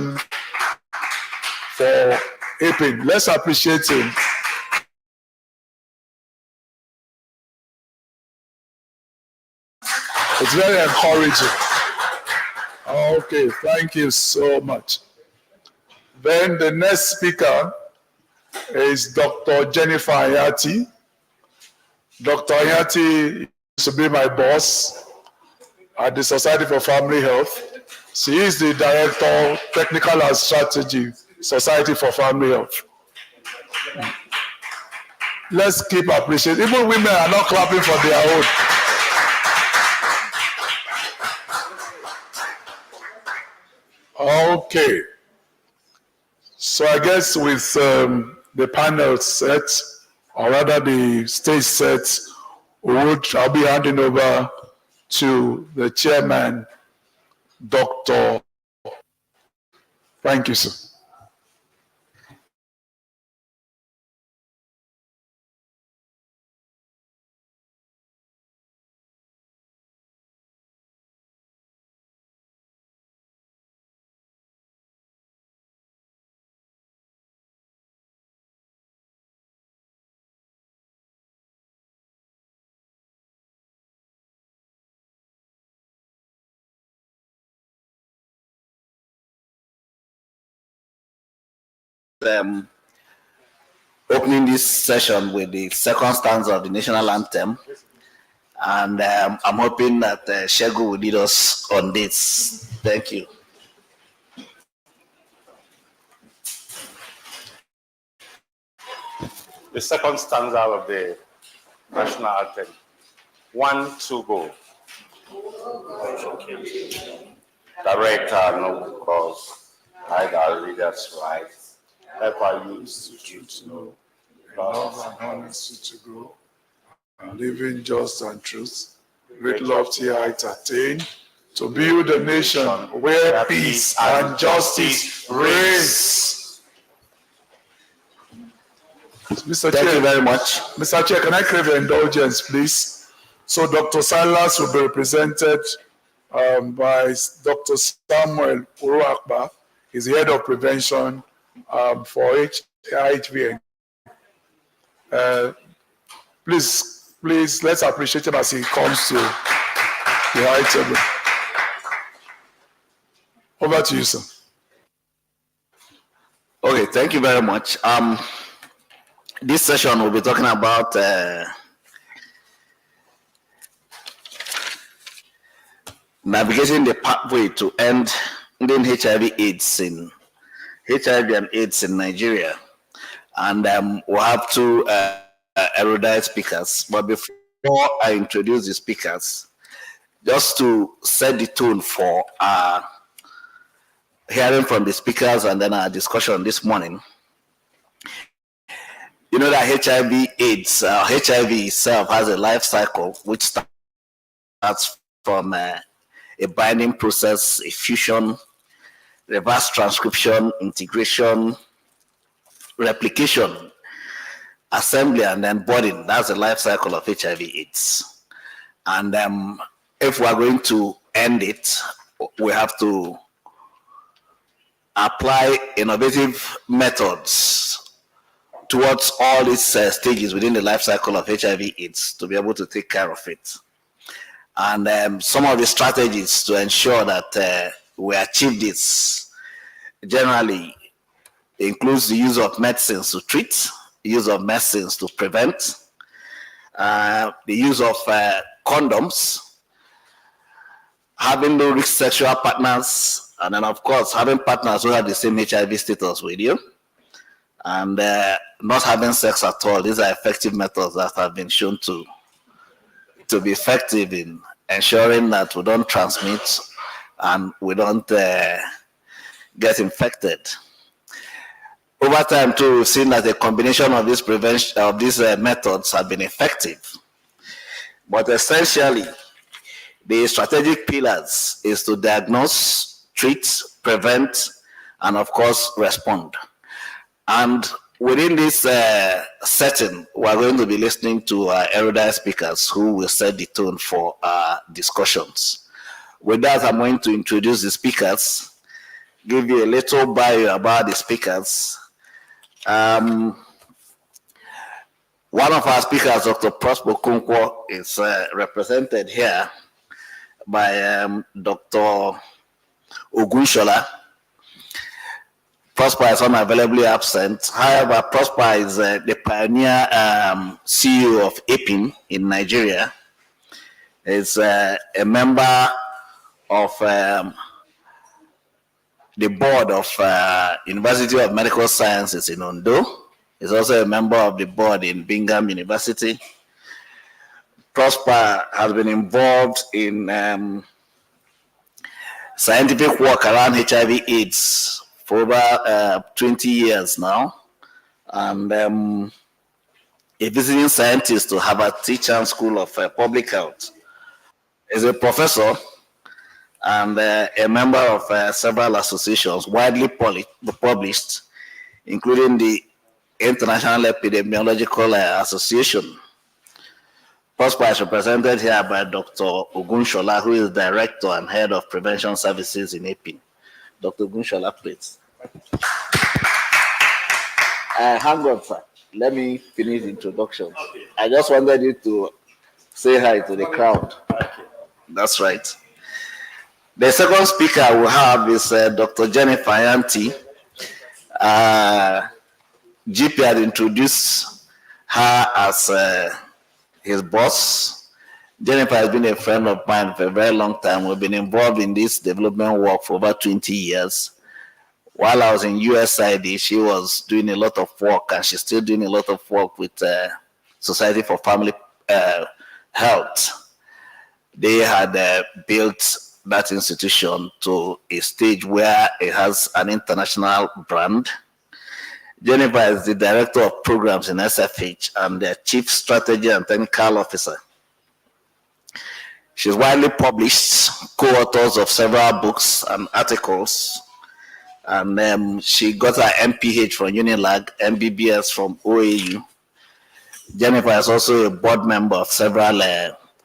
Foundation for APIN. Let's appreciate him. It's very encouraging. Okay, thank you so much. Then the next speaker is Dr. Jennifer Ayati. Dr. Ayati used to be my boss at the Society for Family Health. She is the Director, Technical and Strategy, Society for Family Health. Let's keep appreciating. Even women are not clapping for their own. Okay. So I guess with the panel set, or rather the stage set, I'll be handing over to the chairman, Dr. Thank you, sir. Opening this session with the second stanza of the national anthem, and I'm hoping that Shegu will lead us on this. Thank you. The second stanza of the national anthem. 1, 2, go. Direct our noble cause, hide our leaders' rights, help our youth to truth know, Love and honesty to grow, and living just and truth, great lofty heights attain, to build a nation where peace and justice reigns. Mr. Thank Chair, you very much. Mr. Chair, can I crave your indulgence, please? So Dr. Silas will be represented by Dr. Samuel Uruakba. He's the head of prevention for HIV. Please, let's appreciate him as he comes to the high table. Over to you, sir. Okay, thank you very much. This session we'll be talking about navigating the pathway to ending HIV and AIDS in Nigeria. And we'll have two erudite speakers. But before I introduce the speakers, just to set the tone for hearing from the speakers and then our discussion this morning. You know that HIV itself has a life cycle which starts from a binding process, a fusion, reverse transcription, integration, replication, assembly, and then budding. That's the life cycle of HIV/AIDS. And if we're going to end it, we have to apply innovative methods towards all these stages within the life cycle of HIV/AIDS to be able to take care of it. And some of the strategies to ensure that we achieve this generally includes the use of medicines to treat, the use of medicines to prevent, the use of condoms, having low-risk sexual partners, and then, of course, having partners who have the same HIV status with you, and not having sex at all. These are effective methods that have been shown to be effective in ensuring that we don't transmit and we don't get infected. Over time, too, we've seen that the combination of these methods have been effective. But essentially, the strategic pillars is to diagnose, treat, prevent, and of course, respond. And within this setting, we're going to be listening to erudite speakers who will set the tone for our discussions. With that, I'm going to introduce the speakers. give you a little bio about the speakers. One of our speakers, Dr. Prosper Kunkwo, is represented here by Dr. Ogunshola. Prosper is unavailably absent. However, Prosper is the pioneer CEO of APIN in Nigeria. He's a member of the board of University of Medical Sciences in Ondo. He's also a member of the board in Bingham University. Prosper has been involved in scientific work around HIV/AIDS for over 20 years now, and a visiting scientist to Harvard Teacher School of Public Health. He's a professor and a member of several associations widely published, including the International Epidemiological Association. Prosper is represented here by Dr. Ogunshola, who is Director and Head of Prevention Services in APIN. Dr. Ogunshola, please. Hang on, sir. Let me finish the introduction. Okay. I just wanted you to say hi to the crowd. Okay. That's right. The second speaker we have is Dr. Jennifer Yanti. GP had introduced her as his boss. Jennifer has been a friend of mine for a very long time. We've been involved in this development work for over 20 years. While I was in USID, she was doing a lot of work, and she's still doing a lot of work with Society for Family Health. They had built that institution to a stage where it has an international brand. Jennifer is the Director of Programs in SFH and the Chief Strategy and Technical Officer. She's widely published, co-authors of several books and articles, and she got her MPH from Unilag, MBBS from OAU. Jennifer is also a board member of several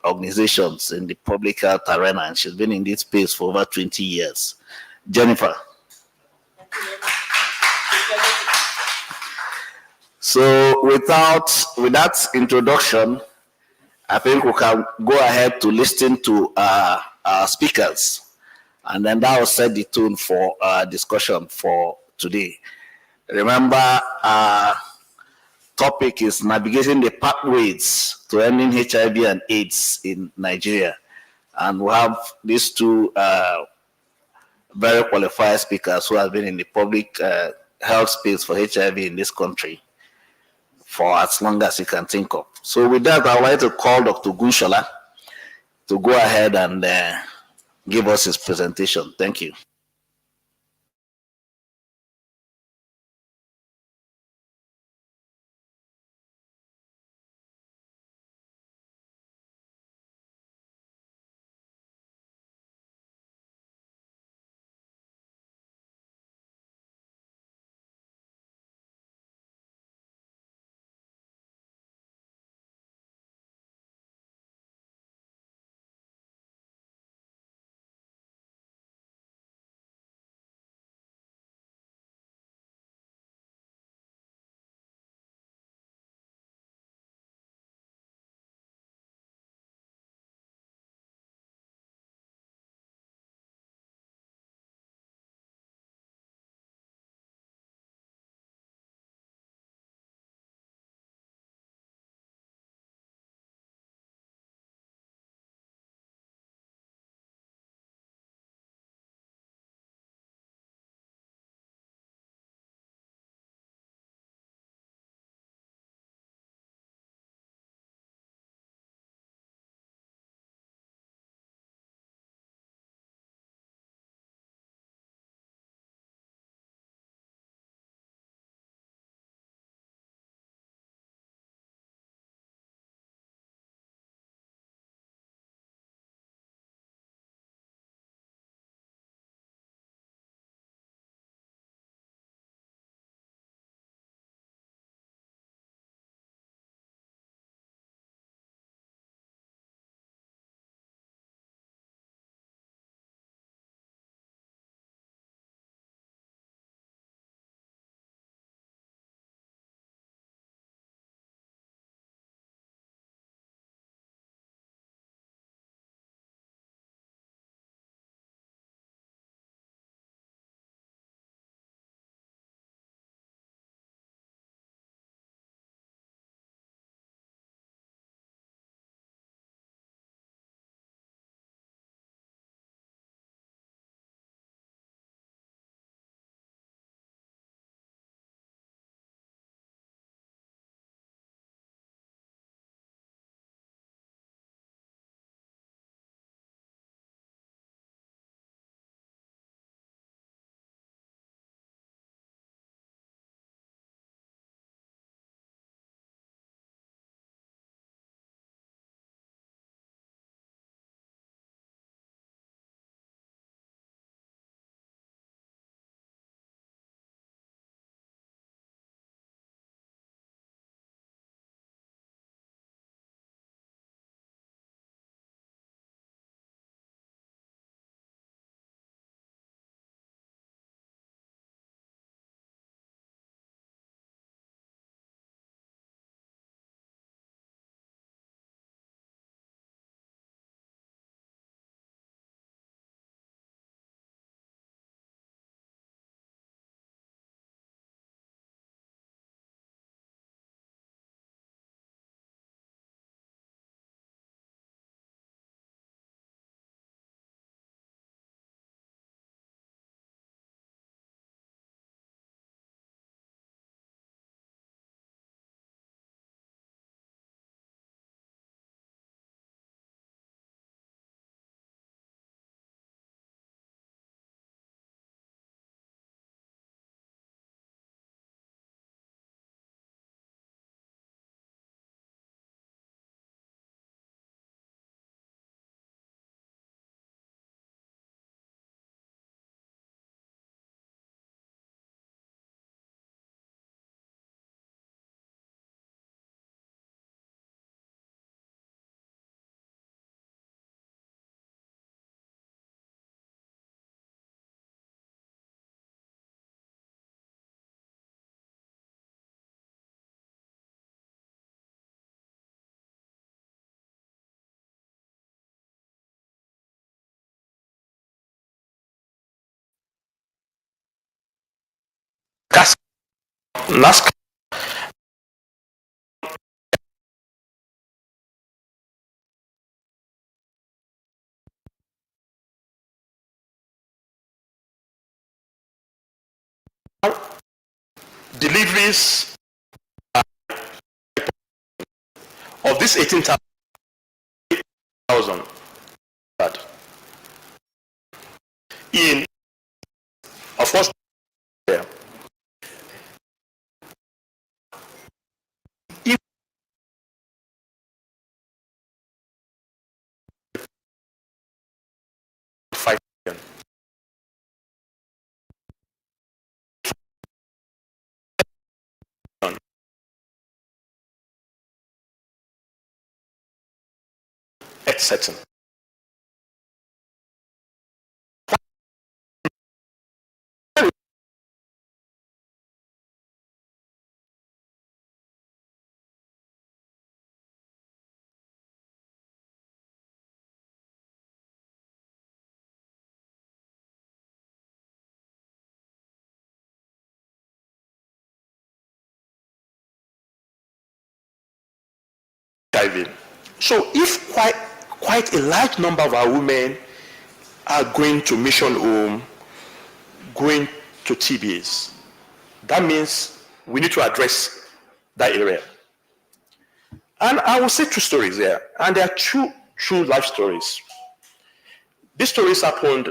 organizations in the public health arena, and she's been in this space for over 20 years. Jennifer. So with that introduction, I think we can go ahead to listen to our speakers, and then that will set the tone for our discussion for today. Remember, our topic is navigating the pathways to ending HIV and AIDS in Nigeria. And we have these two very qualified speakers who have been in the public health space for HIV in this country for as long as you can think of. So with that, I'd like to call Dr. Ogunshola to go ahead and give us his presentation. Thank you. NASCAR deliveries of this 18,000, in, of course, there. If 5 million, it's certain. HIV. So if quite a large number of our women are going to mission home, going to TBAs, that means we need to address that area. And I will say two stories there, and they are true life stories. These stories happened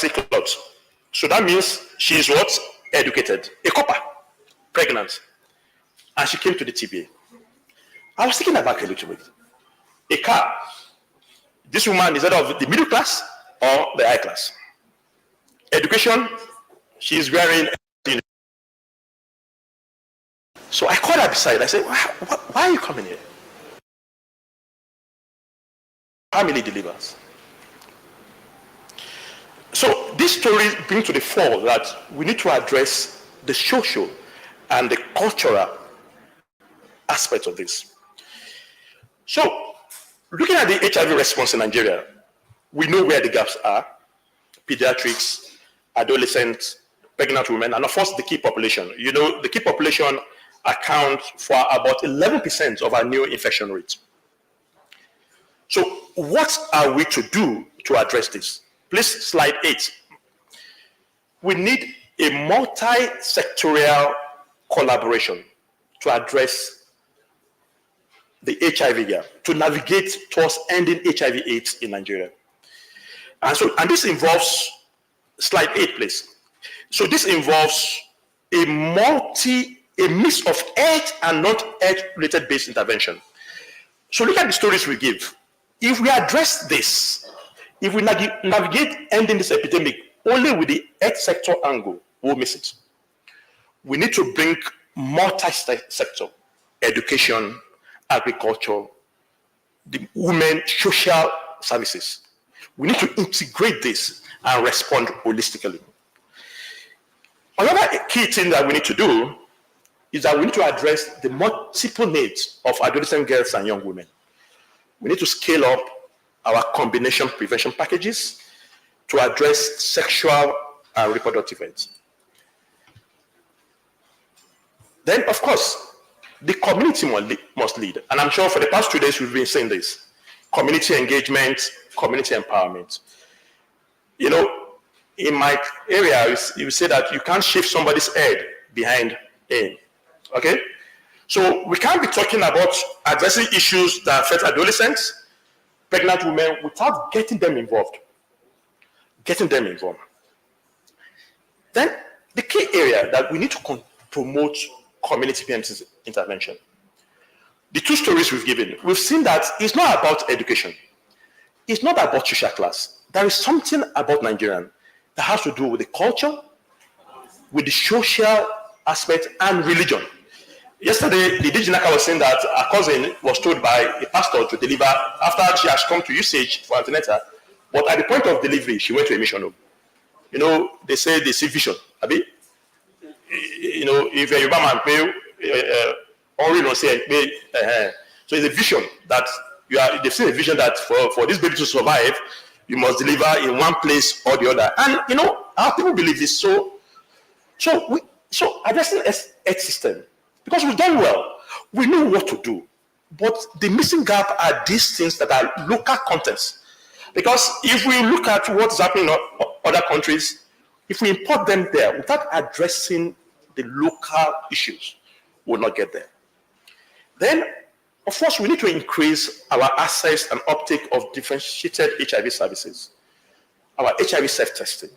clots. So that means she is what? Educated. A copper, pregnant. And she came to the TBA. I was thinking about a little bit. A car. This woman is either of the middle class or the high class. Education, she is wearing. So I called her beside. I said, why are you coming here? Family delivers. So this story brings to the fore that we need to address the social and the cultural aspect of this. So looking at the HIV response in Nigeria, we know where the gaps are: pediatrics, adolescents, pregnant women, and of course the key population. You know, the key population accounts for about 11% of our new infection rate. So what are we to do to address this? Please, slide 8. we need a multi-sectorial collaboration to address the HIV gap, to navigate towards ending HIV/AIDS in Nigeria. And this involves, slide 8, please. So this involves a mix of AIDS and not AIDS-related based intervention. So look at the stories we give. If we address this, if we navigate ending this epidemic only with the health sector angle, we'll miss it. We need to bring multi-sector, education, agriculture, the women, social services. We need to integrate this and respond holistically. Another key thing that we need to do is that we need to address the multiple needs of adolescent girls and young women. We need to scale up our combination prevention packages to address sexual and reproductive health. Then, of course, the community must lead. And I'm sure for the past 2 days we've been saying this. Community engagement, community empowerment. You know, in my area, you say that you can't shift somebody's head behind him. Okay? So we can't be talking about addressing issues that affect adolescents, pregnant women, without getting them involved. Then the key area that we need to promote community PMC intervention. The 2 stories we've given, we've seen that it's not about education. It's not about social class. There is something about Nigerian that has to do with the culture, with the social aspect, and religion. Yesterday, the Dijinaka was saying that her cousin was told by a pastor to deliver after she has come to UCH for antenatal, but at the point of delivery, she went to a mission home. You know, they say they see vision. Abi? You know, if a Yoruba man pay, only don't say so it's a vision that they've seen a vision that for this baby to survive, you must deliver in one place or the other. And you know, our people believe this. So addressing health system, because we've done well, we know what to do. But the missing gap are these things that are local contents. Because if we look at what's happening in other countries, if we import them there without addressing the local issues, we'll not get there. Then, of course, we need to increase our access and uptake of differentiated HIV services, our HIV self-testing,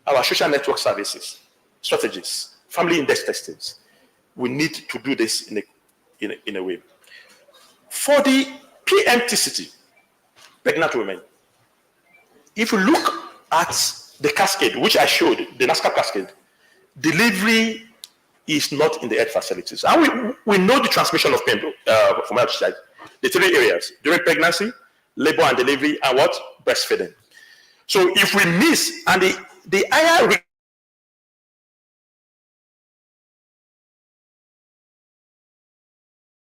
our social network services, strategies, family index testings. We need to do this in a way. For the PMTCT, pregnant women, if you look at the cascade, which I showed, the NASCAP cascade, delivery is not in the health facilities. And we know the transmission of pain from health side. The 3 areas, during pregnancy, labor and delivery, and what? Breastfeeding. So if we miss, and the higher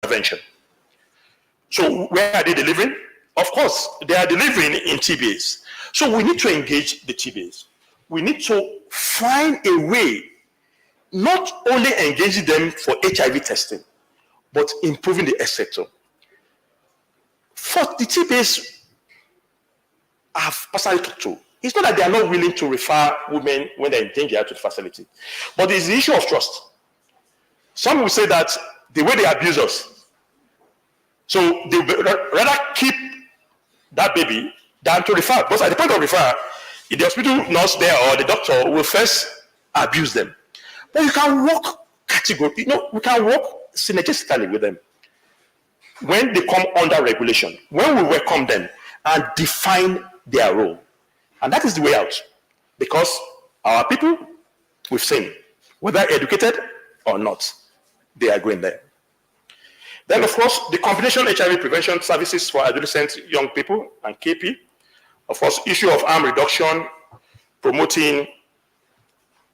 intervention. So where are they delivering? Of course, they are delivering in TBAs. So we need to engage the TBAs. We need to find a way, not only engaging them for HIV testing, but improving the health sector. For the TBAs I've personally talked to, it's not that they are not willing to refer women when they're in danger to the facility, but it's the issue of trust. Some will say that the way they abuse us, so they would rather keep that baby than to refer. Because at the point of referral, if the hospital nurse there or the doctor will first abuse them. But you can work categorically, we can work synergistically with them. When they come under regulation, when we welcome them and define their role. And that is the way out. Because our people, we've seen, whether educated or not, they are going there. Then, of course, the combination HIV prevention services for adolescent young people and KP. Of course, issue of harm reduction, promoting,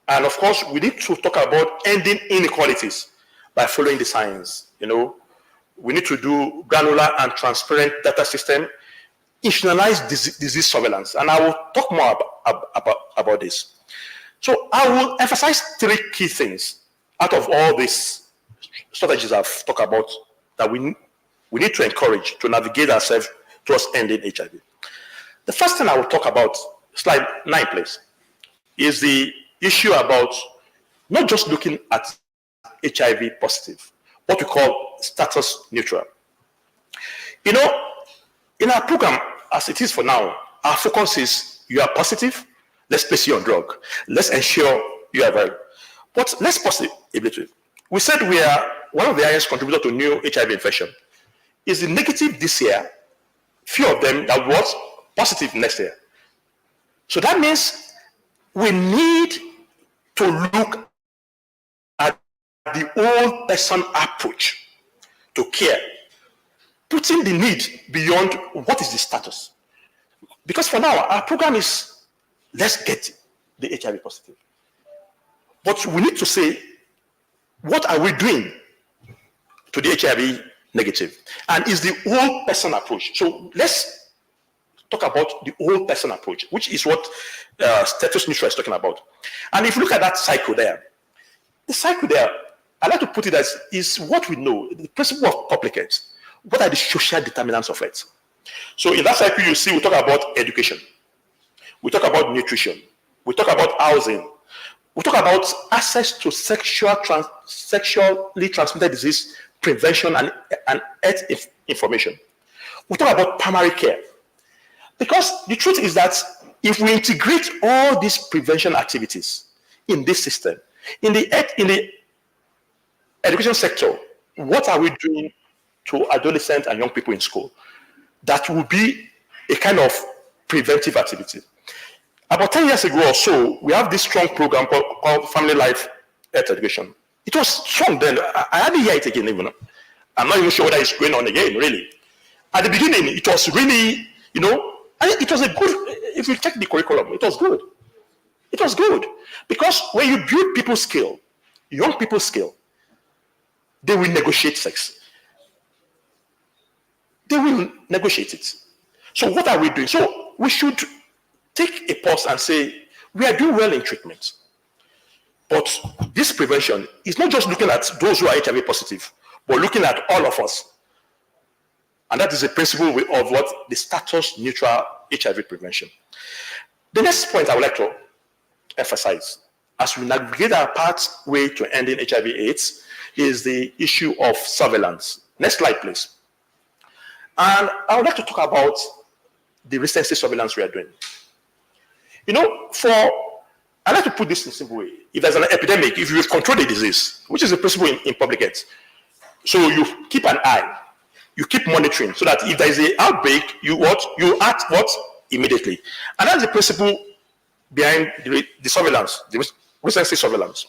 and of course, we need to talk about ending inequalities by following the science. We need to do granular and transparent data system, institutionalized disease surveillance, and I will talk more about this. So I will emphasize 3 key things out of all these strategies I've talked about that we need to encourage to navigate ourselves towards ending HIV. The first thing I will talk about, slide 9 please, is the issue about not just looking at HIV positive, what we call status neutral. You know, in our program, as it is for now, our focus is you are positive, let's place you on drug. Let's ensure you are well. But let's pause a bit. We said we are one of the highest contributors to new HIV infection. Is the negative this year, few of them that was positive next year. So that means we need to look at the whole person approach to care, putting the need beyond what is the status. Because for now, our program is let's get the HIV positive. But we need to say, what are we doing to the HIV negative? And is the whole person approach. So let's talk about the whole person approach, which is what status neutral is talking about. And if you look at that cycle there, the cycle there, I like to put it as is what we know, the principle of public health. What are the social determinants of it? So in that cycle, you see, we talk about education. We talk about nutrition. We talk about housing. We talk about access to sexually transmitted disease prevention and health information. We talk about primary care. Because the truth is that if we integrate all these prevention activities in this system, in the education sector, what are we doing to adolescents and young people in school? That will be a kind of preventive activity. About 10 years ago or so, we have this strong program called Family Life Health Education. It was strong then. I hardly hear it again even. I'm not even sure whether it's going on again, really. At the beginning, it was really, it was a good, if you check the curriculum, it was good. It was good. Because when you build people's skill, young people's skill, they will negotiate sex. They will negotiate it. So what are we doing? So we should take a pause and say, we are doing well in treatment. But this prevention is not just looking at those who are HIV positive, but looking at all of us. And that is the principle of what the status neutral HIV prevention. The next point I would like to emphasize as we navigate our pathway to ending HIV/AIDS is the issue of surveillance. Next slide, please. And I would like to talk about the recency surveillance we are doing. I like to put this in a simple way. If there's an epidemic, if you control the disease, which is a principle in public health, so you keep an eye, you keep monitoring, so that if there is an outbreak, you act immediately. And that's the principle behind the surveillance, the recency surveillance.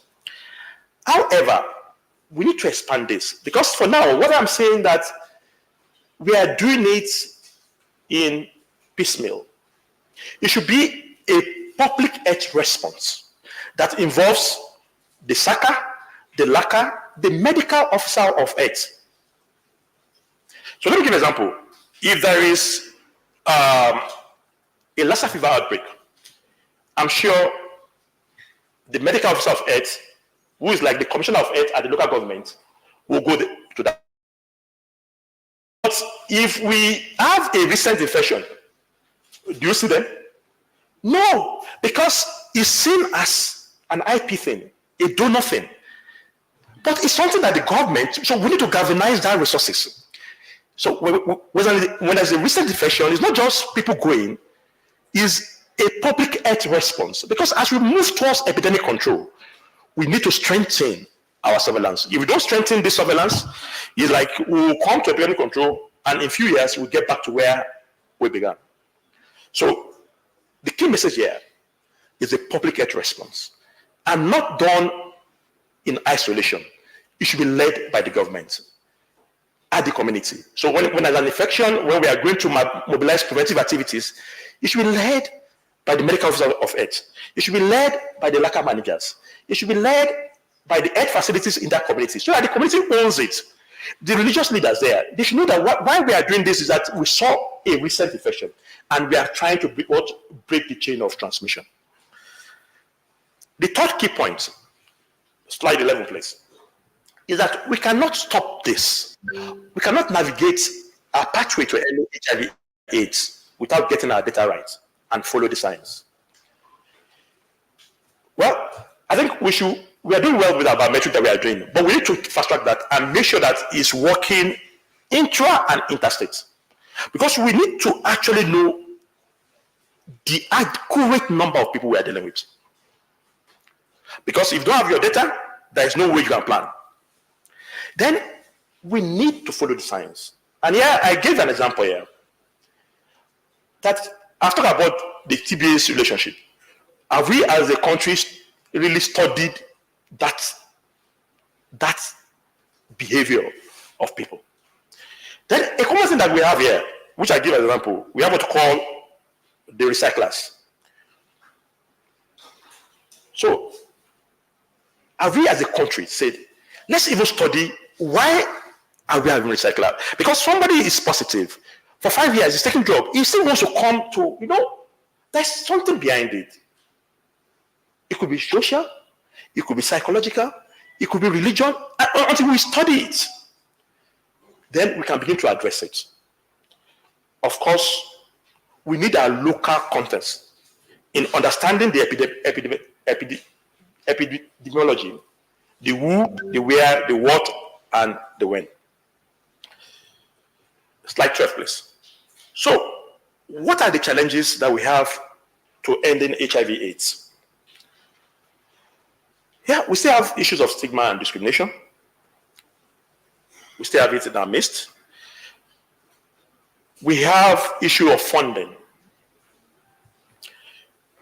However, we need to expand this, because for now, what I'm saying that we are doing it in piecemeal. It should be a public health response that involves the SACA, the LACA, the medical officer of health. So let me give an example. If there is a Lassa fever outbreak, I'm sure the medical officer of health, who is like the commissioner of health at the local government, will go to that. But if we have a recent infection, do you see them? No, because it's seen as an IP thing, a donor thing. But it's something that the government, so we need to galvanize that resources. So when there's a recent infection, it's not just people going, it's a public health response. Because as we move towards epidemic control, we need to strengthen our surveillance. If we don't strengthen this surveillance, it's like we'll come to epidemic control, and in a few years, we'll get back to where we began. So the key message here is a public health response, and not done in isolation. It should be led by the government at the community. So when there's an infection, when we are going to mobilize preventive activities, it should be led by the medical officer of health. It should be led by the local managers. It should be led by the health facilities in that community, so that the community owns it. The religious leaders there, they should know that why we are doing this is that we saw a recent infection, and we are trying to break the chain of transmission. The third key point, slide 11, please, is that we cannot stop this. We cannot navigate our pathway to ending HIV/AIDS without getting our data right and follow the science. Well, I think we are doing well with our biometric that we are doing, but we need to fast track that and make sure that it's working intra and interstate. Because we need to actually know the accurate number of people we are dealing with. Because if you don't have your data, there is no way you can plan. Then we need to follow the science. And here I gave an example here that I've talked about the TBA's relationship. Have we as a country really studied that behavior of people? Then a common thing that we have here, which I give as an example, we have what we call the recyclers. So have we as a country said, let's even study why are we having recycler? Because somebody is positive for 5 years, he's taking job, he still wants to come to, there's something behind it. It could be social, it could be psychological, it could be religion. Until we study it, then we can begin to address it. Of course, we need our local context in understanding the epidemiology, the who, the where, the what, and the when. Slide 12, please. So, what are the challenges that we have to ending HIV/AIDS? Yeah, we still have issues of stigma and discrimination. We still have it in our midst. We have issue of funding.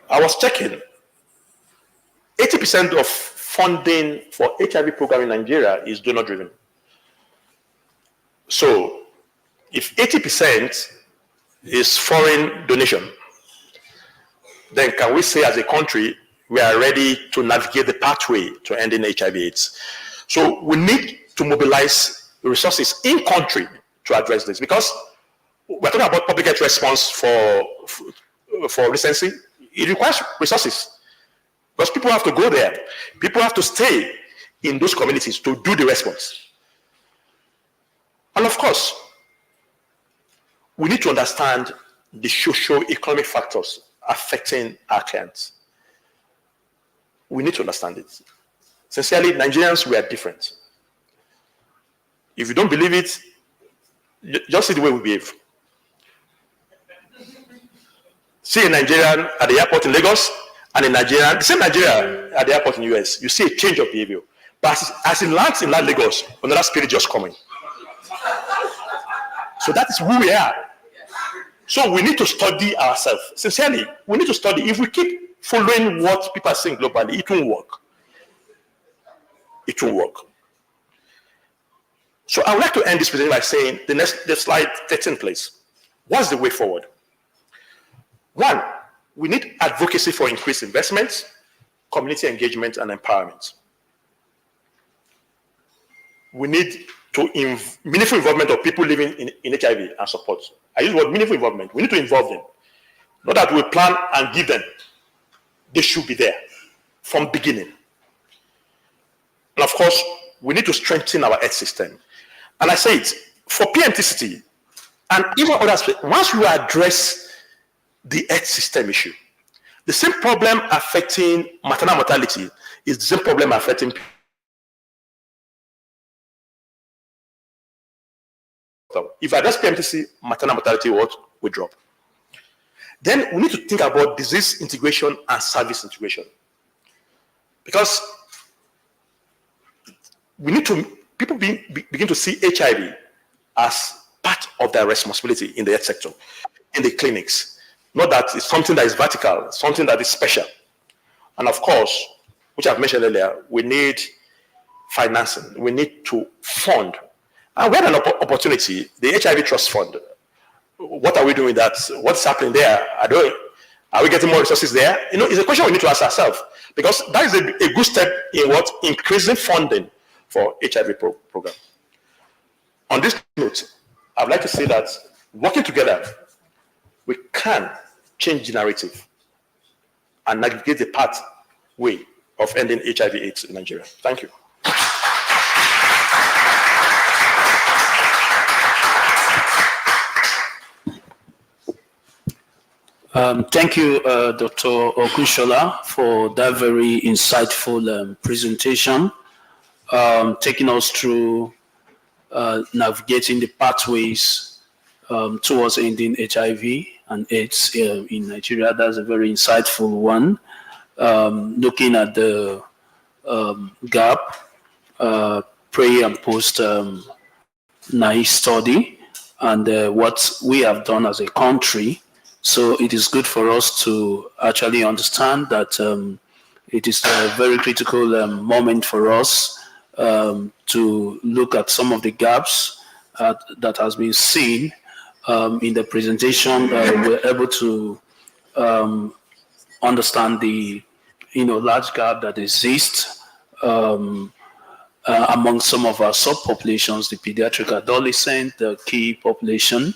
I was checking. 80% of funding for HIV program in Nigeria is donor driven. So if 80% is foreign donation, then can we say as a country we are ready to navigate the pathway to ending HIV/AIDS? So we need to mobilize resources in country to address this, because we're talking about public health response for recency. It requires resources, because people have to go there. People have to stay in those communities to do the response. And of course, we need to understand the socio-economic factors affecting our clients. We need to understand it. Sincerely, Nigerians, we are different. If you don't believe it, just see the way we behave. See a Nigerian at the airport in Lagos and a Nigerian, the same Nigerian at the airport in the US, you see a change of behavior. But as it lands in that Lagos, another spirit just coming. So that is who we are. So we need to study ourselves. Sincerely, we need to study. If we keep following what people are saying globally, it won't work. It won't work. So I would like to end this presentation by saying the slide 13, please. What's the way forward? One, we need advocacy for increased investments, community engagement, and empowerment. We need meaningful involvement of people living in HIV and support. I use the word meaningful involvement. We need to involve them. Not that we plan and give them. They should be there from beginning. And of course, we need to strengthen our health system. And I say it, for PMTCT and even others, once we address the health system issue, the same problem affecting maternal mortality is the same problem affecting people. If I address PMTC, maternal mortality will drop. Then we need to think about disease integration and service integration. Because we need to, people begin to see HIV as part of their responsibility in the health sector, in the clinics. Not that it's something that is vertical, something that is special. And of course, which I've mentioned earlier, we need financing. We need to fund. And we had an opportunity, the HIV Trust Fund. What are we doing with that? What's happening there? Are we getting more resources there? It's a question we need to ask ourselves, because that is a good step in increasing funding for HIV program. On this note, I'd like to say that working together, we can change the narrative and navigate the pathway of ending HIV/AIDS in Nigeria. Thank you. Thank you, Dr. Okushola, for that very insightful presentation, taking us through navigating the pathways towards ending HIV and AIDS in Nigeria. That's a very insightful one. Looking at the gap, pre and post NICE study, and what we have done as a country. So it is good for us to actually understand that it is a very critical moment for us to look at some of the gaps that has been seen in the presentation. We're able to understand the large gap that exists among some of our subpopulations, the pediatric adolescent, the key population,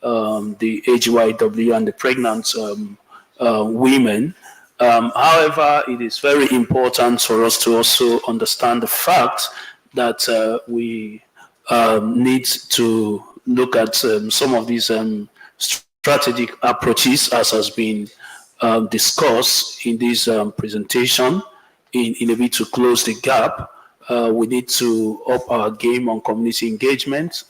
the HYW, and the pregnant women. However, it is very important for us to also understand the fact that we need to look at some of these strategic approaches, as has been discussed in this presentation, in a bit to close the gap. We need to up our game on community engagement,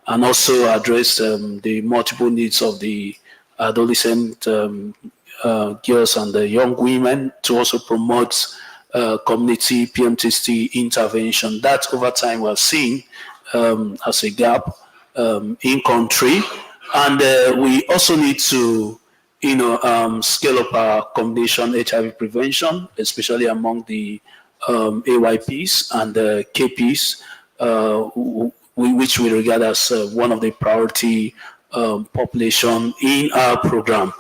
and also address the multiple needs of the adolescent girls and the young women, to also promote community PMTST intervention. That over time we have seen as a gap in country, and we also need to scale up our combination HIV prevention, especially among the AYPs and the KPs, which we regard as one of the priority population in our program.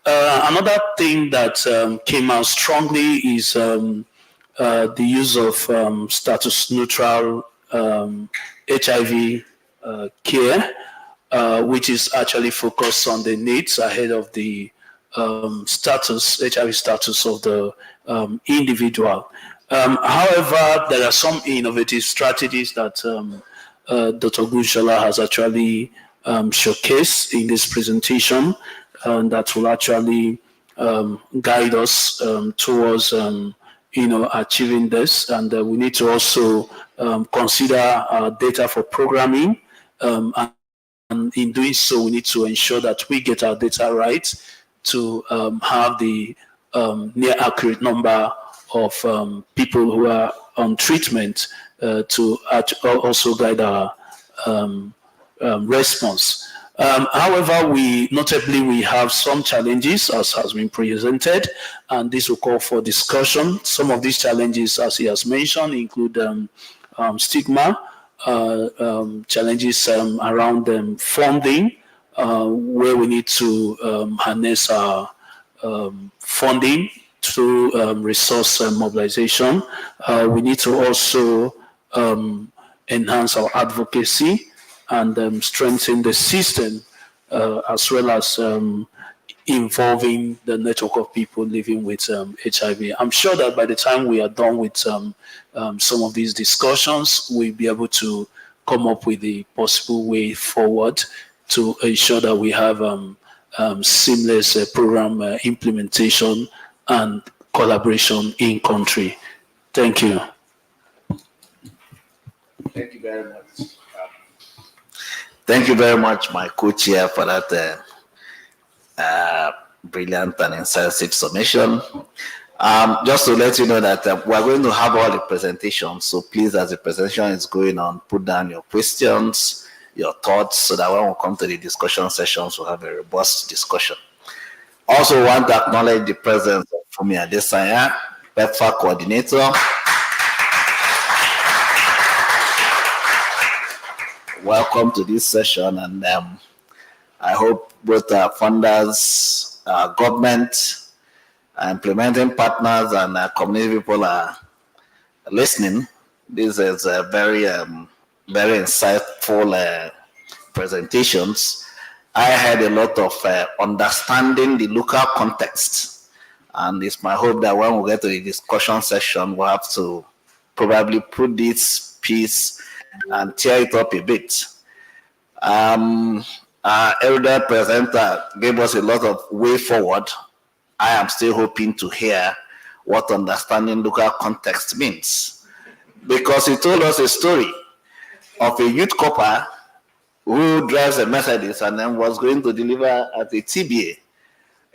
Another thing that came out strongly is the use of status neutral HIV care, which is actually focused on the needs ahead of the HIV status of the individual. However, there are some innovative strategies that Dr. Gushala has actually showcased in this presentation that will actually guide us towards achieving this. And we need to also consider data for programming, and in doing so, we need to ensure that we get our data right to have the near accurate number of people who are on treatment to also guide our response. However, notably we have some challenges, as has been presented, and this will call for discussion. Some of these challenges, as he has mentioned, include stigma, challenges around funding, where we need to harness our funding through resource mobilization. We need to also enhance our advocacy and strengthen the system, as well as involving the network of people living with HIV. I'm sure that by the time we are done with some of these discussions, we'll be able to come up with the possible way forward to ensure that we have seamless program implementation and collaboration in country. Thank you. Thank you very much. Thank you very much, my co-chair, for that brilliant and incisive summation. Just to let you know that we're going to have all the presentations, so please, as the presentation is going on, put down your questions, your thoughts, so that when we come to the discussion sessions, we'll have a robust discussion. Also want to acknowledge the presence of Fumi Adesanya, PEPFAR coordinator. Welcome to this session, and I hope both our funders, our government, our implementing partners, and our community people are listening. This is a very, very insightful presentations. I had a lot of understanding the local context, and it's my hope that when we get to the discussion session, we'll have to probably put this piece and tear it up a bit. Our elder presenter gave us a lot of way forward. I am still hoping to hear what understanding local context means, because he told us a story of a youth copper who drives a Mercedes and then was going to deliver at a TBA,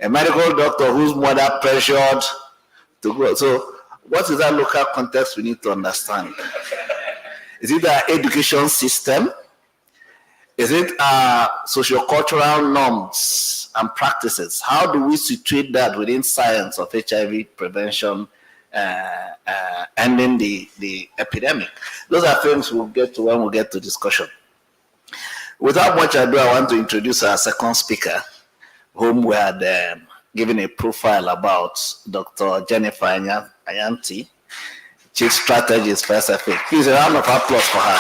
a medical doctor whose mother pressured to go. So what is that local context we need to understand? Is it our education system? Is it our sociocultural norms and practices? How do we situate that within science of HIV prevention, ending the epidemic? Those are things we'll get to when we get to discussion. Without much ado, I want to introduce our second speaker, whom we had given a profile about, Dr. Jennifer Ayanti, Chief Strategist for SFA. Please, a round of applause for her.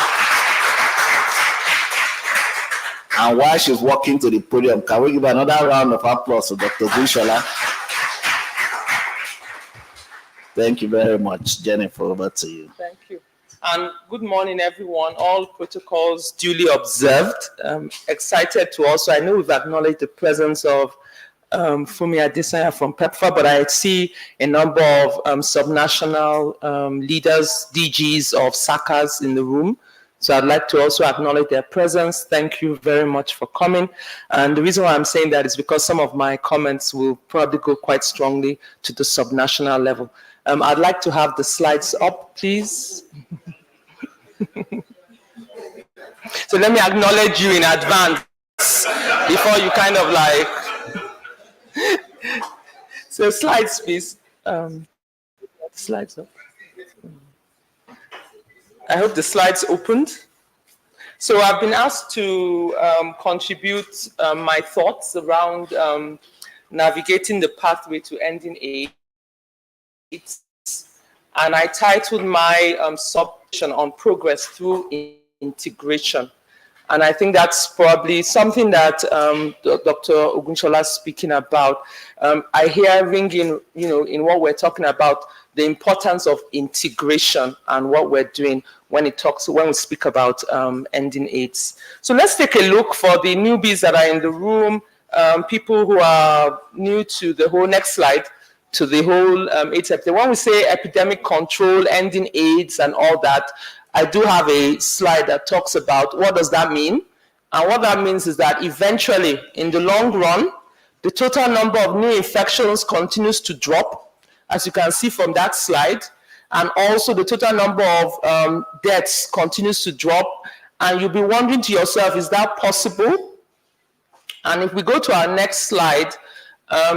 And while she's walking to the podium, can we give another round of applause to Dr. Gunshola? Thank you very much. Jennifer, over to you. Thank you. And good morning, everyone. All protocols duly observed. Excited to also, I know we've acknowledged the presence of Fumi Adesanya from PEPFAR, but I see a number of subnational leaders, DGs of SACAs in the room. So I'd like to also acknowledge their presence. Thank you very much for coming. And the reason why I'm saying that is because some of my comments will probably go quite strongly to the subnational level. I'd like to have the slides up, please. So let me acknowledge you in advance before you kind of like. So slides, please. Slides up. I hope the slides opened. So I've been asked to contribute my thoughts around navigating the pathway to ending AIDS. And I titled my subsection on progress through integration. And I think that's probably something that Dr. Ogunshola is speaking about. I hear ringing, in what we're talking about, the importance of integration and what we're doing when we speak about ending AIDS. So let's take a look for the newbies that are in the room, people who are new to the whole, next slide, to the whole AIDS epidemic. When we say epidemic control, ending AIDS and all that, I do have a slide that talks about what does that mean. And what that means is that eventually, in the long run, the total number of new infections continues to drop, as you can see from that slide, and also the total number of deaths continues to drop. And you'll be wondering to yourself, is that possible? And if we go to our next slide,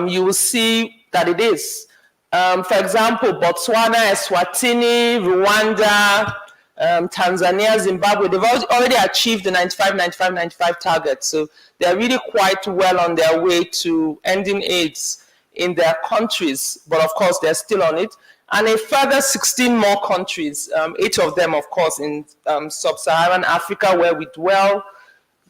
you will see that it is. For example, Botswana, Eswatini, Rwanda, Tanzania, Zimbabwe, they've already achieved the 95 target. So they're really quite well on their way to ending AIDS in their countries, but of course they're still on it. And a further 16 more countries, 8 of them, of course, in sub-Saharan Africa where we dwell,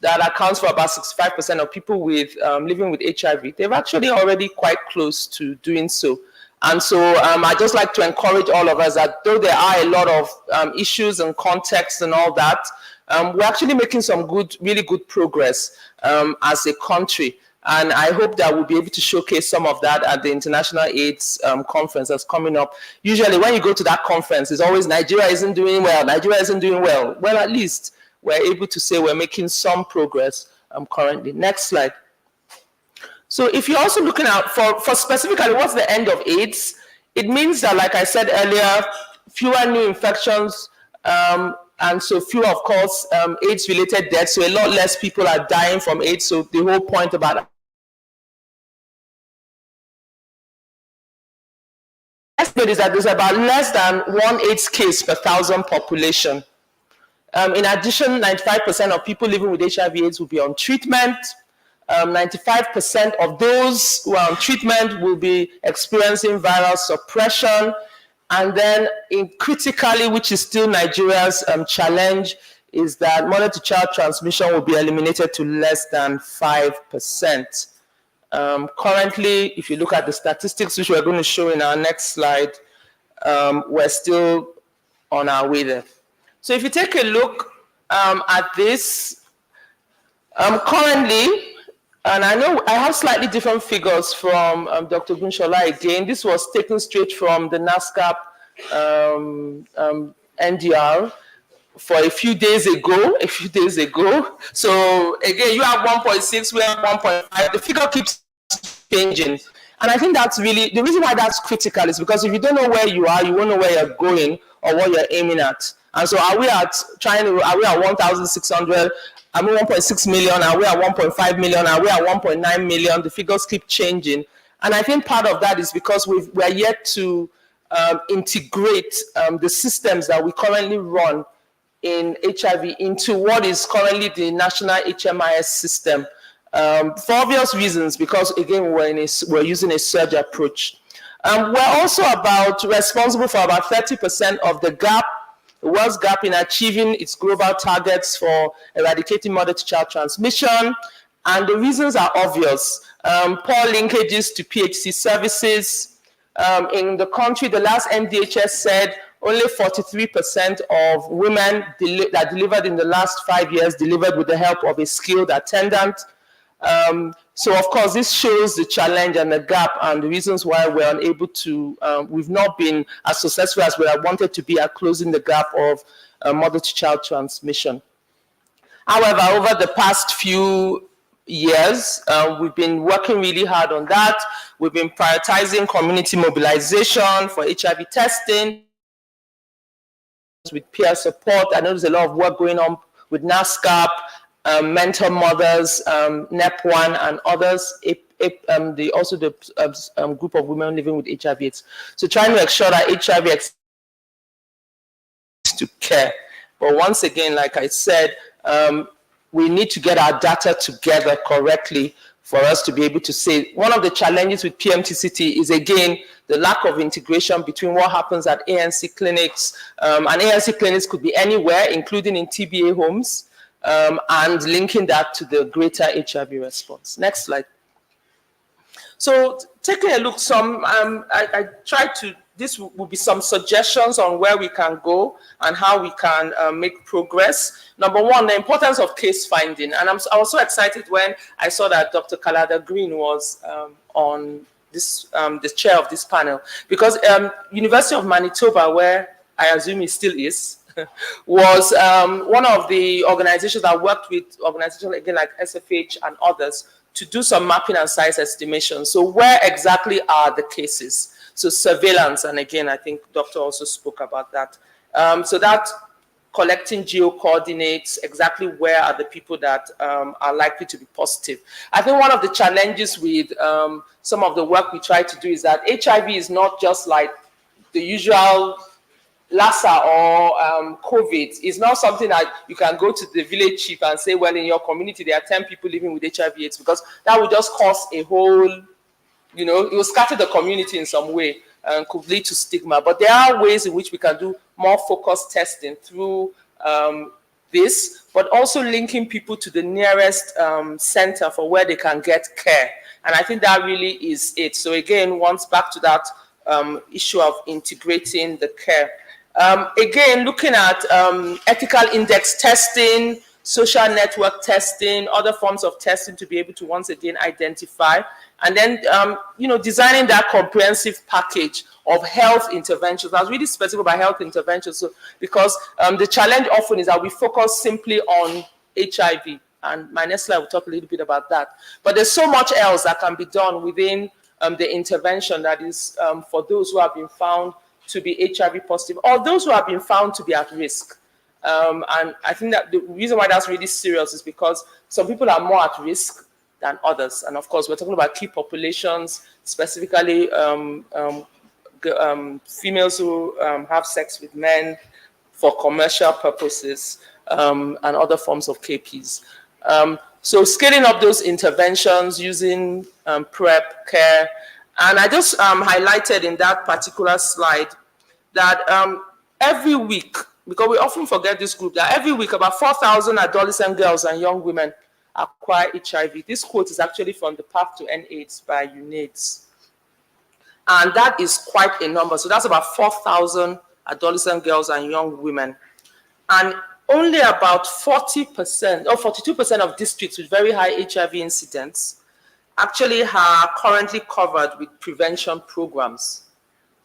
that accounts for about 65% of people with living with HIV. They've actually already quite close to doing so. And so I just like to encourage all of us that though there are a lot of issues and context and all that, we're actually making some really good progress as a country. And I hope that we'll be able to showcase some of that at the International AIDS conference that's coming up. Usually when you go to that conference, it's always Nigeria isn't doing well, Nigeria isn't doing well. Well, at least we're able to say we're making some progress currently. Next slide. So if you're also looking out for specifically what's the end of AIDS, it means that, like I said earlier, fewer new infections, and so fewer, of course, AIDS-related deaths. So a lot less people are dying from AIDS. So the whole point about estimate is that there's about less than 1 AIDS case per 1,000 population. In addition, 95% of people living with HIV/AIDS will be on treatment. 95% of those who are on treatment will be experiencing viral suppression. And then critically, which is still Nigeria's challenge, is that mother-to-child transmission will be eliminated to less than 5%. Currently, if you look at the statistics, which we're going to show in our next slide, we're still on our way there. So if you take a look at this, Currently, and I know I have slightly different figures from Dr. Gunshola again. This was taken straight from the NASCAP NDR for a few days ago. So again, you have 1.6, we have 1.5. The figure keeps changing. And I think that's really, the reason why that's critical is because if you don't know where you are, you won't know where you're going or what you're aiming at. And so are we at 1,600? Are we 1.6 million? Are we at 1.5 million? Are we at 1.9 million? The figures keep changing. And I think part of that is because we're yet to integrate the systems that we currently run in HIV into what is currently the national HMIS system. For obvious reasons, because again, we're using a surge approach. We're also responsible for about 30% of the world's gap in achieving its global targets for eradicating mother-to-child transmission. And the reasons are obvious. Poor linkages to PHC services. In the country, the last MDHS said only 43% of women that delivered in the last 5 years delivered with the help of a skilled attendant. So of course, this shows the challenge and the gap and the reasons why we're unable to, we've not been as successful as we had wanted to be at closing the gap of mother-to-child transmission. However, over the past few years, we've been working really hard on that. We've been prioritizing community mobilization for HIV testing with peer support. I know there's a lot of work going on with NASCAP, Mentor Mothers, NEP1, and others, also the group of women living with HIV/AIDS. So trying to ensure that HIV access to care. But once again, like I said, we need to get our data together correctly for us to be able to say. One of the challenges with PMTCT is, again, the lack of integration between what happens at ANC clinics, and ANC clinics could be anywhere, including in TBA homes, and linking that to the greater HIV response. Next slide. So taking a look, I tried to, this will be some suggestions on where we can go and how we can make progress. Number one, the importance of case finding. And I was so excited when I saw that Dr. Kalada Green was on this, the chair of this panel, because University of Manitoba, where I assume he still is, was one of the organizations that worked with organizations again like SFH and others to do some mapping and size estimation. So where exactly are the cases? So surveillance, and again, I think Doctor also spoke about that. So that collecting geo coordinates, exactly where are the people that are likely to be positive. I think one of the challenges with some of the work we try to do is that HIV is not just like the usual Lassa or COVID. Is not something that you can go to the village chief and say, well, in your community, there are 10 people living with HIV/AIDS, because that would just cause a whole, you know, it will scatter the community in some way and could lead to stigma. But there are ways in which we can do more focused testing through this, but also linking people to the nearest center for where they can get care. And I think that really is it. So again, once back to that issue of integrating the care. Again, looking at ethical index testing, social network testing, other forms of testing to be able to once again identify, and then you know, designing that comprehensive package of health interventions. I was really specific about health interventions, so, because the challenge often is that we focus simply on HIV, and my next slide will talk a little bit about that. But there's so much else that can be done within the intervention that is for those who have been found to be HIV positive, or those who have been found to be at risk. And I think that the reason why that's really serious is because some people are more at risk than others. And of course, we're talking about key populations, specifically females who have sex with men for commercial purposes, and other forms of KPs. So scaling up those interventions using PrEP, care. And I just highlighted in that particular slide that every week, because we often forget this group, that every week about 4,000 adolescent girls and young women acquire HIV. This quote is actually from the Path to End AIDS by UNAIDS. And that is quite a number. So that's about 4,000 adolescent girls and young women. And only about 40% or 42% of districts with very high HIV incidence actually are currently covered with prevention programs.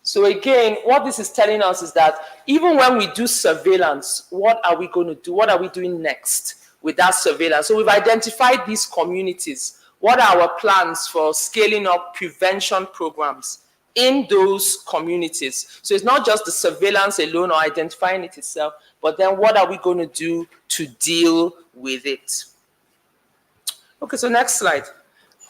So again, what this is telling us is that even when we do surveillance, what are we going to do? What are we doing next with that surveillance? So we've identified these communities. What are our plans for scaling up prevention programs in those communities? So it's not just the surveillance alone or identifying it itself, but then what are we going to do to deal with it? Okay, so next slide.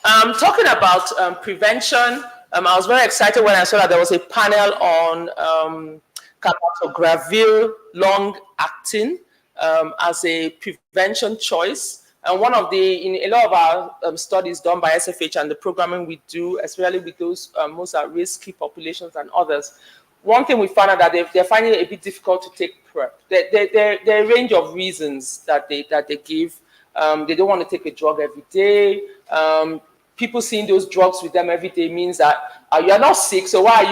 Talking about prevention, I was very excited when I saw that there was a panel on cabotegravir long-acting as a prevention choice. And one of in a lot of our studies done by SFH and the programming we do, especially with those most at-risk key populations and others, one thing we found out that they're finding it a bit difficult to take PrEP. There are a range of reasons that they give. They don't want to take a drug every day. People seeing those drugs with them every day means that you're not sick, so why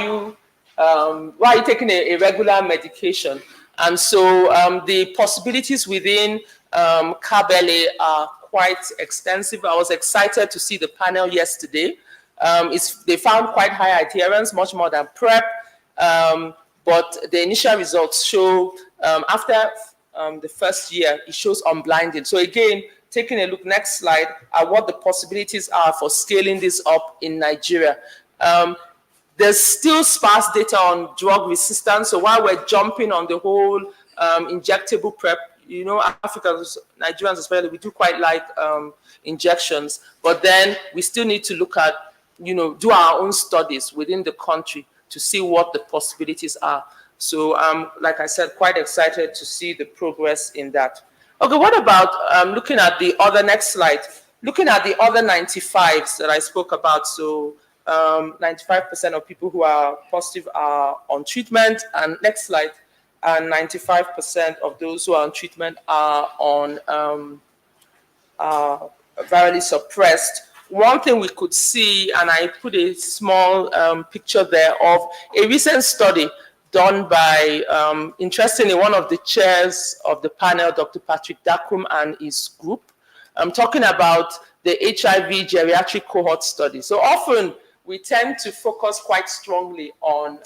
are you taking a regular medication? And so the possibilities within CABLA are quite extensive. I was excited to see the panel yesterday. They found quite high adherence, much more than PrEP, but the initial results show after the first year, it shows unblinding. So again, taking a look, next slide, at what the possibilities are for scaling this up in Nigeria. There's still sparse data on drug resistance. So while we're jumping on the whole injectable PrEP, you know, Africans, Nigerians especially, we do quite like injections, but then we still need to look at, you know, do our own studies within the country to see what the possibilities are. So like I said, quite excited to see the progress in that. Okay, what about looking at the other, next slide, looking at the other 95s that I spoke about. So 95% of people who are positive are on treatment, and next slide, and 95% of those who are on treatment are on virally suppressed. One thing we could see, and I put a small picture there of a recent study done by, interestingly, one of the chairs of the panel, Dr. Patrick Dakum and his group, talking about the HIV geriatric cohort study. So often we tend to focus quite strongly on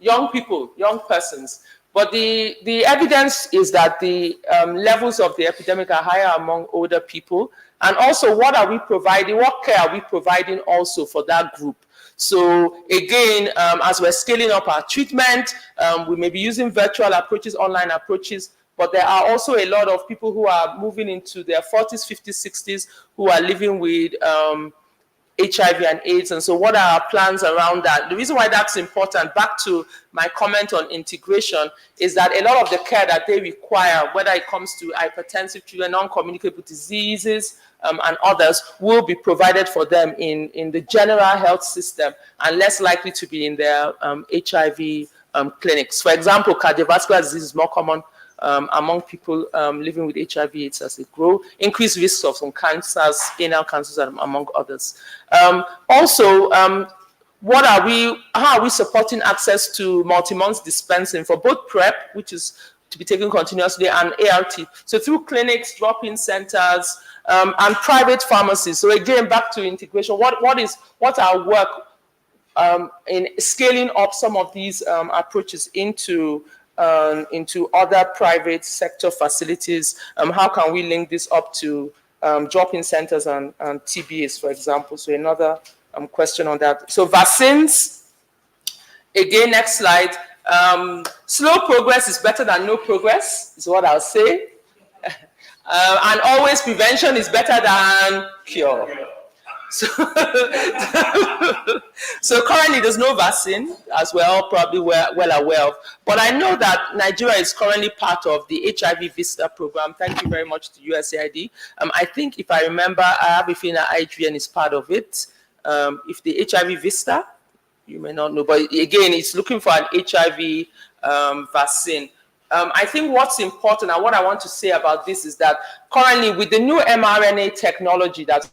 young people, young persons, but the evidence is that the levels of the epidemic are higher among older people. And also, what are we providing? What care are we providing also for that group? So again, as we're scaling up our treatment, we may be using virtual approaches, online approaches, but there are also a lot of people who are moving into their 40s, 50s, 60s who are living with HIV and AIDS. And so what are our plans around that? The reason why that's important, back to my comment on integration, is that a lot of the care that they require, whether it comes to hypertensive children, non-communicable diseases, and others, will be provided for them in the general health system and less likely to be in their HIV clinics. For example, cardiovascular disease is more common among people living with HIV/AIDS as they grow, increased risks of some cancers, anal cancers, among others. Also, how are we supporting access to multi-month dispensing for both PrEP, which is to be taken continuously, and ART? So through clinics, drop-in centers, and private pharmacies. So again, back to integration, what's our work in scaling up some of these approaches into other private sector facilities? How can we link this up to drop-in centers and TBAs, for example? So another question on that. So vaccines, again, next slide. Slow progress is better than no progress, is what I'll say. And always prevention is better than cure. So, so currently there's no vaccine, as we're all probably well aware of. But I know that Nigeria is currently part of the HIV Vista program. Thank you very much to USAID. I think, if I remember, I have a feeling that IGN is part of it. If the HIV Vista, you may not know, but again, it's looking for an HIV vaccine. I think what's important, and what I want to say about this, is that currently with the new mRNA technology that's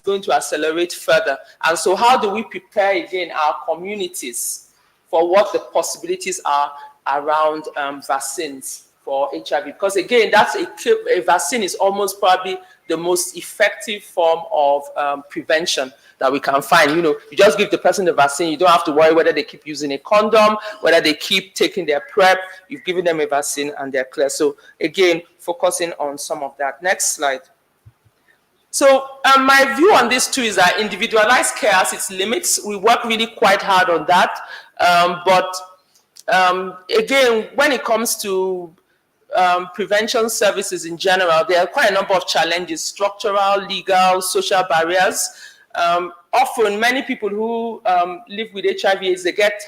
going to accelerate further. And so how do we prepare again our communities for what the possibilities are around vaccines for HIV. Because again, that's a vaccine is almost probably the most effective form of prevention that we can find. You know, you just give the person the vaccine. You don't have to worry whether they keep using a condom, whether they keep taking their PrEP. You've given them a vaccine and they're clear. So again, focusing on some of that. Next slide. So my view on this too is that individualized care has its limits. We work really quite hard on that. Again, when it comes to prevention services in general, there are quite a number of challenges: structural, legal, social barriers. Often, many people who live with HIV/AIDS, they get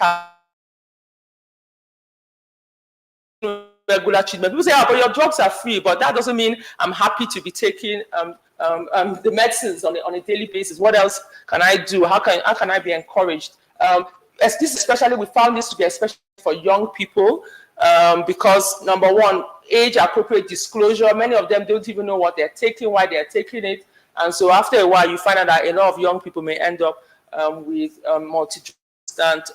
regular treatment. People say, "Oh, but your drugs are free," but that doesn't mean I'm happy to be taking the medicines on a daily basis. What else can I do? How can I be encouraged? Especially, we found this to be especially for young people. Because number one, age-appropriate disclosure. Many of them don't even know what they're taking, why they're taking it, and so after a while, you find out that a lot of young people may end up with multi-resistant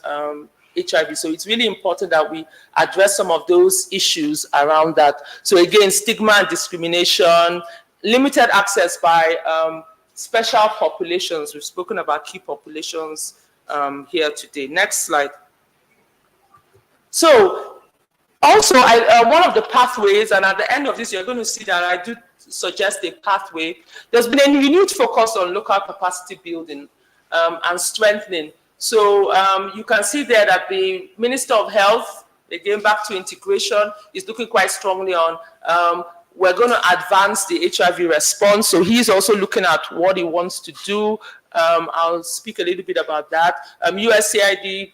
HIV. So it's really important that we address some of those issues around that. So again, stigma and discrimination, limited access by special populations. We've spoken about key populations here today. Next slide. So also, one of the pathways, and at the end of this, you're going to see that I do suggest a pathway. There's been a renewed focus on local capacity building and strengthening. So you can see there that the Minister of Health, again back to integration, is looking quite strongly on we're going to advance the HIV response. So he's also looking at what he wants to do. I'll speak a little bit about that. USAID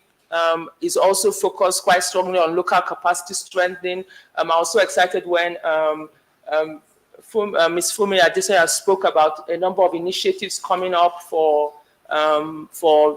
is also focused quite strongly on local capacity strengthening. I'm also excited when Ms. Fumi Adesanya spoke about a number of initiatives coming up for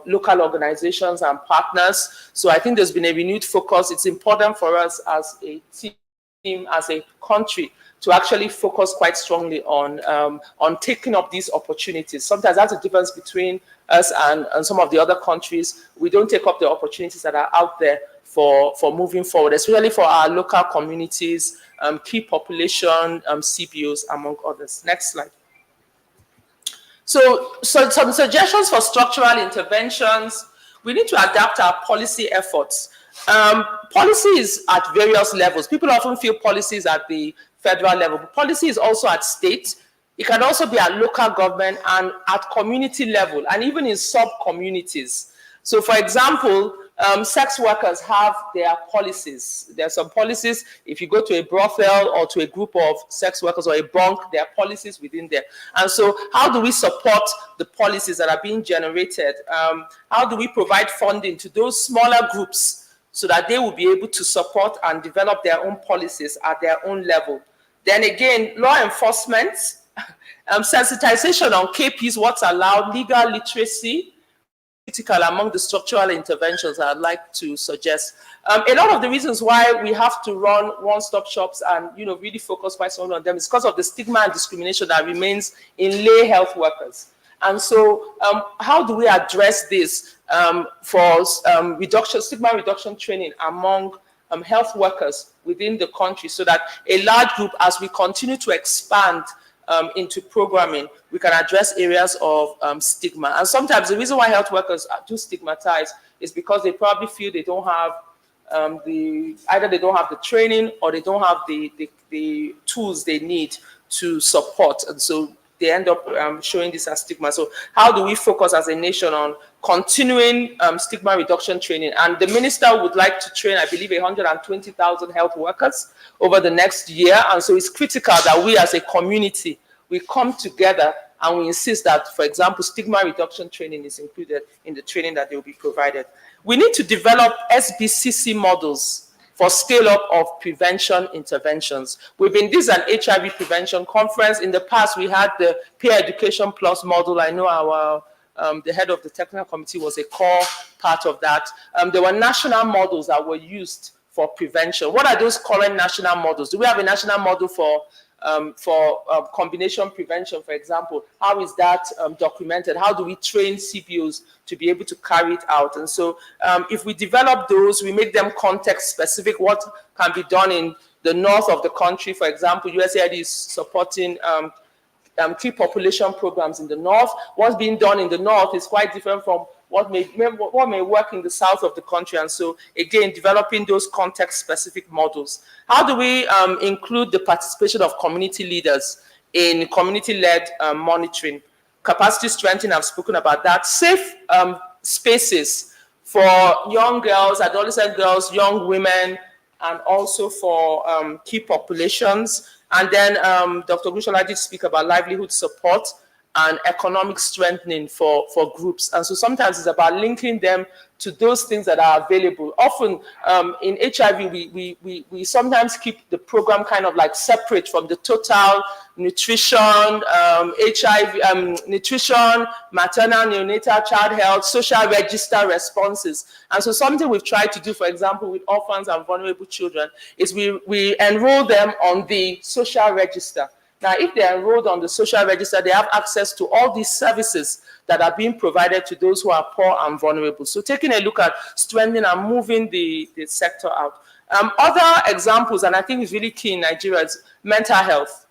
local organizations and partners. So I think there's been a renewed focus. It's important for us as a team, as a country, to actually focus quite strongly on taking up these opportunities. Sometimes that's the difference between us and some of the other countries. We don't take up the opportunities that are out there for moving forward, especially for our local communities, key population, CBOs, among others. Next slide. So some suggestions for structural interventions. We need to adapt our policy efforts. Policy is at various levels. People often feel policy is at the federal level, but policy is also at state. It can also be at local government and at community level, and even in sub-communities. So for example, sex workers have their policies. There are some policies. If you go to a brothel or to a group of sex workers or a bunk, there are policies within there. And so how do we support the policies that are being generated? How do we provide funding to those smaller groups so that they will be able to support and develop their own policies at their own level? Then again, law enforcement, sensitization on KPs, what's allowed, legal literacy, critical among the structural interventions I'd like to suggest. A lot of the reasons why we have to run one-stop shops and really focus quite strongly on them is because of the stigma and discrimination that remains in lay health workers. And so how do we address this for stigma reduction training among health workers within the country, so that a large group, as we continue to expand into programming, we can address areas of stigma. And sometimes the reason why health workers do stigmatize is because they probably feel they don't have either they don't have the training or they don't have the tools they need to support. And so they end up showing this as stigma. So how do we focus as a nation on continuing stigma reduction training? And the minister would like to train, I believe, 120,000 health workers over the next year. And so it's critical that we as a community, we come together and we insist that, for example, stigma reduction training is included in the training that they will be provided. We need to develop SBCC models for scale-up of prevention interventions. This is an HIV prevention conference. In the past, we had the Peer Education Plus model. I know our the head of the technical committee was a core part of that. There were national models that were used for prevention. What are those current national models? Do we have a national model for for combination prevention, for example. How is that documented? How do we train CBOs to be able to carry it out? And so if we develop those, we make them context specific, what can be done in the north of the country. For example, USAID is supporting key population programs in the north. What's being done in the north is quite different from what may work in the south of the country. And so, again, developing those context-specific models. How do we include the participation of community leaders in community-led monitoring? Capacity strengthening, I've spoken about that. Safe spaces for young girls, adolescent girls, young women, and also for key populations. And then Dr. Gushola did speak about livelihood support and economic strengthening for groups. And so sometimes it's about linking them to those things that are available. Often in HIV, we sometimes keep the program kind of like separate from the total nutrition, HIV, nutrition, maternal, neonatal, child health, social register responses. And so something we've tried to do, for example, with orphans and vulnerable children, is we enroll them on the social register. Now, if they're enrolled on the social register, they have access to all these services that are being provided to those who are poor and vulnerable. So taking a look at strengthening and moving the sector out. Other examples, and I think it's really key in Nigeria, is mental health.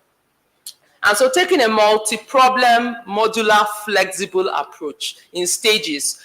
And so taking a multi-problem, modular, flexible approach in stages,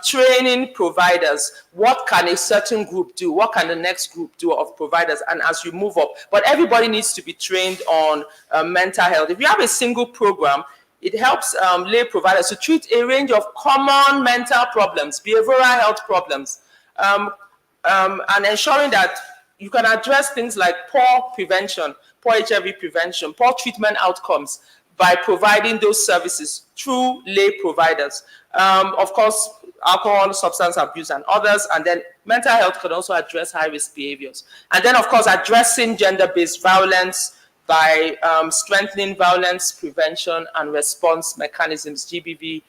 training providers, what can a certain group do, what can the next group do of providers, and as you move up. But everybody needs to be trained on mental health. If you have a single program, it helps lay providers to treat a range of common mental problems, behavioral health problems, and ensuring that you can address things like poor prevention, poor HIV prevention, poor treatment outcomes by providing those services through lay providers. Of course, alcohol, substance abuse, and others. And then mental health can also address high-risk behaviors. And then, of course, addressing gender-based violence by strengthening violence prevention and response mechanisms, GBV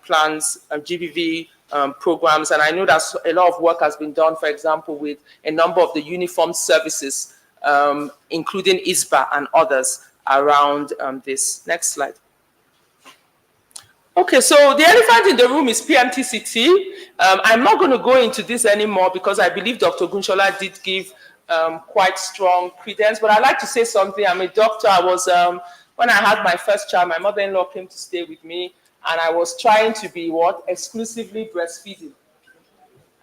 plans, GBV programs. And I know that a lot of work has been done, for example, with a number of the uniformed services, including ISBA and others around this. Next slide. Okay, so the elephant in the room is PMTCT. I'm not going to go into this anymore because I believe Dr. Gushola did give quite strong credence, but I'd like to say something. I'm a doctor. I was, when I had my first child, my mother-in-law came to stay with me, and I was trying to be what? Exclusively breastfeeding.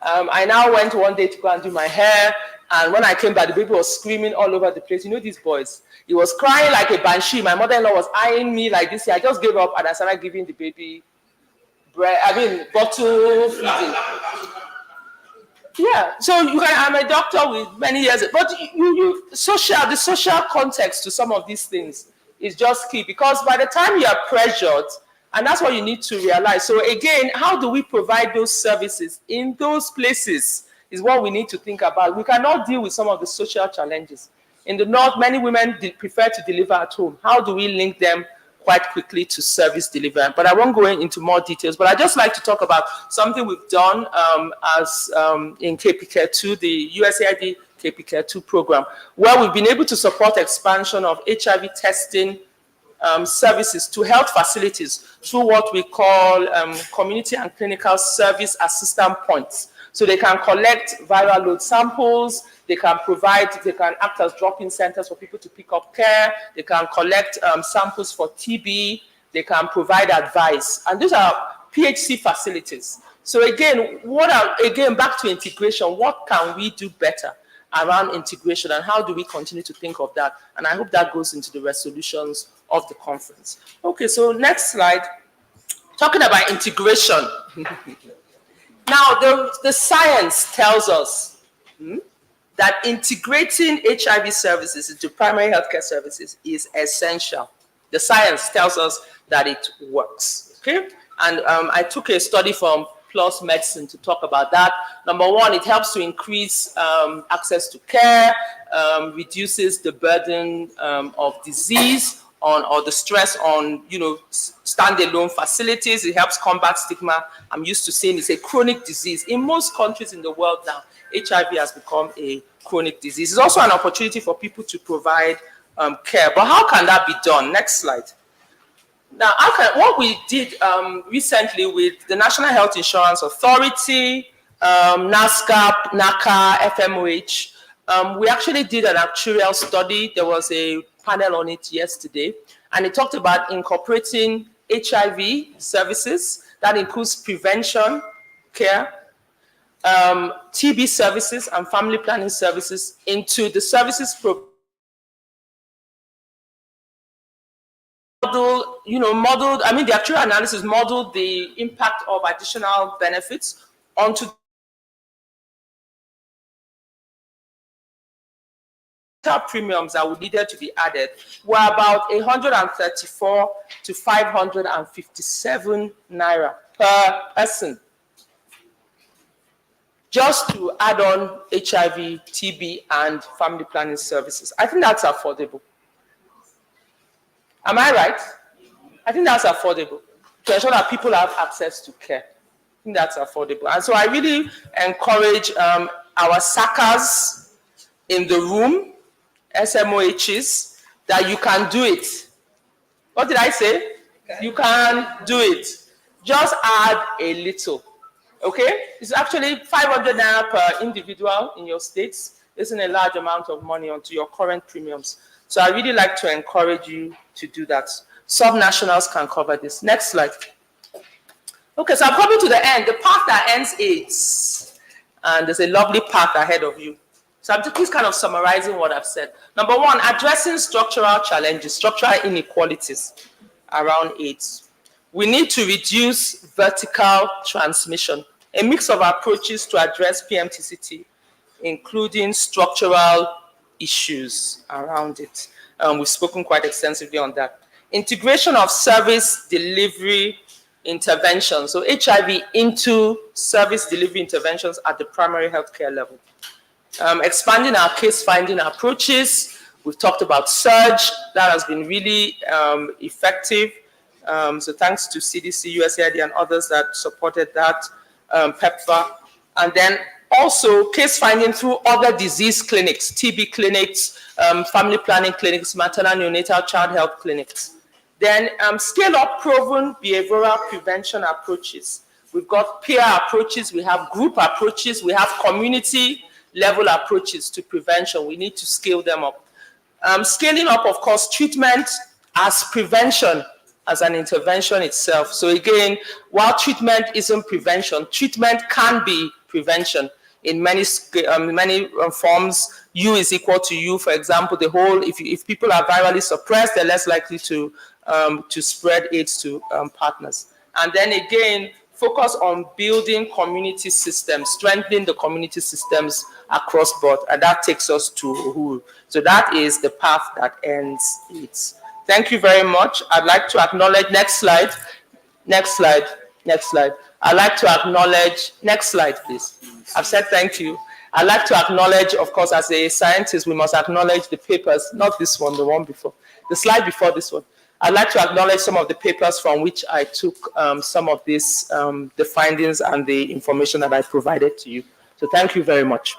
I now went one day to go and do my hair, and when I came back, the baby was screaming all over the place. You know these boys. He was crying like a banshee. My mother-in-law was eyeing me like this. I just gave up, and I started giving the baby bottle feeding. Yeah, so I'm a doctor with many years, but the social context to some of these things is just key, because by the time you are pressured, and that's what you need to realize. So again, how do we provide those services in those places is what we need to think about. We cannot deal with some of the social challenges. In the North, many women prefer to deliver at home. How do we link them quite quickly to service delivery? But I won't go into more details, but I'd just like to talk about something we've done in KP Care 2, the USAID KP Care 2 program, where we've been able to support expansion of HIV testing services to health facilities through what we call community and clinical service assistance points. So they can collect viral load samples, they can act as drop-in centers for people to pick up care, they can collect samples for TB, they can provide advice. And these are PHC facilities. So again, back to integration, what can we do better around integration, and how do we continue to think of that? And I hope that goes into the resolutions of the conference. Okay, so next slide. Talking about integration. Now, the science tells us that integrating HIV services into primary healthcare services is essential. The science tells us that it works, okay? And I took a study from PLOS Medicine to talk about that. Number one, it helps to increase access to care, reduces the burden of disease or the stress on, standalone facilities. It helps combat stigma. I'm used to saying it's a chronic disease. In most countries in the world now, HIV has become a chronic disease. It's also an opportunity for people to provide care. But how can that be done? Next slide. Now, what we did recently with the National Health Insurance Authority, NASCAP, NACA, FMOH, we actually did an actuarial study. There was a panel on it yesterday, and it talked about incorporating HIV services. That includes prevention care, TB services, and family planning services into the services modeled, I mean, the actual analysis modeled the impact of additional benefits onto premiums that would needed to be added were about 134 to 557 naira per person, just to add on HIV, TB, and family planning services. I think that's affordable. Am I right? I think that's affordable to ensure that people have access to care. I think that's affordable. And so I really encourage our SACAs in the room, SMOHs, that you can do it. What did I say? You can do it. Just add a little. Okay? It's actually 500 naira per individual in your states. Isn't a large amount of money onto your current premiums. So I really like to encourage you to do that. Subnationals can cover this. Next slide. Okay, so I'm coming to the end. The path that ends AIDS. And there's a lovely path ahead of you. So I'm just kind of summarizing what I've said. Number one, addressing structural challenges, structural inequalities around AIDS. We need to reduce vertical transmission. A mix of approaches to address PMTCT, including structural issues around it. We've spoken quite extensively on that. Integration of service delivery interventions, so HIV into service delivery interventions at the primary healthcare level. Expanding our case-finding approaches. We've talked about Surge. That has been really effective. So thanks to CDC, USAID, and others that supported that, PEPFAR. And then also case finding through other disease clinics, TB clinics, family planning clinics, maternal neonatal child health clinics. Then scale up proven behavioral prevention approaches. We've got peer approaches, we have group approaches, we have community level approaches to prevention. We need to scale them up. Scaling up, of course, treatment as prevention, as an intervention itself. So again, while treatment isn't prevention, treatment can be prevention in many forms. U is equal to U. For example, the whole, if people are virally suppressed, they're less likely to spread AIDS to partners. And then again, focus on building community systems, strengthening the community systems across board, and that takes us to WHO. So that is the path that ends AIDS. Thank you very much. I'd like to acknowledge, next slide. I'd like to acknowledge, next slide, please. I've said thank you. I'd like to acknowledge, of course, as a scientist, we must acknowledge the papers, not this one, the one before, the slide before this one. I'd like to acknowledge some of the papers from which I took some of this, the findings and the information that I provided to you. So thank you very much.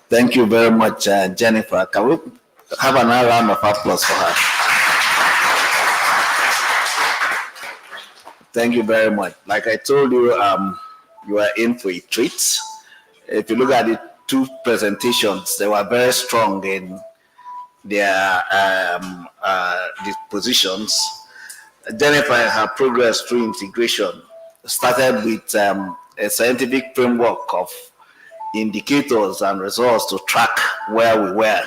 Thank you very much, Jennifer. Can we have another round of applause for her? Thank you very much. Like I told you, you are in for a treat. If you look at the two presentations, they were very strong in their positions. Jennifer, her progress through integration started with a scientific framework of indicators and results to track where we were.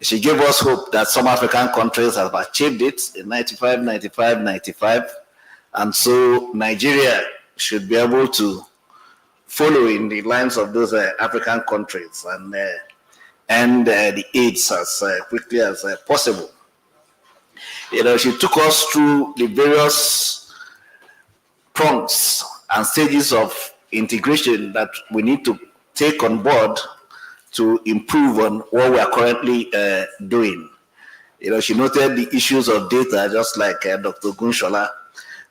She gave us hope that some African countries have achieved it in 95, 95, 95. And so Nigeria should be able to follow in the lines of those African countries and end the AIDS as quickly as possible. You know, she took us through the various prongs and stages of integration that we need to take on board to improve on what we are currently doing. You know, she noted the issues of data, just like Dr. Gunshola,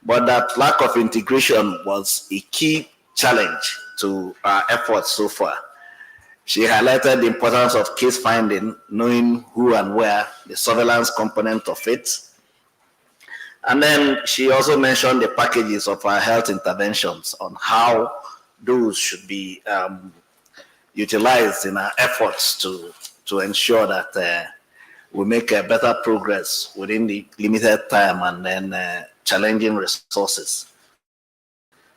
but that lack of integration was a key challenge to our efforts so far. She highlighted the importance of case finding, knowing who and where, the surveillance component of it. And then she also mentioned the packages of our health interventions on how those should be utilized in our efforts to ensure that we make a better progress within the limited time and then challenging resources.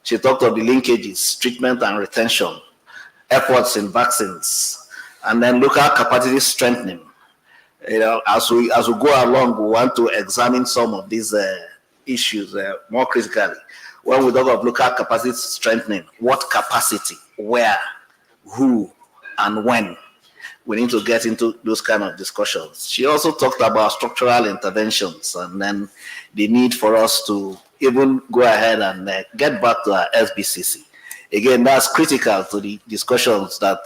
She talked of the linkages, treatment and retention, efforts in vaccines, and then local capacity strengthening. You know, as we go along, we want to examine some of these issues more critically. When we talk of local capacity strengthening, what capacity, where, who, and when? We need to get into those kind of discussions. She also talked about structural interventions and then the need for us to even go ahead and get back to our SBCC. Again, that's critical to the discussions that,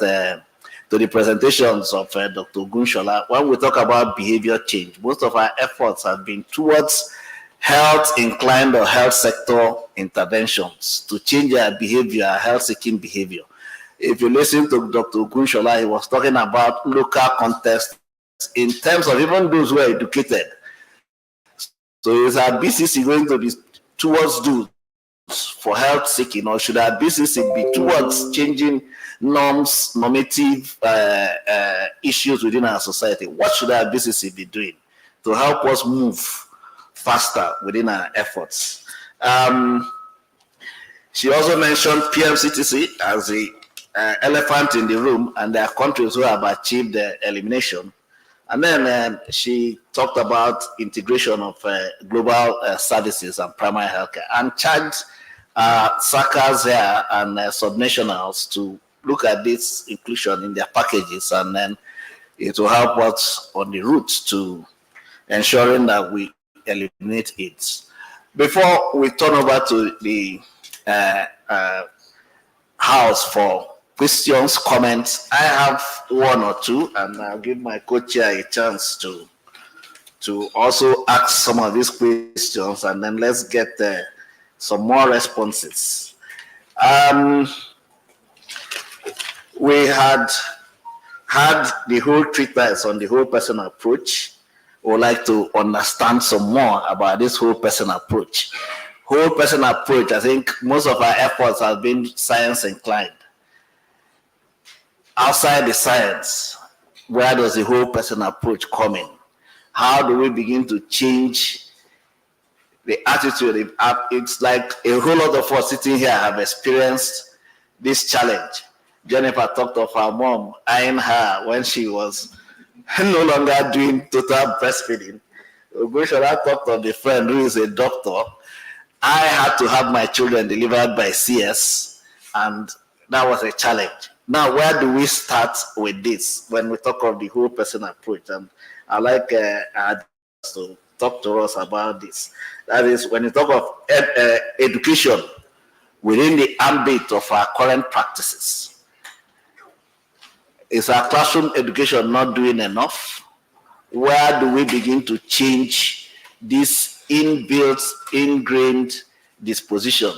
to the presentations of Dr. Gunshola. When we talk about behavior change, most of our efforts have been towards health-inclined or health sector interventions to change our behavior, our health-seeking behavior. If you listen to Dr. Gunshola, he was talking about local context in terms of even those who are educated. So is our BCC going to be towards those for health seeking, or should our BCC be towards changing norms, normative issues within our society? What should our BCC be doing to help us move faster within our efforts? She also mentioned PMCTC as the elephant in the room, and there are countries who have achieved elimination. And then she talked about integration of global services and primary healthcare, and charged SACAs here and subnationals to look at this inclusion in their packages, and then it will help us on the route to ensuring that we eliminate it. Before we turn over to the House for questions, comments, I have one or two, and I'll give my co-chair a chance to also ask some of these questions, and then let's get some more responses. We had the whole treatise on the whole person approach. We would like to understand some more about this whole person approach. Whole person approach, I think most of our efforts have been science inclined. Outside the science, where does the whole person approach come in? How do we begin to change the attitude? It's like a whole lot of us sitting here have experienced this challenge. Jennifer talked of her mom eyeing her when she was no longer doing total breastfeeding. Ogushola talked of the friend who is a doctor. I had to have my children delivered by CS, and that was a challenge. Now, where do we start with this when we talk of the whole person approach? And I'd like to talk to us about this. That is, when you talk of education within the ambit of our current practices, is our classroom education not doing enough? Where do we begin to change this inbuilt, ingrained disposition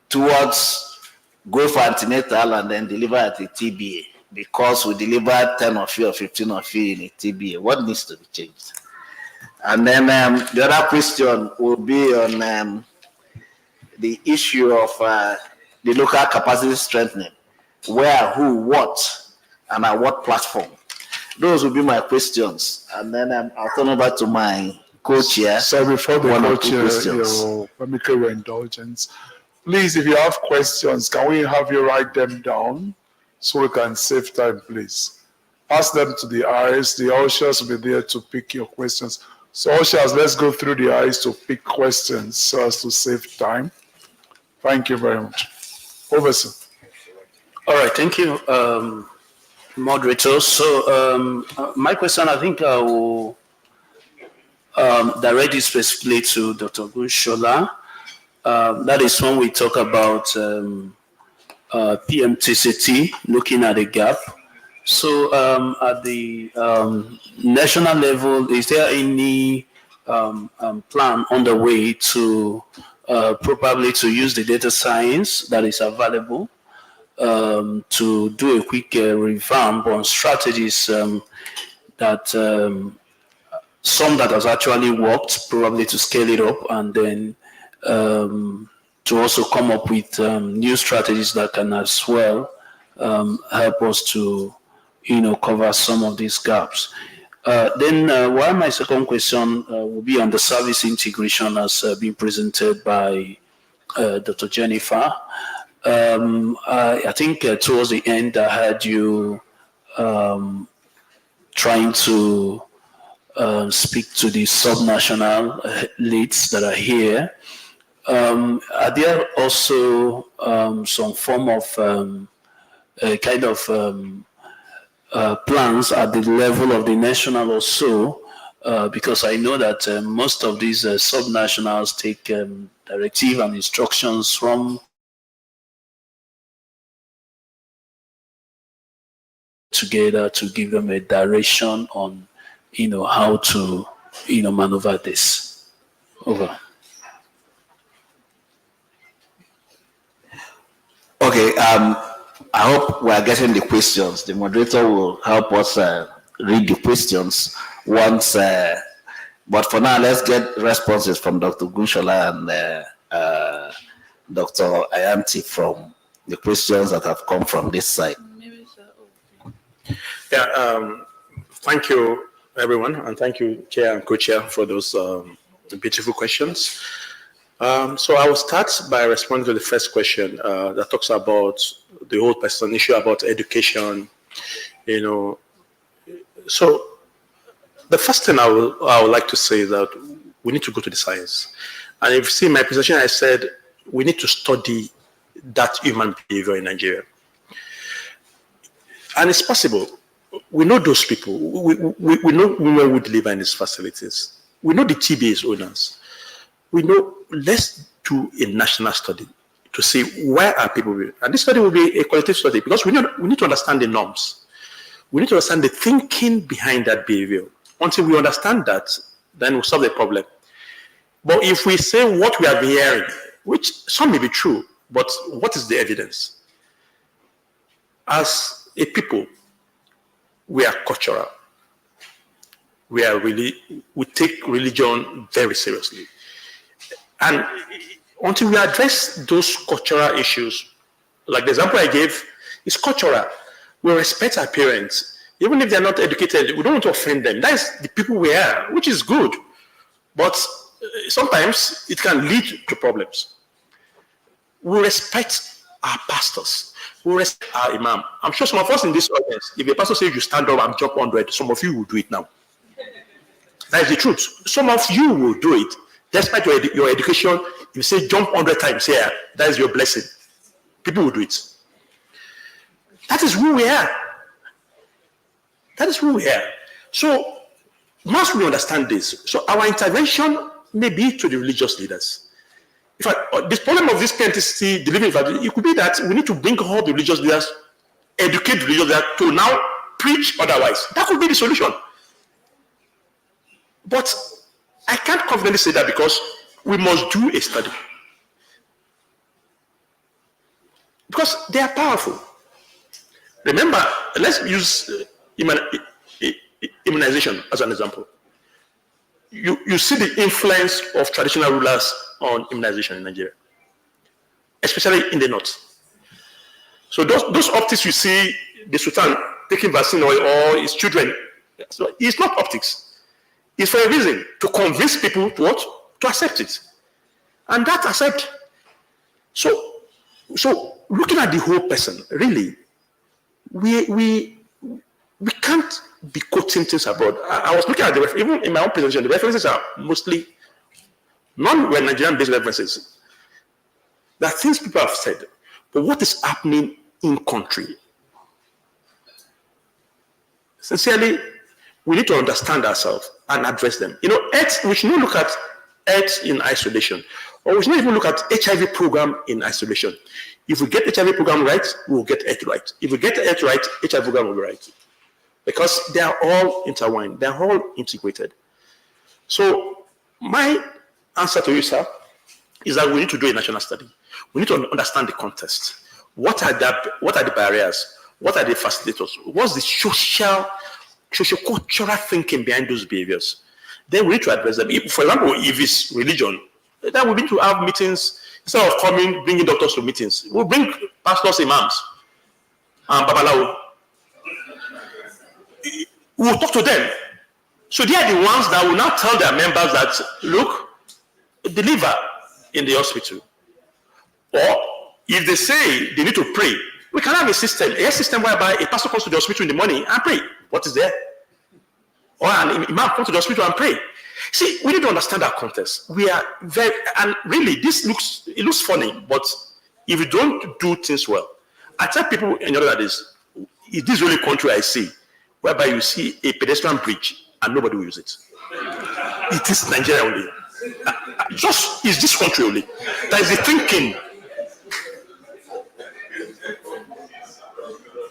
towards go for antenatal and then deliver at a TBA, because we delivered 10 of you or 15 of you in a TBA? What needs to be changed? And then the other question will be on the issue of the local capacity strengthening. Where, who, what, and at what platform? Those will be my questions. And then I'll turn over to my co-chair. So before the co-chair, permit your indulgence. Please, if you have questions, can we have you write them down so we can save time, please? Pass them to the eyes. The ushers will be there to pick your questions. So ushers, let's go through the eyes to pick questions so as to save time. Thank you very much. Over, sir. All right, thank you, moderator. So my question, I think I will direct it specifically to Dr. Gunshola. That is when we talk about PMTCT, looking at the gap. So at the national level, is there any plan on the way to probably to use the data science that is available to do a quick revamp on strategies that some that has actually worked, probably to scale it up, and then to also come up with new strategies that can as well help us to, cover some of these gaps. While my second question will be on the service integration as being presented by Dr. Jennifer. I think towards the end, I had you trying to speak to the subnational leads that are here. Are there also some form of kind of plans at the level of the national or so? Because I know that most of these subnationals take directive and instructions from together to give them a direction on, how to, maneuver this. Over. Okay, I hope we are getting the questions. The moderator will help us read the questions once, but for now, let's get responses from Dr. Gunshola and Dr. Ayanti from the questions that have come from this side. Yeah, thank you, everyone, and thank you, Chair and Co-Chair, for those beautiful questions. So I will start by responding to the first question that talks about the whole person issue about education. So the first thing I would like to say is that we need to go to the science. And if you see my presentation, I said we need to study that human behavior in Nigeria. And it's possible. We know those people. We know women who deliver in these facilities. We know the TBA's owners. We know, let's do a national study to see where are people. And this study will be a qualitative study because we need to understand the norms. We need to understand the thinking behind that behavior. Until we understand that, then we'll solve the problem. But if we say what we are hearing, which some may be true, but what is the evidence? As a people, we are cultural. We take religion very seriously. And until we address those cultural issues, like the example I gave, is cultural. We respect our parents. Even if they're not educated, we don't want to offend them. That is the people we are, which is good. But sometimes it can lead to problems. We respect our pastors. We respect our imam. I'm sure some of us in this audience, if a pastor says you stand up and jump 100, some of you will do it now. That is the truth. Some of you will do it. Despite your education, if you say jump 100 times here, that is your blessing. People will do it. That is who we are. That is who we are. So, once we understand this, so our intervention may be to the religious leaders. In fact, this problem of this PNTC delivery, it could be that we need to bring all the religious leaders, educate religious leaders to now preach otherwise. That could be the solution. But I can't confidently say that because we must do a study. Because they are powerful. Remember, let's use immunization as an example. You see the influence of traditional rulers on immunization in Nigeria, especially in the north. So those optics you see, the Sultan taking vaccine or his children, so it's not optics. It's for a reason, to convince people to what? To accept it. And that accept. So looking at the whole person, really, we can't be quoting things abroad. I was looking at even in my own presentation, the references are mostly non-Nigerian-based references. There are things people have said, but what is happening in country? Sincerely, we need to understand ourselves and address them. We should not look at AIDS in isolation, or we should not even look at HIV program in isolation. If we get HIV program right, we will get AIDS right. If we get AIDS right, HIV program will be right. Because they are all intertwined, they are all integrated. So my answer to you, sir, is that we need to do a national study. We need to understand the context. What are the barriers? What are the facilitators? What's the socio-cultural thinking behind those behaviors? Then we need to address them. For example, if it's religion, then we need to have meetings. Instead of bringing doctors to meetings, we'll bring pastors, imams, and babalawo. We'll talk to them. So they are the ones that will now tell their members that, look, deliver in the hospital. Or if they say they need to pray, we can have a system whereby a pastor comes to the hospital in the morning and pray. What is there? Or an imam comes to the hospital and pray. See, we need to understand our context. We are very, and really, it looks funny, but if you don't do things well, I tell people in order that is this only country I see whereby you see a pedestrian bridge and nobody will use it. It is Nigeria only. Just is this country only. That is the thinking.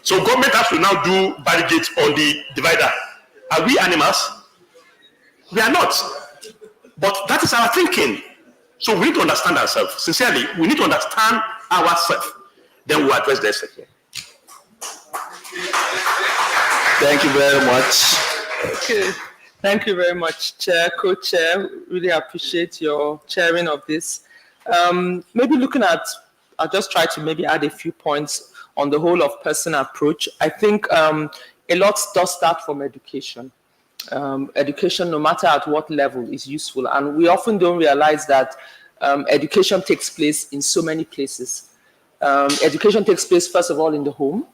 So government has to now do barricades on the divider. Are we animals? We are not. But that is our thinking. So we need to understand ourselves. Sincerely, we need to understand ourselves. Then we'll address the second. Thank you very much. Okay. Thank you very much, Chair, Co-Chair. Really appreciate your chairing of this. Maybe looking at, I'll just try to maybe add a few points on the whole of person approach. I think a lot does start from education. Education, no matter at what level, is useful. And we often don't realize that education takes place in so many places. Education takes place, first of all, in the home.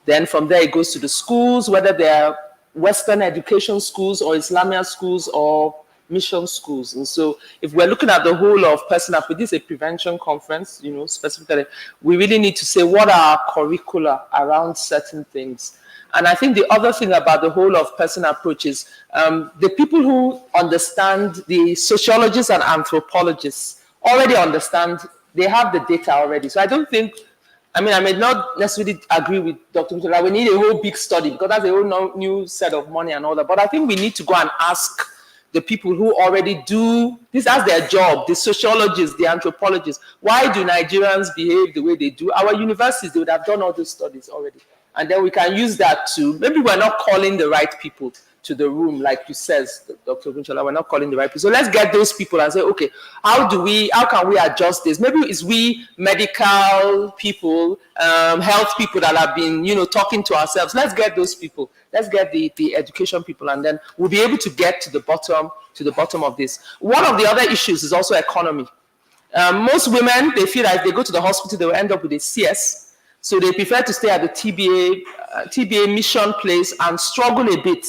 Then from there, it goes to the schools, whether they're Western education schools or Islamic schools or mission schools. And so if we're looking at the whole of person approach, this is a prevention conference, specifically, we really need to say what are our curricula around certain things. And I think the other thing about the whole of person approach is the people who understand, the sociologists and anthropologists already understand, they have the data already. So I don't think, I may not necessarily agree with Dr. Mutola. We need a whole big study because that's a whole new set of money and all that. But I think we need to go and ask the people who already do this as their job, the sociologists, the anthropologists, why do Nigerians behave the way they do? Our universities, they would have done all those studies already. And then we can use that to, maybe we're not calling the right people to the room, like you said, Dr. Gunshola, we're not calling the right people. So let's get those people and say, okay, how can we adjust this? Maybe it's we medical people, health people that have been, talking to ourselves. Let's get those people. Let's get the education people, and then we'll be able to get to the bottom of this. One of the other issues is also economy. Most women, they feel like if they go to the hospital, they will end up with a CS. So they prefer to stay at the TBA mission place and struggle a bit,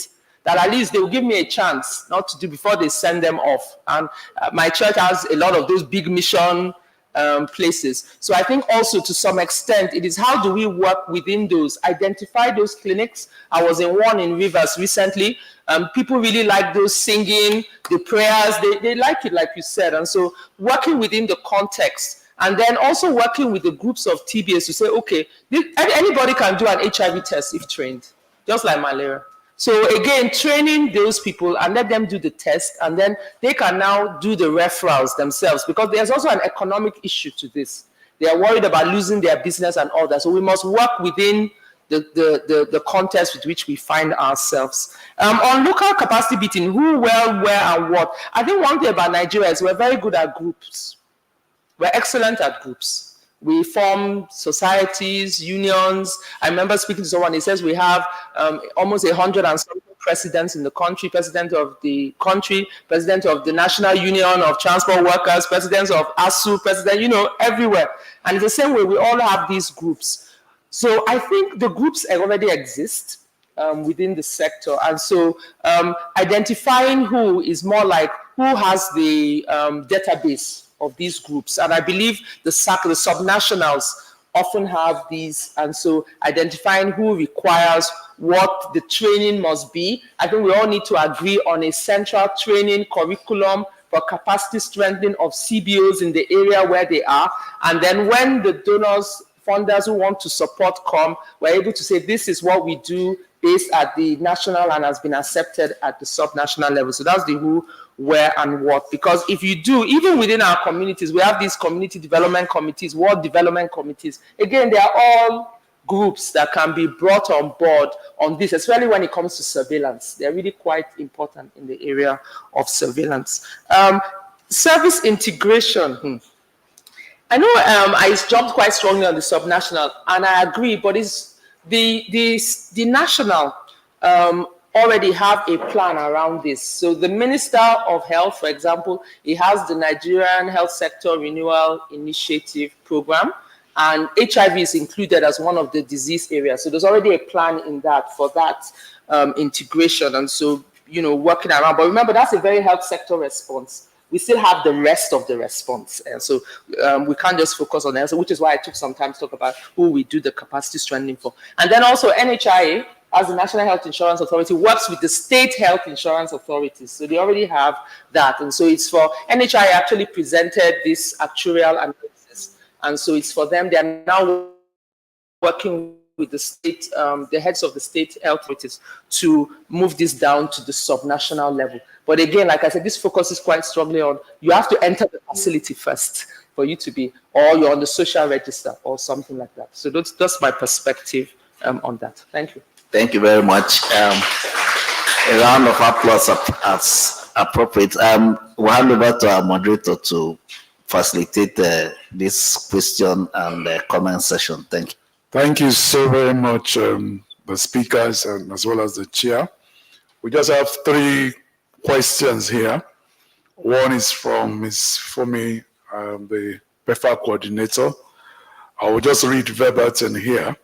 that at least they will give me a chance not to do before they send them off. And my church has a lot of those big mission places. So I think also to some extent, it is how do we work within those, identify those clinics. I was in one in Rivers recently. People really like those singing, the prayers, they like it, like you said. And so working within the context, and then also working with the groups of TBAs to say, okay, anybody can do an HIV test if trained, just like malaria. So again, training those people and let them do the test, and then they can now do the referrals themselves, because there's also an economic issue to this. They are worried about losing their business and all that. So we must work within the context with which we find ourselves. On local capacity building, who, where, and what. I think one thing about Nigeria is we're very good at groups. We're excellent at groups. We form societies, unions. I remember speaking to someone, he says we have almost 100 and something presidents in the country, president of the country, president of the National Union of Transport Workers, presidents of ASU, president, everywhere. And it's the same way, we all have these groups. So I think the groups already exist within the sector. And so identifying who is more like who has the database of these groups. And I believe the subnationals often have these. And so identifying who requires what the training must be. I think we all need to agree on a central training curriculum for capacity strengthening of CBOs in the area where they are. And then when the donors, funders who want to support come, we're able to say, this is what we do, based at the national and has been accepted at the subnational level. So that's the who, where, and what. Because if you do, even within our communities, we have these community development committees, world development committees. Again, they are all groups that can be brought on board on this, especially when it comes to surveillance. They're really quite important in the area of surveillance. Service integration. I know I jumped quite strongly on the subnational, and I agree, but it's the national already have a plan around this. So the Minister of Health, for example, he has the Nigerian Health Sector Renewal Initiative Program, and HIV is included as one of the disease areas. So there's already a plan in that for that integration, and so, you know, working around. But remember, that's a very health sector response. We still have the rest of the response. And so we can't just focus on that, which is why I took some time to talk about who we do the capacity strengthening for. And then also NHIA, as the National Health Insurance Authority, works with the state health insurance authorities. So they already have that. And so it's for NHIA actually presented this actuarial analysis. And so it's for them. They are now working with the state, the heads of the state health authorities to move this down to the subnational level. But again, like I said, this focuses quite strongly on, you have to enter the facility first for you to be, or you're on the social register or something like that. So that's my perspective on that. Thank you. Thank you very much. A round of applause as appropriate. We'll hand over to our moderator to facilitate this question and comment session. Thank you. Thank you so very much, the speakers and as well as the chair. We just have 3 questions here. One is from Ms. Fumi, the PEFA coordinator. I will just read verbatim here.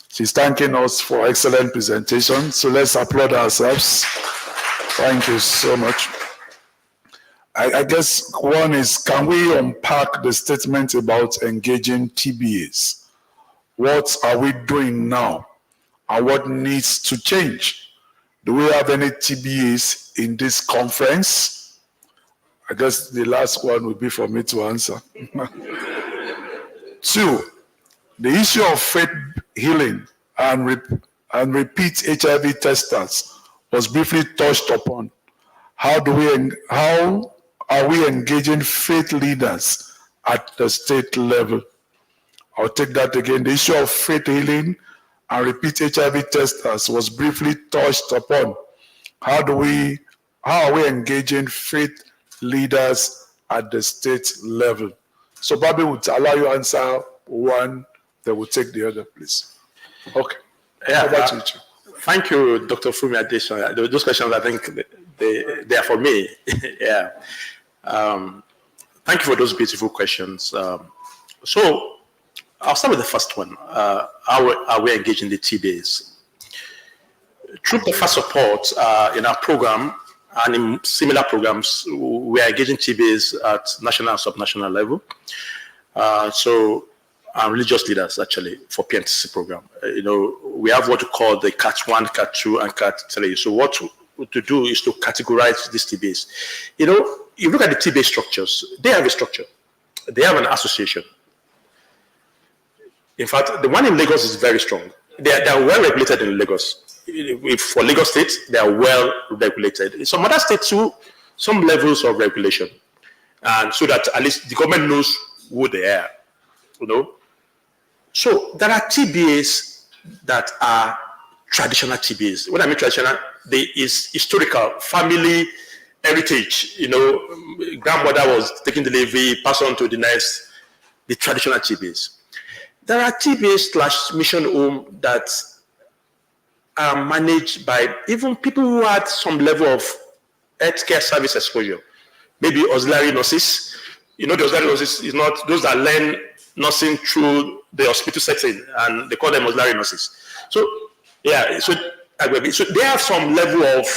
She's thanking us for excellent presentation. So let's applaud ourselves. Thank you so much. I guess one is, can we unpack the statement about engaging TBAs? What are we doing now and what needs to change? Do we have any TBAs in this conference? I guess the last one would be for me to answer. 2, the issue of faith healing and repeat HIV testers was briefly touched upon. How are we engaging faith leaders at the state level? I'll take that again. The issue of faith healing and repeat HIV testers was briefly touched upon. How are we engaging faith leaders at the state level? So Bobby would allow you to answer one, then we'll take the other, please. Okay. Yeah. Thank you, Dr. Fumi Adesanya. Those questions, I think they are for me. Yeah. Thank you for those beautiful questions. So I'll start with the first one. How are we engaging the TBAs? Through PEFA support in our program and in similar programs, we are engaging TBAs at national and subnational level. So religious leaders actually for PMTC program. We have what we call the CAT 1, CAT 2, and CAT 3. So what to do is to categorize these TBAs. You look at the TBA structures, they have a structure. They have an association. In fact, the one in Lagos is very strong. They are well regulated in Lagos. For Lagos State, they are well regulated. In some other states too, some levels of regulation. And so that at least the government knows who they are. So there are TBAs that are traditional TBAs. When I mean traditional, they is historical, family heritage. Grandmother was taking delivery, pass on to the next, the traditional TBAs. There are TBAs / mission home that are managed by even people who had some level of healthcare service exposure. Maybe auxiliary nurses. The auxiliary nurses is not those that learn nursing through the hospital setting, and they call them auxiliary nurses. So, yeah, so they have some level of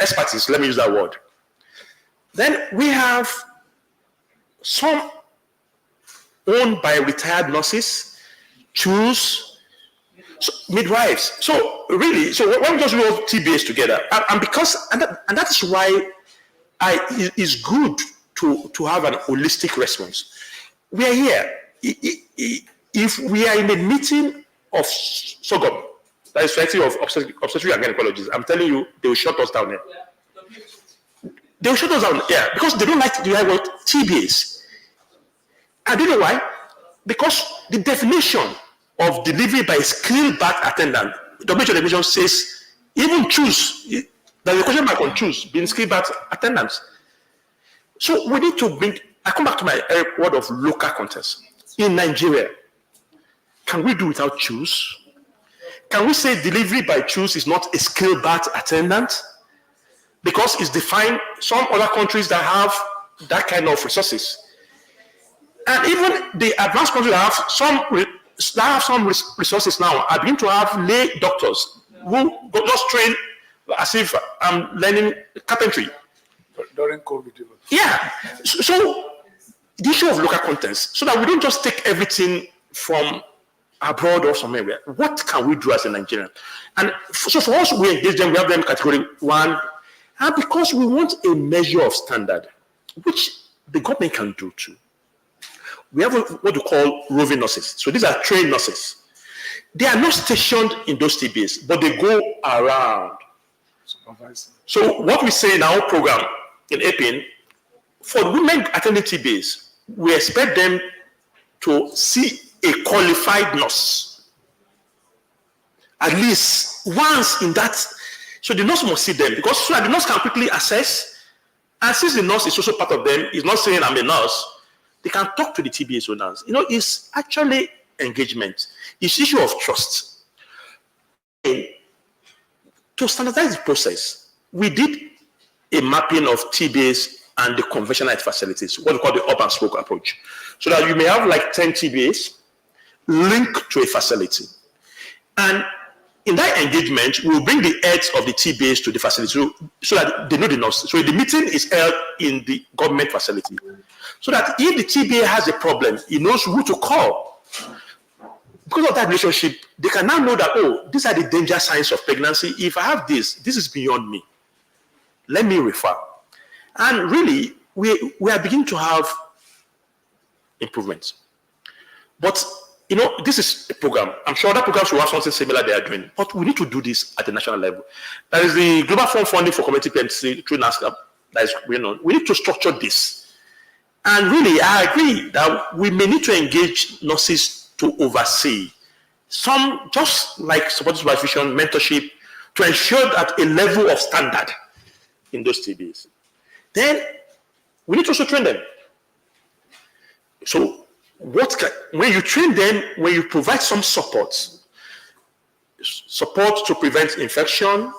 expertise, let me use that word. Then we have some owned by retired nurses, midwives. So really, when we just roll TBAs together, and that is why it's good to have an holistic response. We are here. If we are in a meeting of sorghum, that is Society of Obstetrics and Gynecologists, I'm telling you, they will shut us down here. They will shut us down here because they don't like to have what TBAs. And do you know why? Because the definition of delivery by a skilled birth attendant, the WHO definition says even choose. There's a question mark on choose being skilled birth attendants. So we need to bring. I come back to my word of local context. In Nigeria, can we do without choose? Can we say delivery by choose is not a skilled birth attendant? Because it's defined, some other countries that have that kind of resources. And even the advanced countries that have some resources now are beginning to have lay doctors who just train as if I'm learning carpentry. During COVID. Yeah. So the issue of local context, so that we don't just take everything from abroad or somewhere. What can we do as a Nigerian? And so for us, we engage them, we have them category 1, and because we want a measure of standard, which the government can do too. We have what we call roving nurses. So these are trained nurses. They are not stationed in those TBAs, but they go around. So what we say in our program in APIN, for women attending TBAs, we expect them to see a qualified nurse at least once in that. So the nurse must see them because so that the nurse can quickly assess. And since the nurse is also part of them, is not saying I'm a nurse, they can talk to the TBA owners. It's actually engagement. It's issue of trust. And to standardize the process, we did a mapping of TBAs and the conventional health facilities, what we call the up and spoke approach. So that you may have like 10 TBAs linked to a facility. And in that engagement, we'll bring the heads of the TBAs to the facility so that they know the nurse. So the meeting is held in the government facility. So that if the TBA has a problem, he knows who to call. Because of that relationship, they can now know that, oh, these are the danger signs of pregnancy. If I have this is beyond me. Let me refer. And really, we are beginning to have improvements. But, this is a program. I'm sure other programs will have something similar they are doing. But we need to do this at the national level. That is the Global Fund funding for community PMTC through NASCAP that is going on. We need to structure this. And really, I agree that we may need to engage nurses to oversee. Some, just like supported supervision, mentorship, to ensure that a level of standard in those TBs. Then we need to also train them. So when you train them, when you provide some support to prevent infection,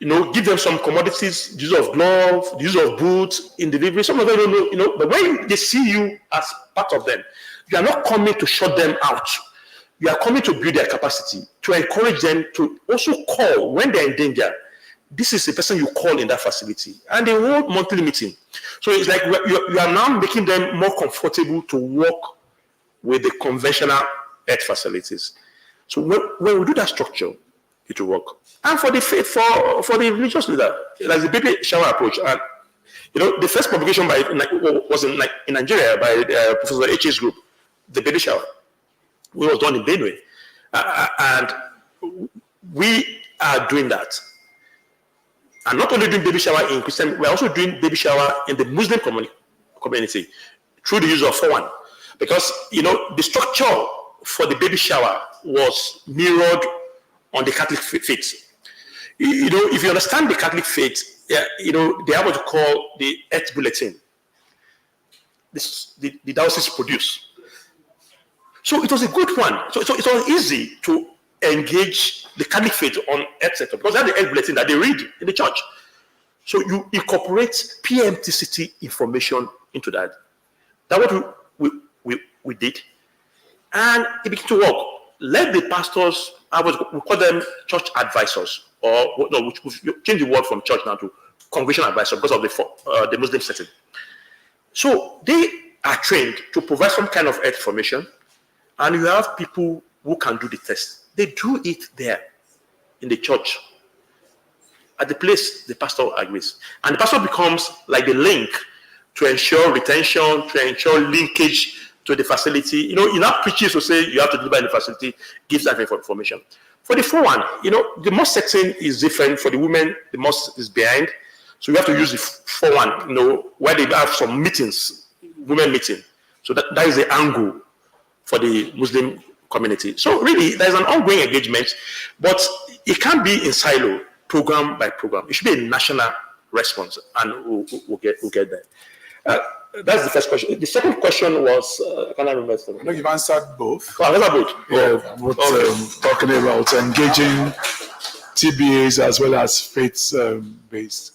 give them some commodities, use of gloves, use of boots in delivery. Some of them don't know, but when they see you as part of them, you are not coming to shut them out. You are coming to build their capacity, to encourage them to also call when they're in danger. This is the person you call in that facility. And they hold monthly meeting. So it's like you are now making them more comfortable to work with the conventional health facilities. So when we do that structure, it will work. And for the faith, for the religious leader, like the baby shower approach. And the first publication was in Nigeria by Professor H.'s group, the baby shower. It was done in Benue. And we are doing that. And not only doing baby shower in Christian, we're also doing baby shower in the Muslim community through the use of 4-1. Because, the structure for the baby shower was mirrored on the Catholic faith. If you understand the Catholic faith, they have what you call the Earth Bulletin. The diocese produce. So it was a good one. So it was easy to engage the Catholic faith on Earth sector because that's the Earth Bulletin that they read in the church. So you incorporate PMTCT information into that. That's what we did. And it began to work. Let the pastors, we call them church advisors, or no, we change the word from church now to congregational advisor because of the Muslim setting. So they are trained to provide some kind of health information, and you have people who can do the test. They do it there in the church, at the place the pastor agrees. And the pastor becomes like the link to ensure retention, to ensure linkage to the facility. Enough preachers will say you have to deliver in the facility, gives that information. For the 4-1, the most section is different. For the women, the most is behind. So we have to use the 4-1, where they have some meetings, women meeting. So that is the angle for the Muslim community. So really, there's an ongoing engagement, but it can't be in silo, program by program. It should be a national response, and we'll get there. That's the first question. The second question was, can I remember? No, you've answered both. Oh, I answered both. Yeah, both talking about engaging TBAs as well as faith-based.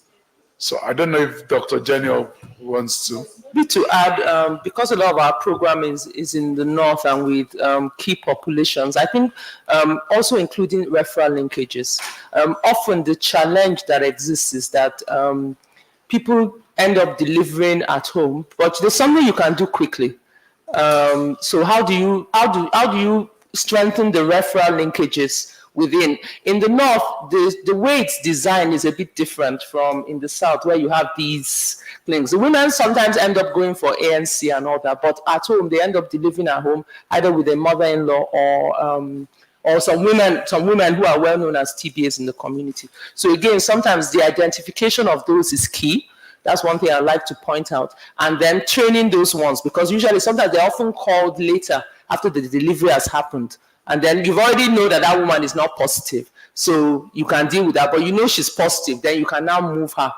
So I don't know if Dr. Jenny wants to. To add, because a lot of our programming is in the north and with key populations, I think also including referral linkages. Often the challenge that exists is that people end up delivering at home, but there's something you can do quickly. So how do you strengthen the referral linkages within? In the north, the way it's designed is a bit different from in the south, where you have these things. The women sometimes end up going for ANC and all that, but at home they end up delivering at home either with a mother-in-law or some women who are well known as TBAs in the community. So again, sometimes the identification of those is key. That's one thing I like to point out. And then training those ones, because usually sometimes they're often called later after the delivery has happened. And then you've already know that that woman is not positive. So you can deal with that, but she's positive. Then you can now move her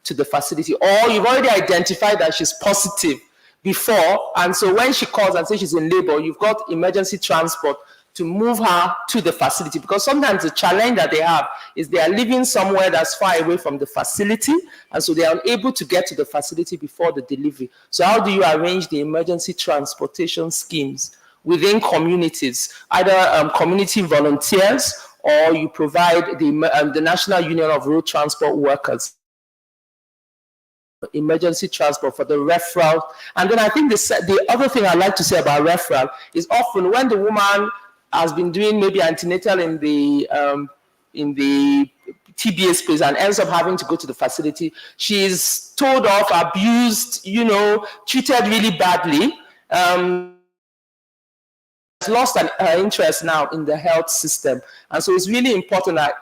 to the facility. Or you've already identified that she's positive before. And so when she calls and says she's in labor, you've got emergency transport to move her to the facility, because sometimes the challenge that they have is they are living somewhere that's far away from the facility, and so they are unable to get to the facility before the delivery. So how do you arrange the emergency transportation schemes within communities, either community volunteers, or you provide the National Union of Road Transport Workers emergency transport for the referral? And then I think the other thing I like to say about referral is often when the woman has been doing maybe antenatal in the TBA space and ends up having to go to the facility, she's told off, abused, treated really badly, has lost her interest now in the health system. And so it's really important that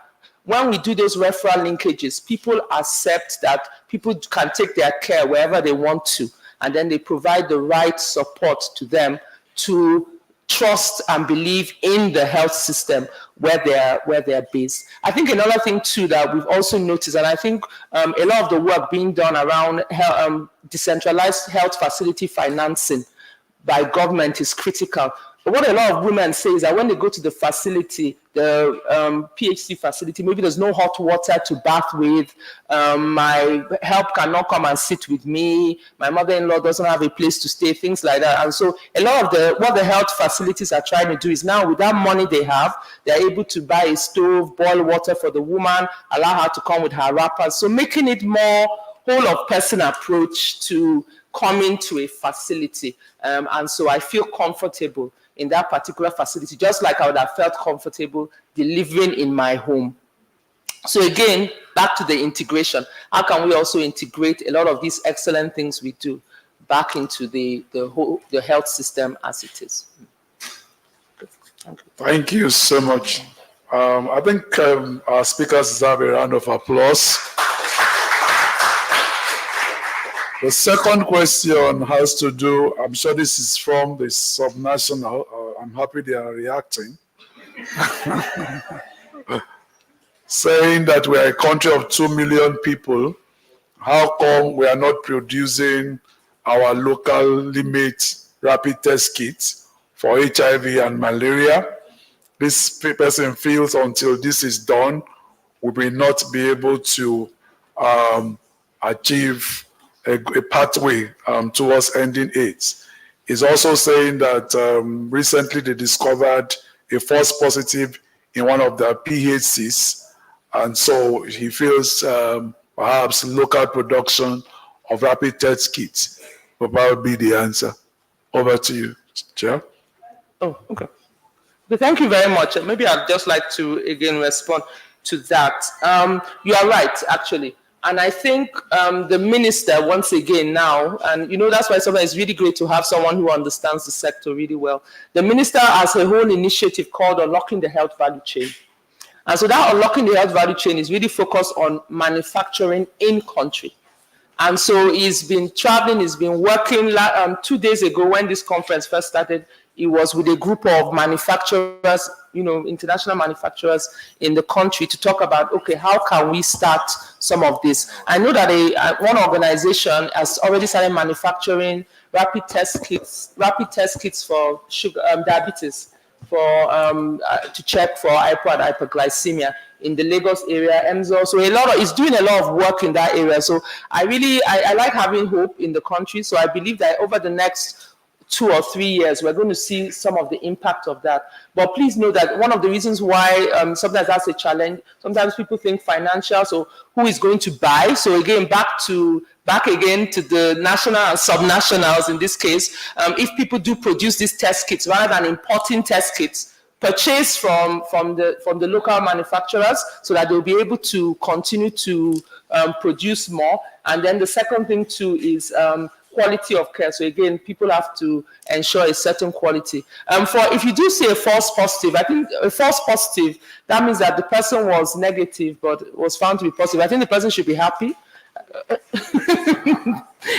when we do those referral linkages, people accept that people can take their care wherever they want to, and then they provide the right support to them to trust and believe in the health system where they're based. I think another thing too that we've also noticed, and I think a lot of the work being done around decentralized health facility financing by government is critical. But what a lot of women say is that when they go to the facility, the PHC facility, maybe there's no hot water to bath with, my help cannot come and sit with me, my mother-in-law doesn't have a place to stay, things like that. And so a lot of what the health facilities are trying to do is now with that money they have, they're able to buy a stove, boil water for the woman, allow her to come with her wrappers. So making it more whole of person approach to coming to a facility. And so I feel comfortable in that particular facility, just like I would have felt comfortable delivering in my home. So again, back to the integration. How can we also integrate a lot of these excellent things we do back into the health system as it is? Thank you so much. I think our speakers deserve a round of applause. The second question has to do, I'm sure this is from the subnational. I'm happy they are reacting. Saying that we are a country of 2 million people. How come we are not producing our local limit rapid test kits for HIV and malaria? This person feels until this is done, we will not be able to achieve a pathway towards ending AIDS. He's also saying that recently they discovered a false positive in one of the PHCs, and so he feels perhaps local production of rapid test kits will probably be the answer. Over to you, Chair. Oh, okay. Well, thank you very much. Maybe I'd just like to again respond to that. You are right, actually. And I think the minister, once again now, and that's why sometimes it's really great to have someone who understands the sector really well. The minister has a whole initiative called Unlocking the Health Value Chain. And so that unlocking the health value chain is really focused on manufacturing in country. And so he's been traveling, he's been working. 2 days ago when this conference first started, he was with a group of manufacturers, international manufacturers in the country to talk about, okay, how can we start some of this? I know that one organization has already started manufacturing rapid test kits for diabetes, to check for hypo and hyperglycemia in the Lagos area. And so he's doing a lot of work in that area. So I like having hope in the country. So I believe that over the next 2 or 3 years, we're going to see some of the impact of that. But please know that one of the reasons why sometimes that's a challenge, sometimes people think financial, so who is going to buy? So again, back again to the national and subnationals in this case, if people do produce these test kits, rather than importing test kits, purchase from the local manufacturers so that they'll be able to continue to produce more. And then the second thing too is quality of care. So again, people have to ensure a certain quality. If you do see a false positive, I think a false positive, that means that the person was negative but was found to be positive. I think the person should be happy.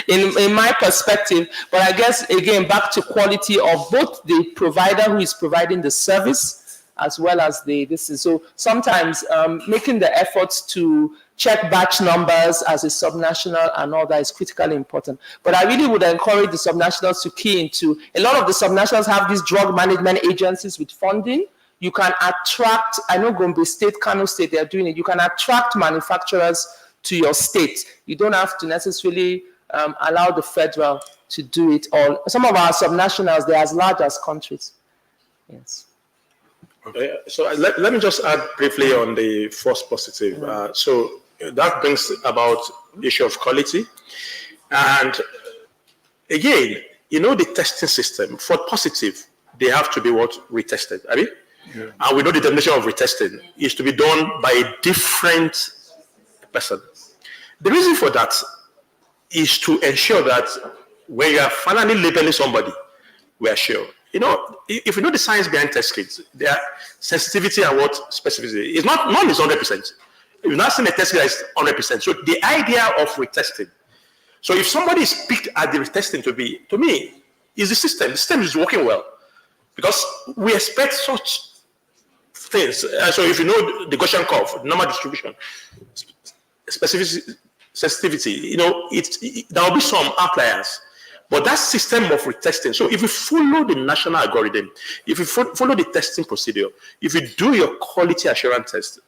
in my perspective, but I guess again back to quality of both the provider who is providing the service as well as this. So sometimes making the efforts to check batch numbers as a subnational and all that is critically important. But I really would encourage the subnationals to key into, a lot of the subnationals have these drug management agencies with funding. You can attract, I know Gombe State, Kano State, they're doing it. You can attract manufacturers to your state. You don't have to necessarily allow the federal to do it all. Some of our subnationals, they're as large as countries. Yes. Okay. So let me just add briefly on the false positive. So that brings about the issue of quality. And again, the testing system, for positive, they have to be retested. I mean? Yeah. And we know the definition of retesting is to be done by a different person. The reason for that is to ensure that when you are finally labeling somebody, we are sure. If you know the science behind test kits, their sensitivity and specificity is none is 100%. You've not seen a test kit that is 100%. So the idea of retesting. So if somebody is picked at the retesting to me, is the system. The system is working well because we expect such things. So if you know the Gaussian curve, normal distribution, specificity, sensitivity, there will be some outliers. But that system of retesting, so if you follow the national algorithm, if you follow the testing procedure, if you do your quality assurance test,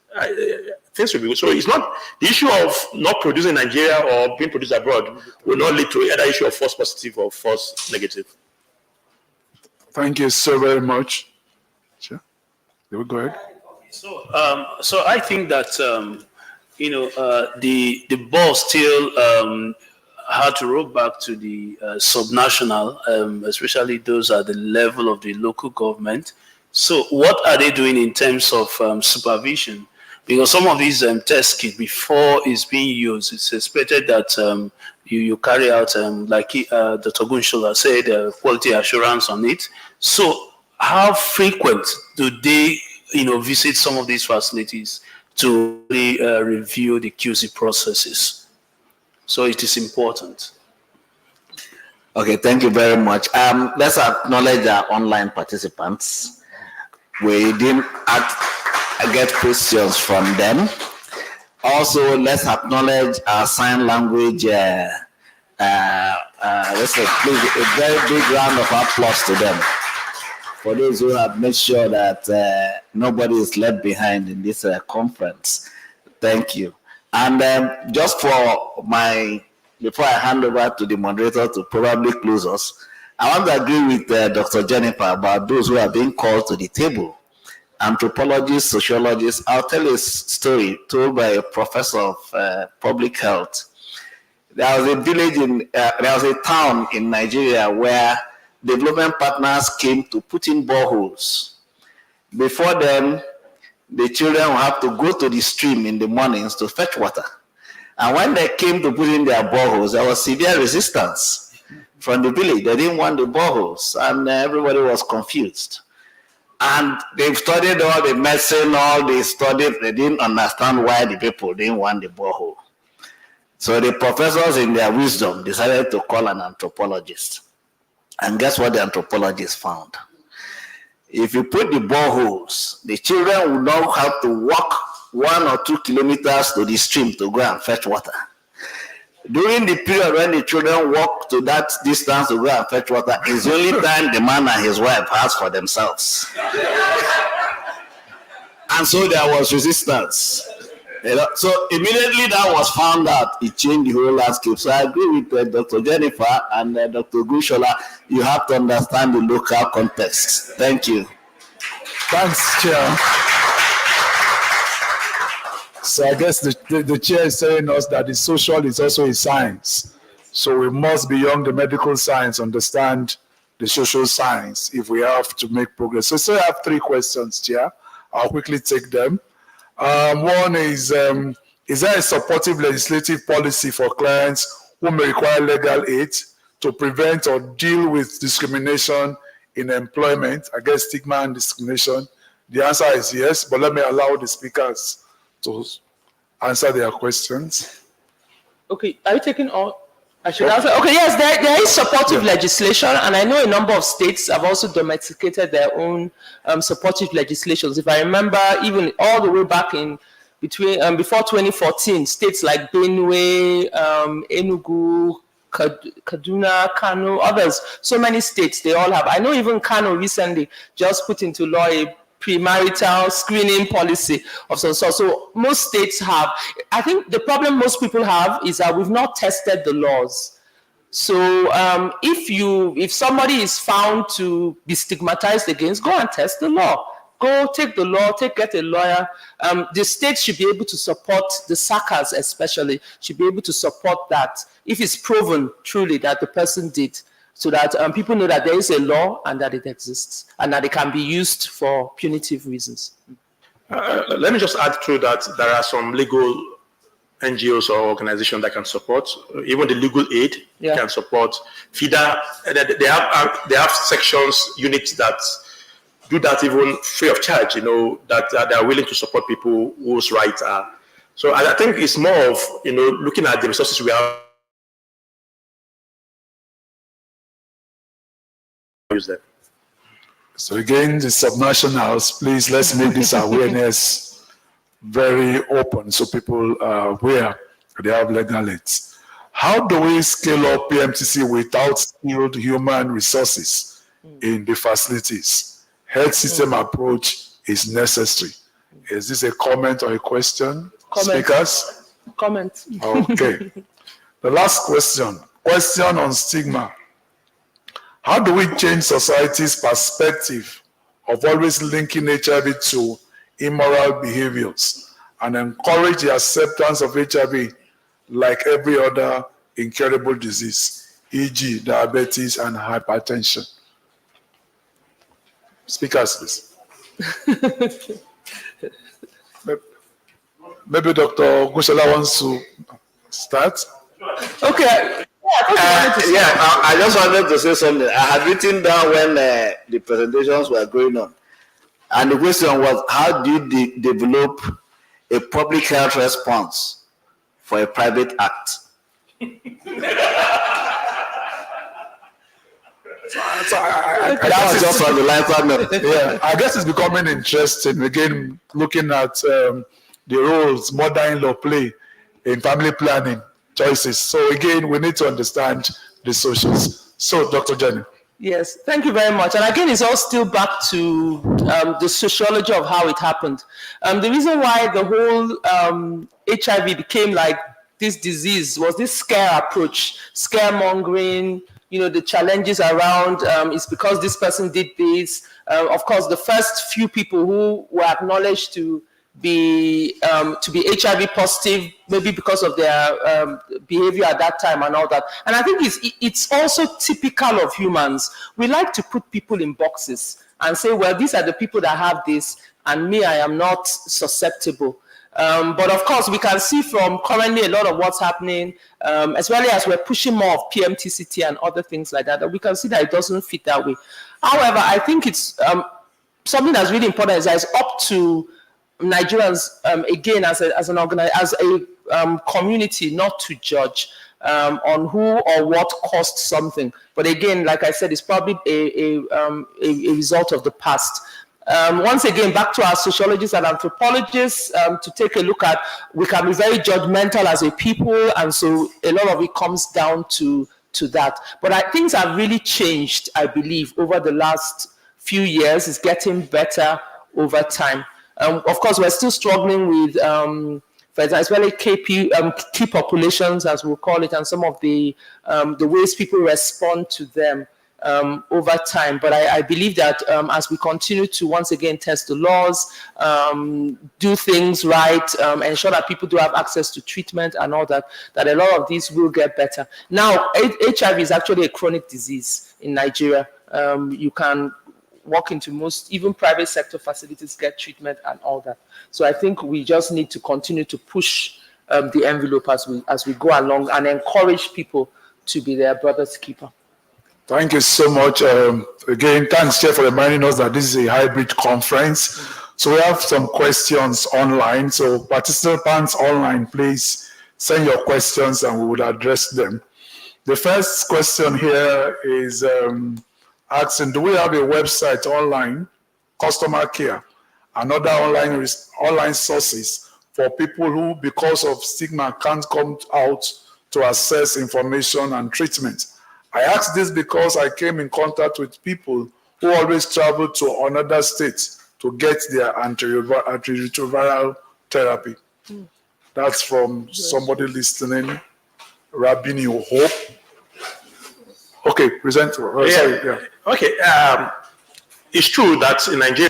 things will be good. So it's not the issue of not producing in Nigeria or being produced abroad will not lead to either issue of false positive or false negative. Thank you so very much. Sure. You will go ahead. So I think that the ball still had to roll back to the subnational, especially those at the level of the local government. So what are they doing in terms of supervision? Because some of these test kits, before it's being used, it's expected that you carry out, like Dr. Gunshola said, quality assurance on it. So how frequent do they visit some of these facilities to really, review the QC processes? So it is important. Okay, thank you very much. Let's acknowledge our online participants. We didn't get questions from them. Also, let's acknowledge our sign language. Let's say, please, a very big round of applause to them. For those who have made sure that nobody is left behind in this conference. Thank you. And just before I hand over to the moderator to probably close us, I want to agree with Dr. Jennifer about those who are being called to the table. Anthropologists, sociologists. I'll tell a story told by a professor of public health. There was a town in Nigeria where development partners came to put in boreholes. Before then, the children will have to go to the stream in the mornings to fetch water. And when they came to put in their boreholes, there was severe resistance from the village. They didn't want the boreholes, and everybody was confused. And they've studied all the medicine, all they studied, they didn't understand why the people didn't want the borehole. So the professors in their wisdom decided to call an anthropologist. And guess what the anthropologist found? If you put the boreholes, the children will not have to walk 1 or 2 kilometers to the stream to go and fetch water. During the period when the children walk to that distance to go and fetch water is the only time the man and his wife has for themselves. And so there was resistance. So immediately that was found out, it changed the whole landscape. So I agree with Dr. Jennifer and Dr. Gushola. You have to understand the local context. Thank you. Thanks, Chair. So I guess the chair is telling us that the social is also a science. So we must, beyond the medical science, understand the social science if we have to make progress. So I have 3 questions, Chair. I'll quickly take them. One is there a supportive legislative policy for clients who may require legal aid to prevent or deal with discrimination in employment, against stigma and discrimination? The answer is yes, but let me allow the speakers to answer their questions. Okay, are you taking all? I should answer. Okay, yes, there is supportive legislation, and I know a number of states have also domesticated their own supportive legislations. If I remember, even all the way back in between before 2014, states like Benue, Enugu, Kaduna, Kano, others, so many states, they all have. I know even Kano recently just put into law a premarital screening policy of some sort. So most states have. I think the problem most people have is that we've not tested the laws. So if somebody is found to be stigmatized against, go and test the law. Go take the law, get a lawyer. The state should be able to support, the SACAs especially, should be able to support that if it's proven truly that the person did, so that people know that there is a law and that it exists and that it can be used for punitive reasons. Let me just add to that, there are some legal NGOs or organizations that can support, even the legal aid can support. FIDA, they have sections, units that do that even free of charge, that they are willing to support people whose rights are. So I think it's more of, looking at the resources we have. Use them. So again, the subnationals, please let's make this awareness very open so people are aware they have legal aids. How do we scale up PMTC without skilled human resources in the facilities? Health system approach is necessary. Is this a comment or a question? Comment. Speakers? Comment. Okay. The last question on stigma. How do we change society's perspective of always linking HIV to immoral behaviors and encourage the acceptance of HIV like every other incurable disease, e.g. diabetes and hypertension? Speakers, please. Maybe Dr. Gushola wants to start. Okay. I just wanted to say something. I had written down when the presentations were going on. And the question was, how do you develop a public health response for a private act? That was just on the lighter note. Yeah, I guess it's becoming interesting, again, looking at the roles mother-in-law play in family planning choices. So again, we need to understand the socials. So, Dr. Jenny. Yes, thank you very much. And again, it's all still back to the sociology of how it happened. The reason why the whole HIV became like this disease was this scare approach, scaremongering, the challenges around is because this person did this. Of course, the first few people who were acknowledged to be HIV positive, maybe because of their behavior at that time and all that. And I think it's also typical of humans. We like to put people in boxes and say, well, these are the people that have this, and me, I am not susceptible. But of course, we can see from currently a lot of what's happening, as well as we're pushing more of PMTCT and other things like that, that we can see that it doesn't fit that way. However, I think it's something that's really important is that it's up to Nigerians, again, as a community, not to judge on who or what caused something. But again, like I said, it's probably a result of the past. Once again, back to our sociologists and anthropologists to take a look at, we can be very judgmental as a people, and so a lot of it comes down to that. But things have really changed, I believe, over the last few years. It's getting better over time. Of course, we're still struggling with, for example, especially key populations, as we'll call it, and some of the ways people respond to them over time. But I believe that as we continue to once again test the laws, do things right, ensure that people do have access to treatment and all that, that a lot of these will get better. Now, HIV is actually a chronic disease in Nigeria. You can walk into most, even private sector facilities, get treatment and all that. So I think we just need to continue to push the envelope as we go along and encourage people to be their brother's keeper. Thank you so much. Again, thanks, Chair, for reminding us that this is a hybrid conference. So we have some questions online. So participants online, please send your questions and we will address them. The first question here is asking, do we have a website online, customer care, and other online sources for people who, because of stigma, can't come out to access information and treatment? I ask this because I came in contact with people who always travel to another state to get their antiretroviral therapy. That's from somebody listening, Rabini Hope. Okay, present. Sorry, yeah. Okay, it's true that in Nigeria,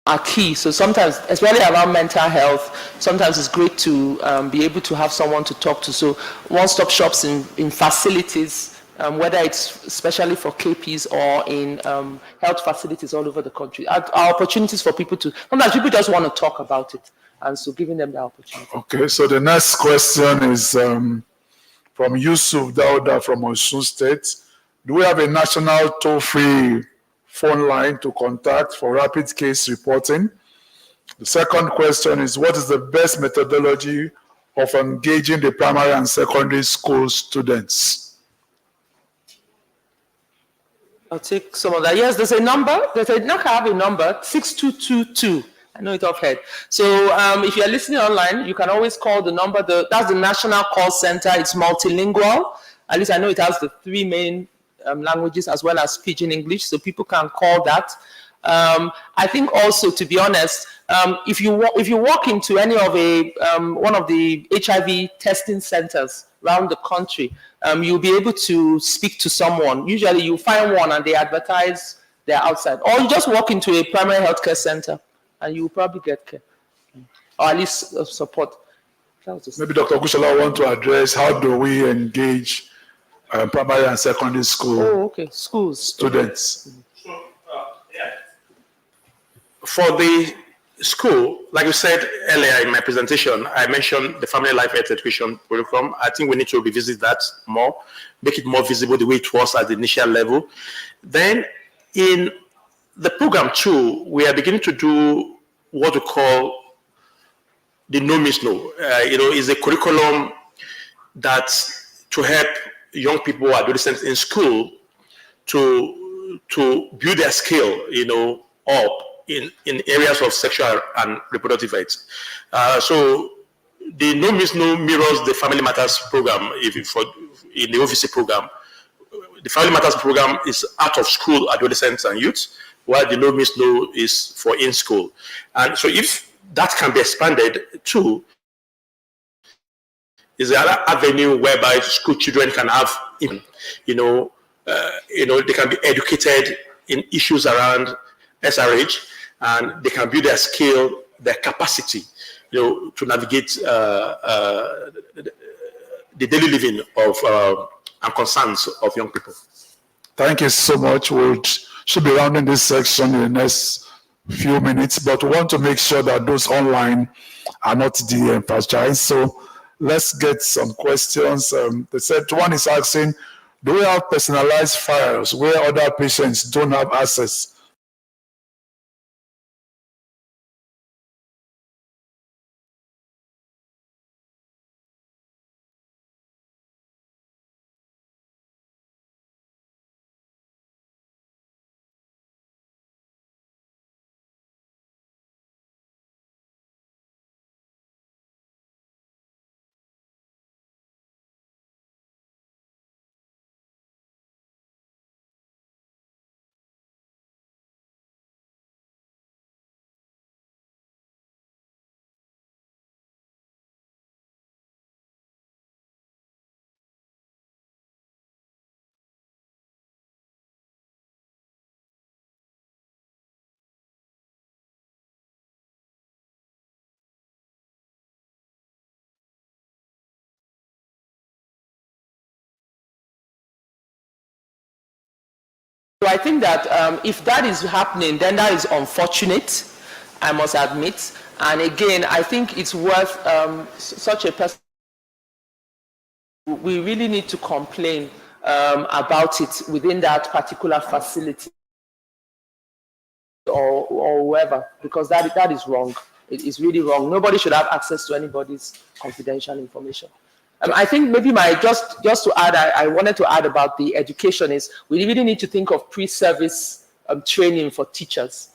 are key. So sometimes, especially around mental health, sometimes it's great to be able to have someone to talk to. So one-stop shops in facilities, whether it's especially for KPs or in health facilities all over the country, are opportunities for people to, sometimes people just want to talk about it. And so giving them the opportunity. Okay, so the next question is from Yusuf Dauda from Osun State. Do we have a national toll-free phone line to contact for rapid case reporting? The second question is, what is the best methodology of engaging the primary and secondary school students? I'll take some of that. Yes, there's a number. I have a number, 6222. I know it off head. So if you're listening online, you can always call the number. That's the National Call Center. It's multilingual. At least I know it has the three main languages as well as Pidgin English. So people can call that. I think also, to be honest, if you walk into any of one of the HIV testing centers around the country, you'll be able to speak to someone. Usually, you find one and they advertise they're outside, or you just walk into a primary healthcare center and you will probably get care, or at least support. Maybe Dr. Kushala want to address how do we engage primary and secondary school Schools. students. For the school, like you said earlier in my presentation, I mentioned the family life health education program. I think we need to revisit that more, make it more visible the way it was at the initial level. Then in the program too, we are beginning to do what we call the no means no. Is a curriculum that to help young people, adolescents in school to build their skill, up in areas of sexual and reproductive rights. So the no means no mirrors the Family Matters program. In the OVC program, the Family Matters program is out of school adolescents and youth, while the no means no is for in school. And so if that can be expanded too, is the other avenue whereby school children can have, they can be educated in issues around SRH, and they can build their skill, their capacity, to navigate the daily living of and concerns of young people. Thank you so much. We should be rounding this section in the next few minutes, but we want to make sure that those online are not de-emphasized. So let's get some questions. They said one is asking, do we have personalized files where other patients don't have access? So I think that if that is happening, then that is unfortunate, I must admit. And again, I think it's worth such a person. We really need to complain about it within that particular facility or whoever, because that is wrong. It is really wrong. Nobody should have access to anybody's confidential information. I think maybe just to add, I wanted to add about the education is we really need to think of pre-service training for teachers.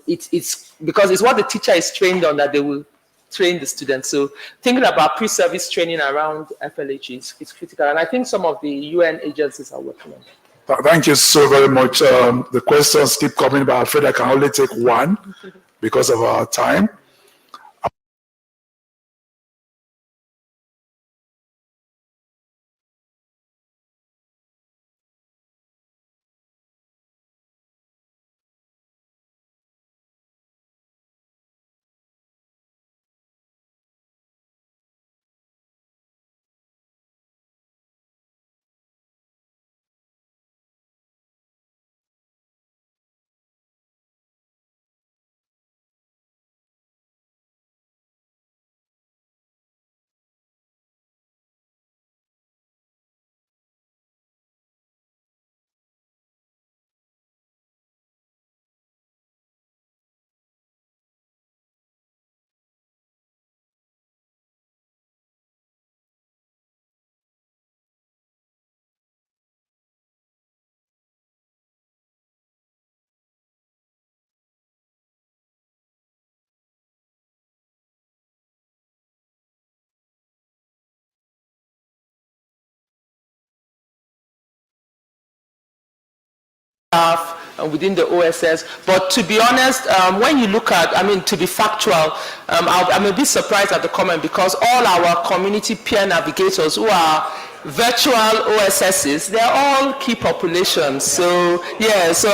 It's because it's what the teacher is trained on that they will train the students. So thinking about pre-service training around FLH is critical, and I think some of the UN agencies are working on it. Thank you so very much. The questions keep coming, but I'm afraid I can only take one because of our time. Staff within the OSS. But to be honest, when you look at, to be factual, I'm a bit surprised at the comment, because all our community peer navigators who are virtual OSSs, they're all key populations. So yeah, so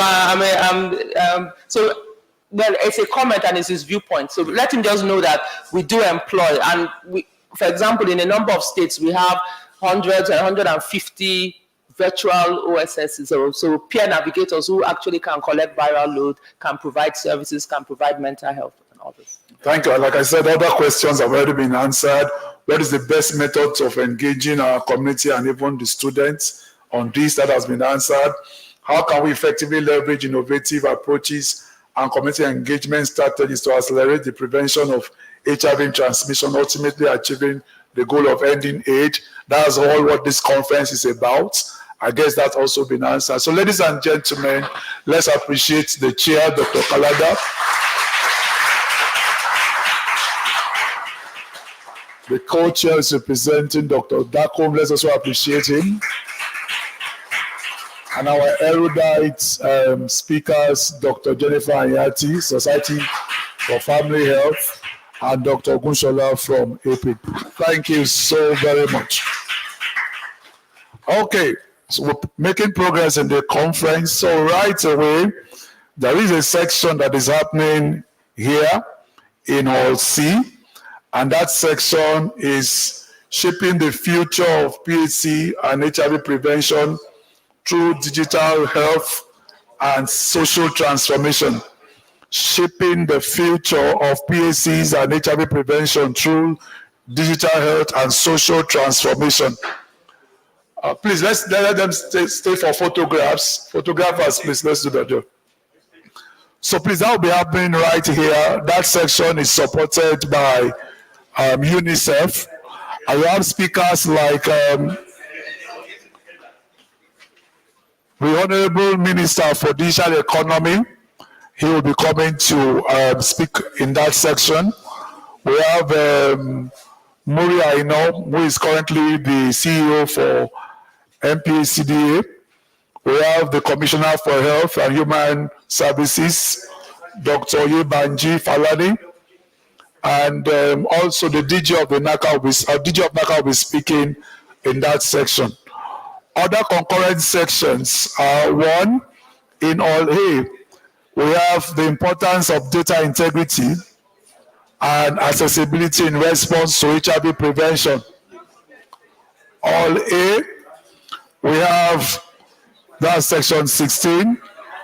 well, it's a comment and it's his viewpoint. So let him just know that we do employ, and we, for example, in a number of states, we have hundreds and 150 virtual OSSs, so peer navigators who actually can collect viral load, can provide services, can provide mental health and all this. Thank you. Like I said, other questions have already been answered. What is the best methods of engaging our community and even the students on this? That has been answered. How can we effectively leverage innovative approaches and community engagement strategies to accelerate the prevention of HIV transmission, ultimately achieving the goal of ending AIDS? That's all what this conference is about. I guess that's also been answered. So ladies and gentlemen, let's appreciate the chair, Dr. Kalada. The co-chair is representing Dr. Dakom. Let's also appreciate him. And our erudite speakers, Dr. Jennifer Anyati, Society for Family Health, and Dr. Gunshola from APIC. Thank you so very much. Okay, so we're making progress in the conference. So right away, there is a section that is happening here in Hall C, and that section is shaping the future of PHC and HIV prevention through digital health and social transformation. Shaping the future of PHCs and HIV prevention through digital health and social transformation. Please, let them stay for photographs. Photographers, please, let's do that job. So please, that will be happening right here. That section is supported by UNICEF. I have speakers like the Honorable Minister for Digital Economy. He will be coming to speak in that section. We have Muri Aino, who is currently the CEO for MPCDA. We have the Commissioner for Health and Human Services, Dr. Yebanji Falani, and also the DG of the NACA will be speaking in that section. Other concurrent sections are one, in all A, we have the importance of data integrity and accessibility in response to HIV prevention. All A, we have, that's section 16,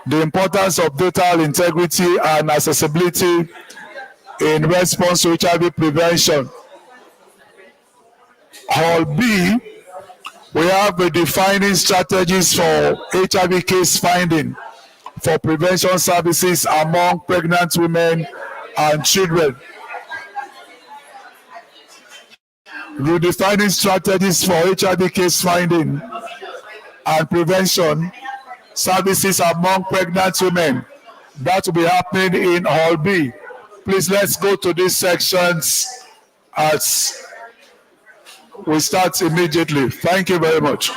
the importance of data integrity and accessibility in response to HIV prevention. All B, we have the defining strategies for HIV case finding for prevention services among pregnant women and children. The defining strategies for HIV case finding and prevention services among pregnant women. That will be happening in Hall B. Please, let's go to these sections as we start immediately. Thank you very much.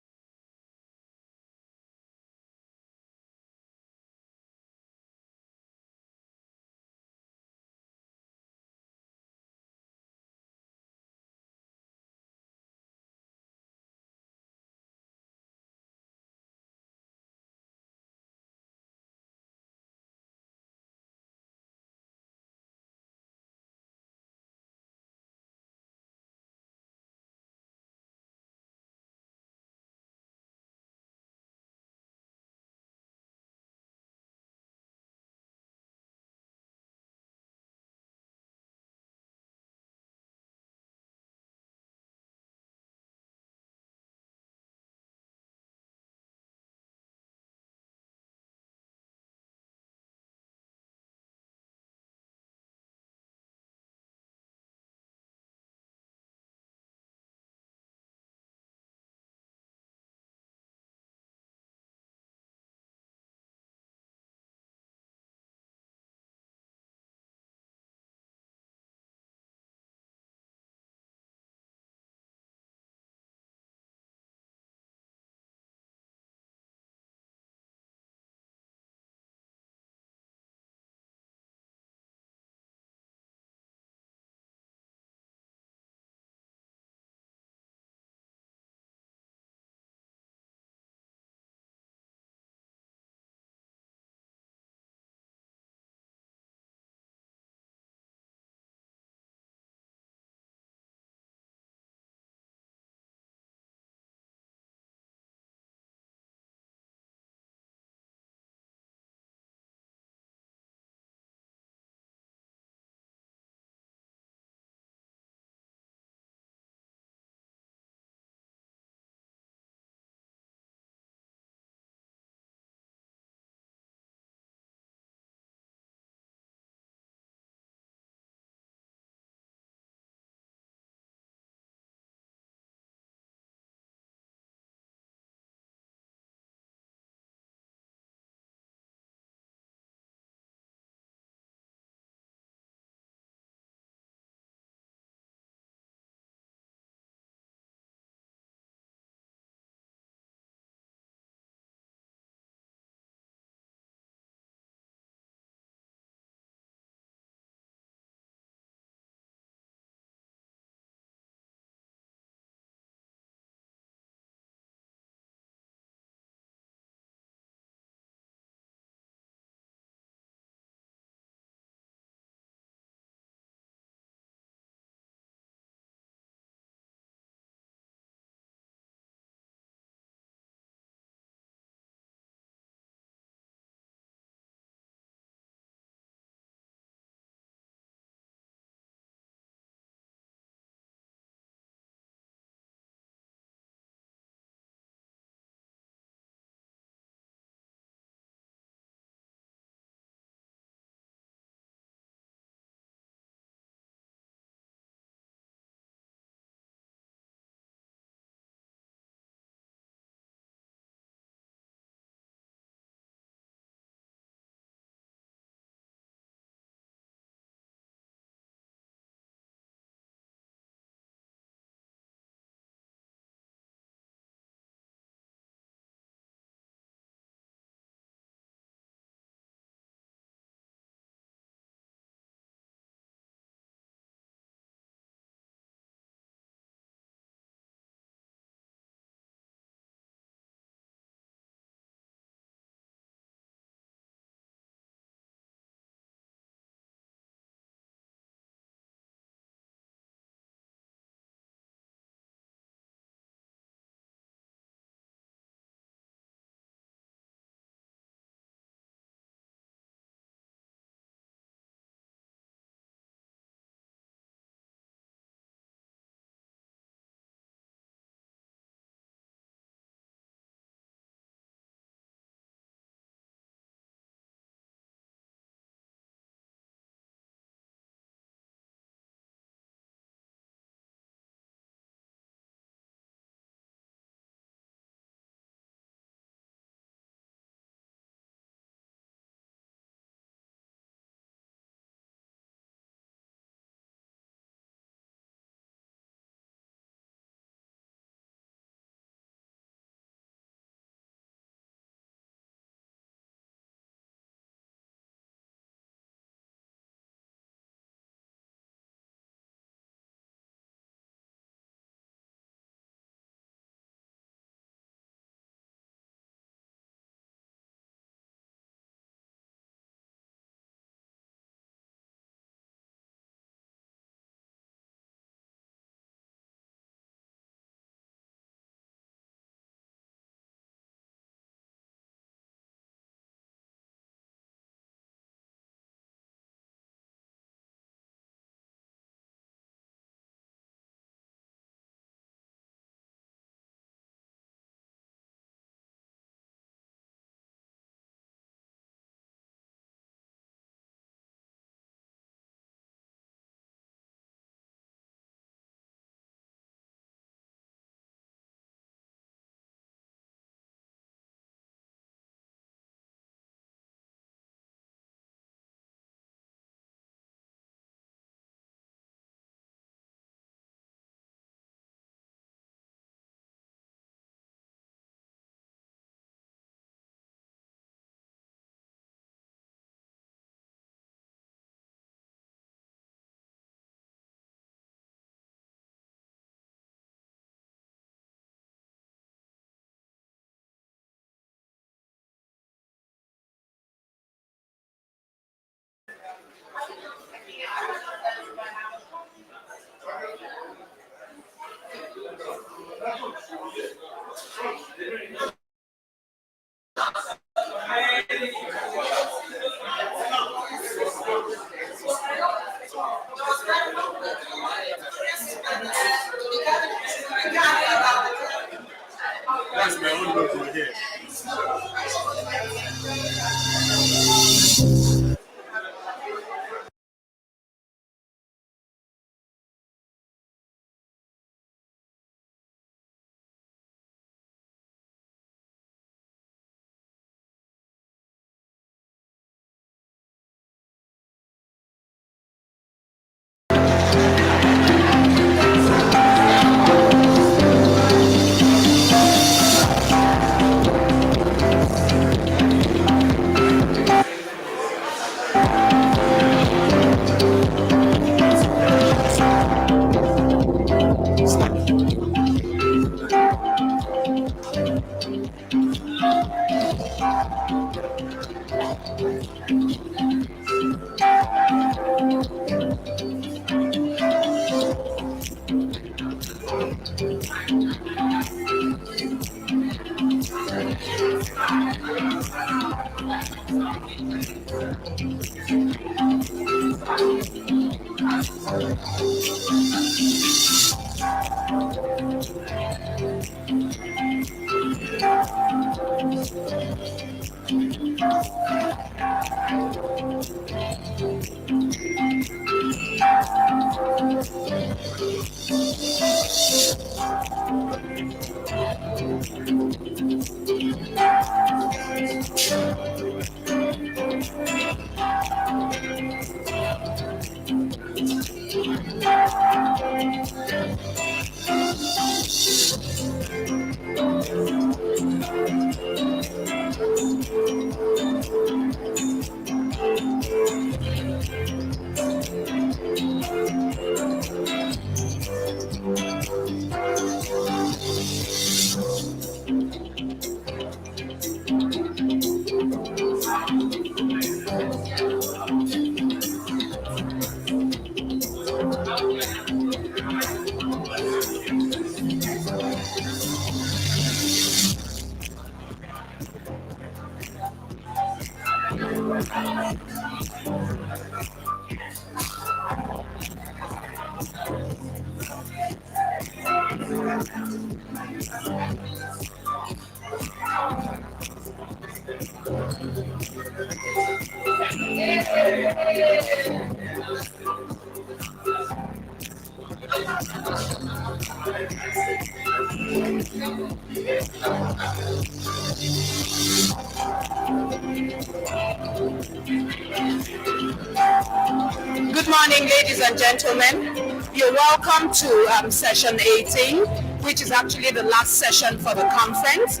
Good morning, ladies and gentlemen. You're welcome to session 18, which is actually the last session for the conference.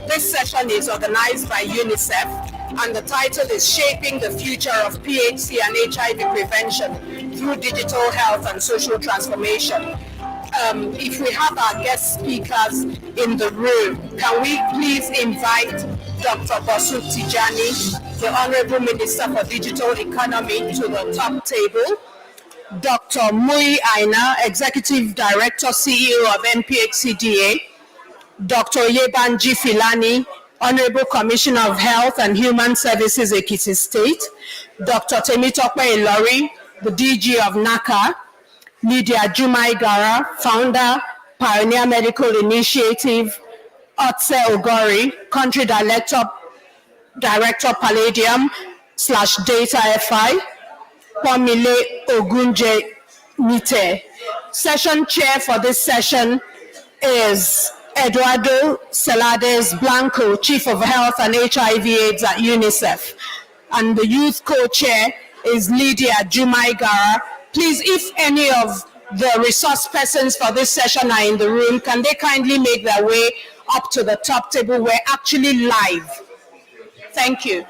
This session is organized by UNICEF, and the title is Shaping the Future of PHC and HIV Prevention Through Digital Health and Social Transformation. If we have our guest speakers in the room, can we please invite Dr. Bosu Tijani, the Honorable Minister for Digital Economy, to the top table. Dr. Mui Aina, Executive Director, CEO of NPHCDA. Dr. Yebanji Filani, Honorable Commissioner of Health and Human Services, Ekiti State. Dr. Temitope Ilori, the DG of NACA. Lydia Jumai Gara, Founder, Pioneer Medical Initiative. Otse Ogori, Country Director, Palladium / Data FI. Pomile Ogunje Mite. Session chair for this session is Eduardo Celades Blanco, Chief of Health and HIV/AIDS at UNICEF. And the youth co-chair is Lydia Jumai Gara. Please, if any of the resource persons for this session are in the room, can they kindly make their way up to the top table? We're actually live. Thank you.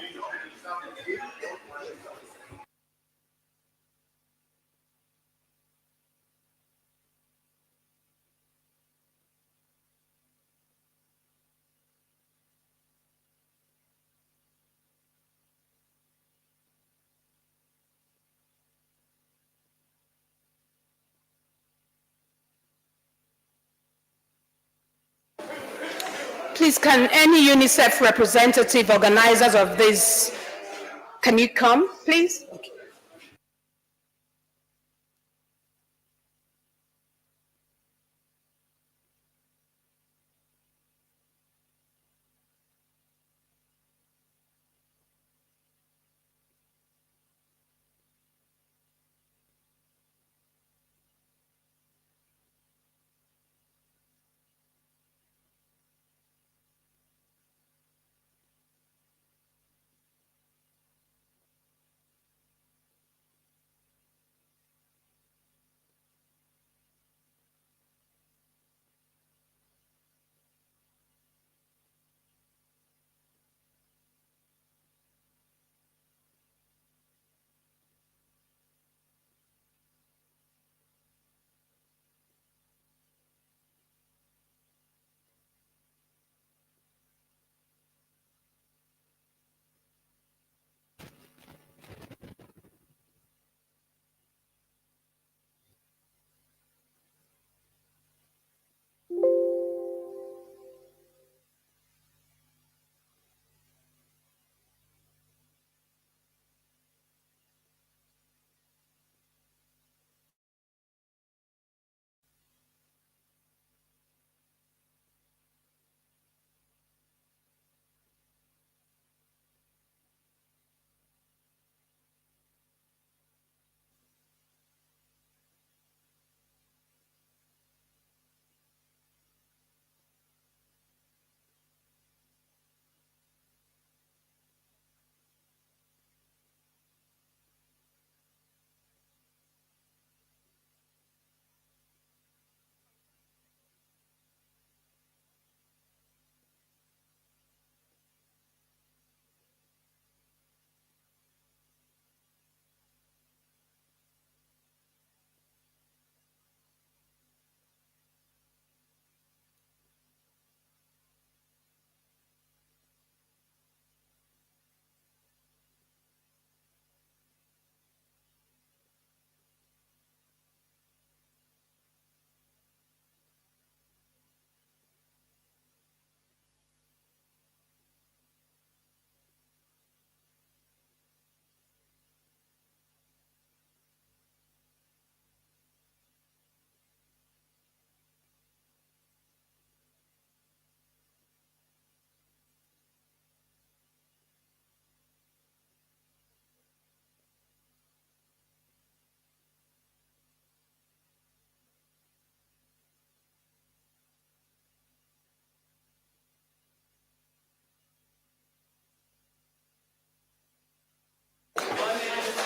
Please, can any UNICEF representative, organizers of this, can you come, please?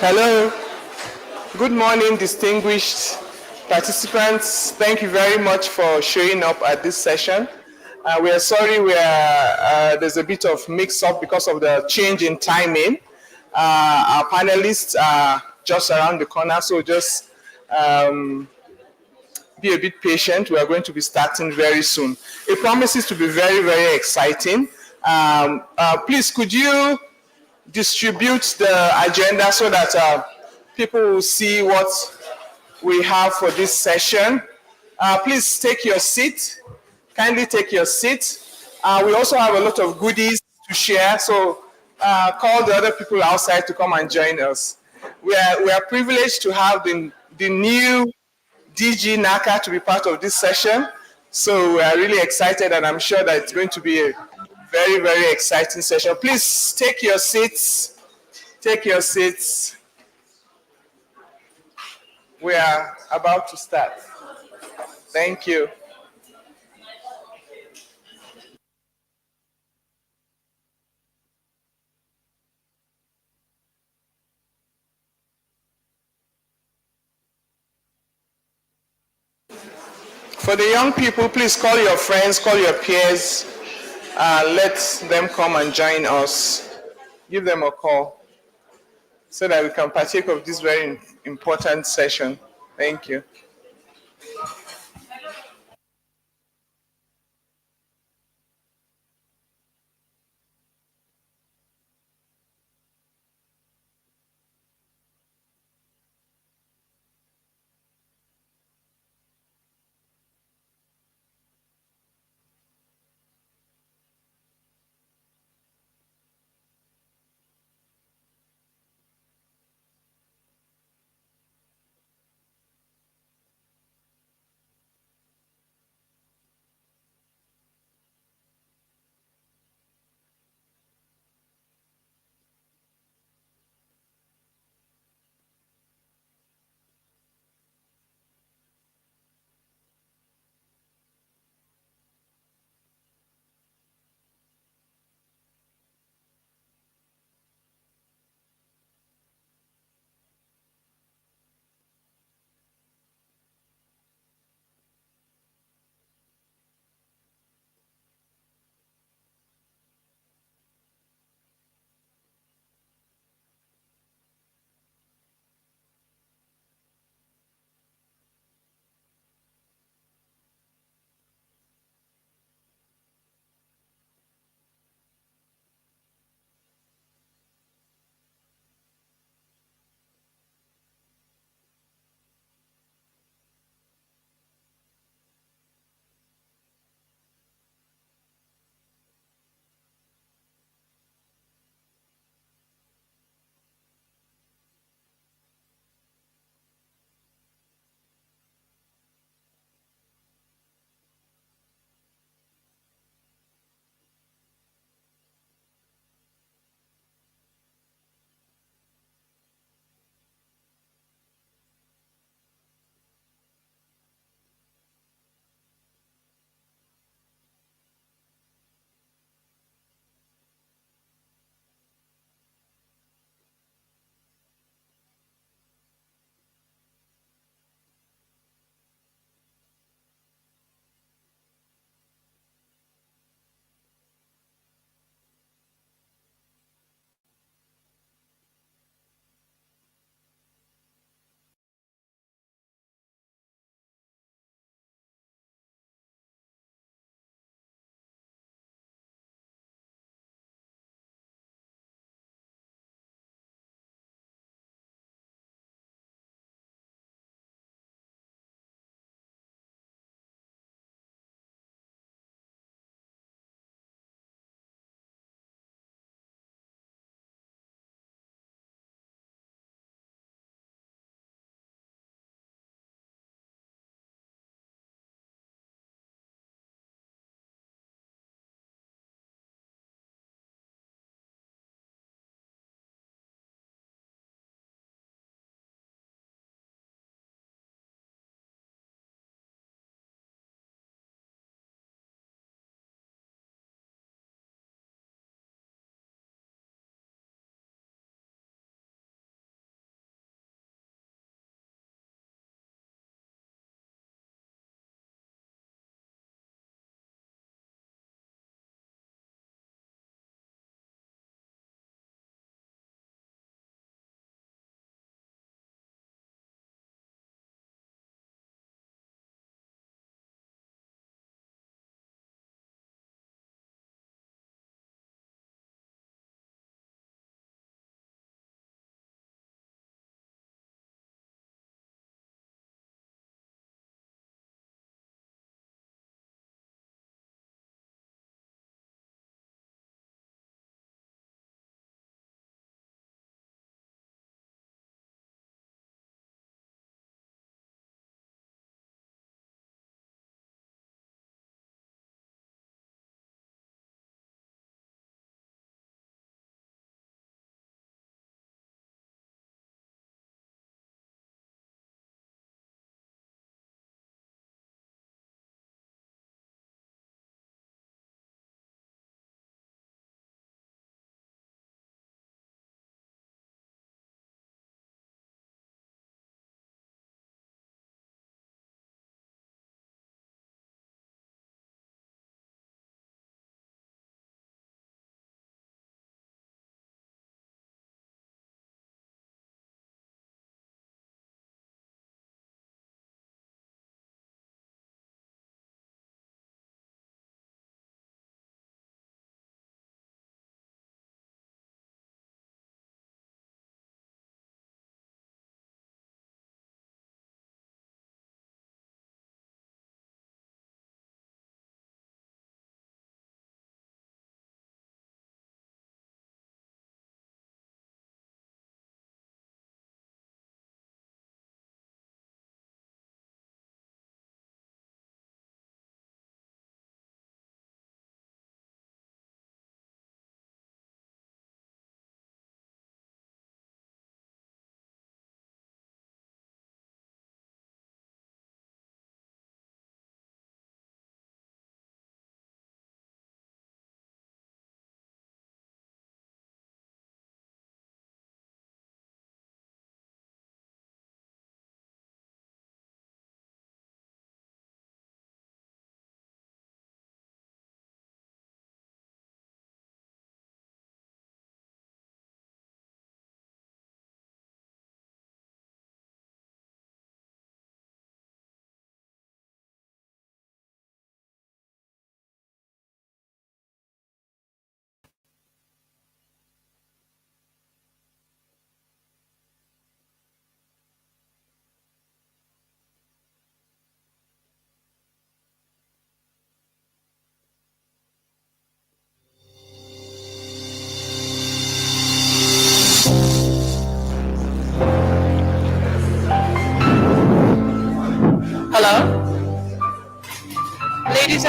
Hello. Good morning, distinguished participants. Thank you very much for showing up at this session. We are sorry there's a bit of mix-up because of the change in timing. Our panelists are just around the corner, so just be a bit patient. We are going to be starting very soon. It promises to be very, very exciting. Please, could you distribute the agenda so that people will see what we have for this session? Please take your seat. Kindly take your seat. We also have a lot of goodies to share, so call the other people outside to come and join us. We are privileged to have the new DG NACA to be part of this session, so we are really excited, and I'm sure that it's going to be a very, very exciting session. Please take your seats. Take your seats. We are about to start. Thank you. For the young people, please call your friends, call your peers, let them come and join us. Give them a call so that we can partake of this very important session. Thank you.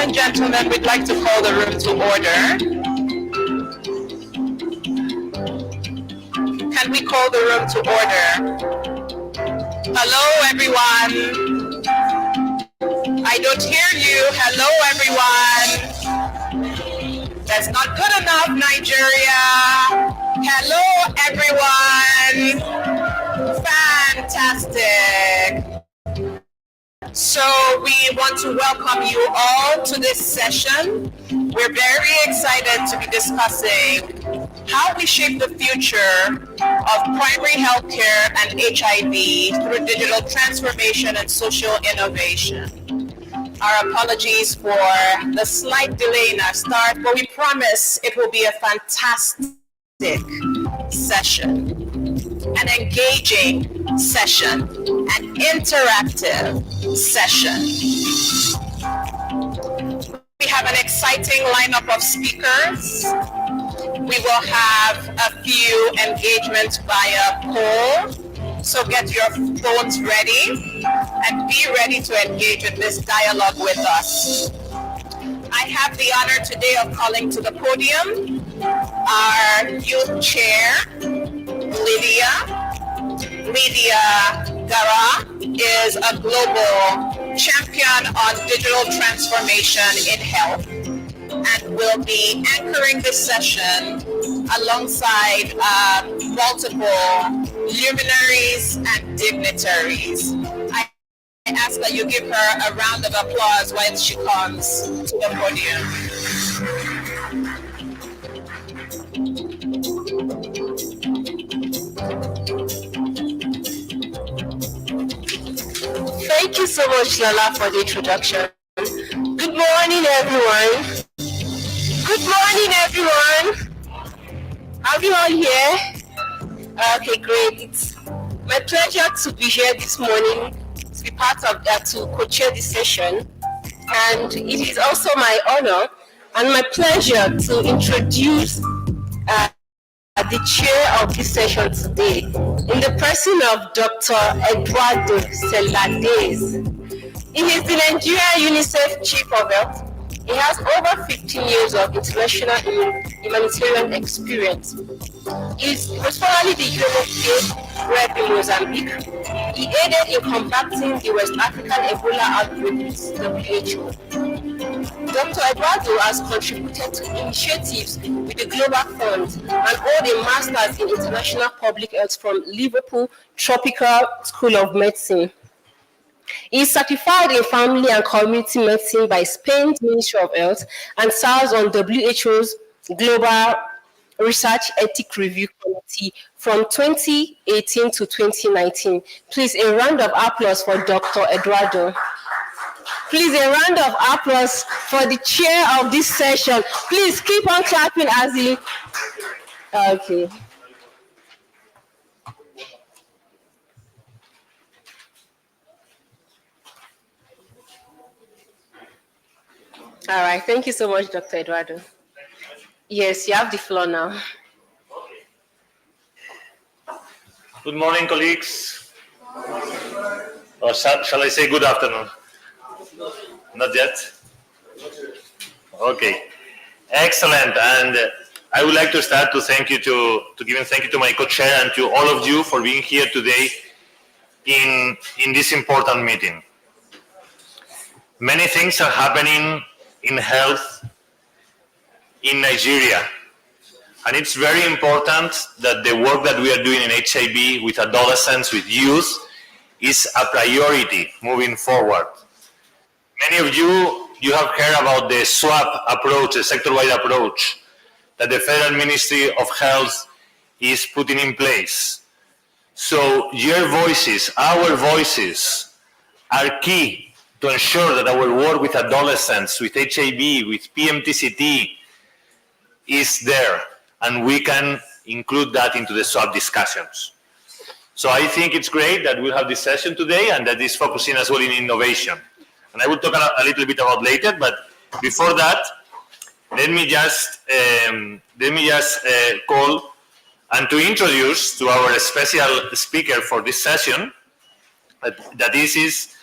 and gentlemen, we'd like to call the room to order. Can we call the room to order? Hello, everyone. I don't hear you. Hello, everyone. That's not good enough, Nigeria. Hello, everyone. Fantastic. So we want to welcome you all to this session. We're very excited to be discussing how we shape the future of primary healthcare and HIV through digital transformation and social innovation. Our apologies for the slight delay in our start, but we promise it will be a fantastic session, an engaging session, an interactive session. We have an exciting lineup of speakers. We will have a few engagements via poll. So get your phones ready and be ready to engage in this dialogue with us. I have the honor today of calling to the podium our youth chair, Lydia Gara is a global champion on digital transformation in health and will be anchoring this session alongside multiple luminaries and dignitaries. I ask that you give her a round of applause while she comes to the podium. Thank you so much, Lala, for the introduction. Good morning, everyone. Good morning, everyone. Are you all here? Okay, great. It's my pleasure to be here this morning, to be part of that, to co-chair this session. And it is also my honor and my pleasure to introduce the chair of this session today, in the person of Dr. Eduardo Celades. He is the Nigeria UNICEF Chief of Health. He has over 15 years of international humanitarian experience. He was formerly the UNFPA rep in Mozambique. He aided in combating the West African Ebola outbreak with WHO. Dr. Eduardo has contributed to initiatives with the Global Fund and hold a master's in international public health from Liverpool Tropical School of Medicine. He is certified in family and community medicine by Spain's Ministry of Health and serves on WHO's Global Research Ethics Review Committee from 2018 to 2019. Please, a round of applause for Dr. Eduardo. Please, a round of applause for the chair of this session. Please keep on clapping as he... Okay. All right, thank you so much, Dr. Eduardo. Yes, you have the floor now. Good morning, colleagues. Or shall I say good afternoon? Not yet? Okay, excellent. And I would like to start to thank you to give a thank you to my co-chair and to all of you for being here today in this important meeting. Many things are happening in health in Nigeria, and it's very important that the work that we are doing in HIV with adolescents, with youth, is a priority moving forward. Many of you have heard about the SWAP approach, the sector-wide approach that the Federal Ministry of Health is putting in place. So your voices, our voices, are key to ensure that our work with adolescents, with HIV, with PMTCT is there, and we can include that into the SWAP discussions. So I think it's great that we'll have this session today and that is focusing as well in innovation. And I will talk a little bit about later, but before that, let me just call and to introduce to our special speaker for this session, that this is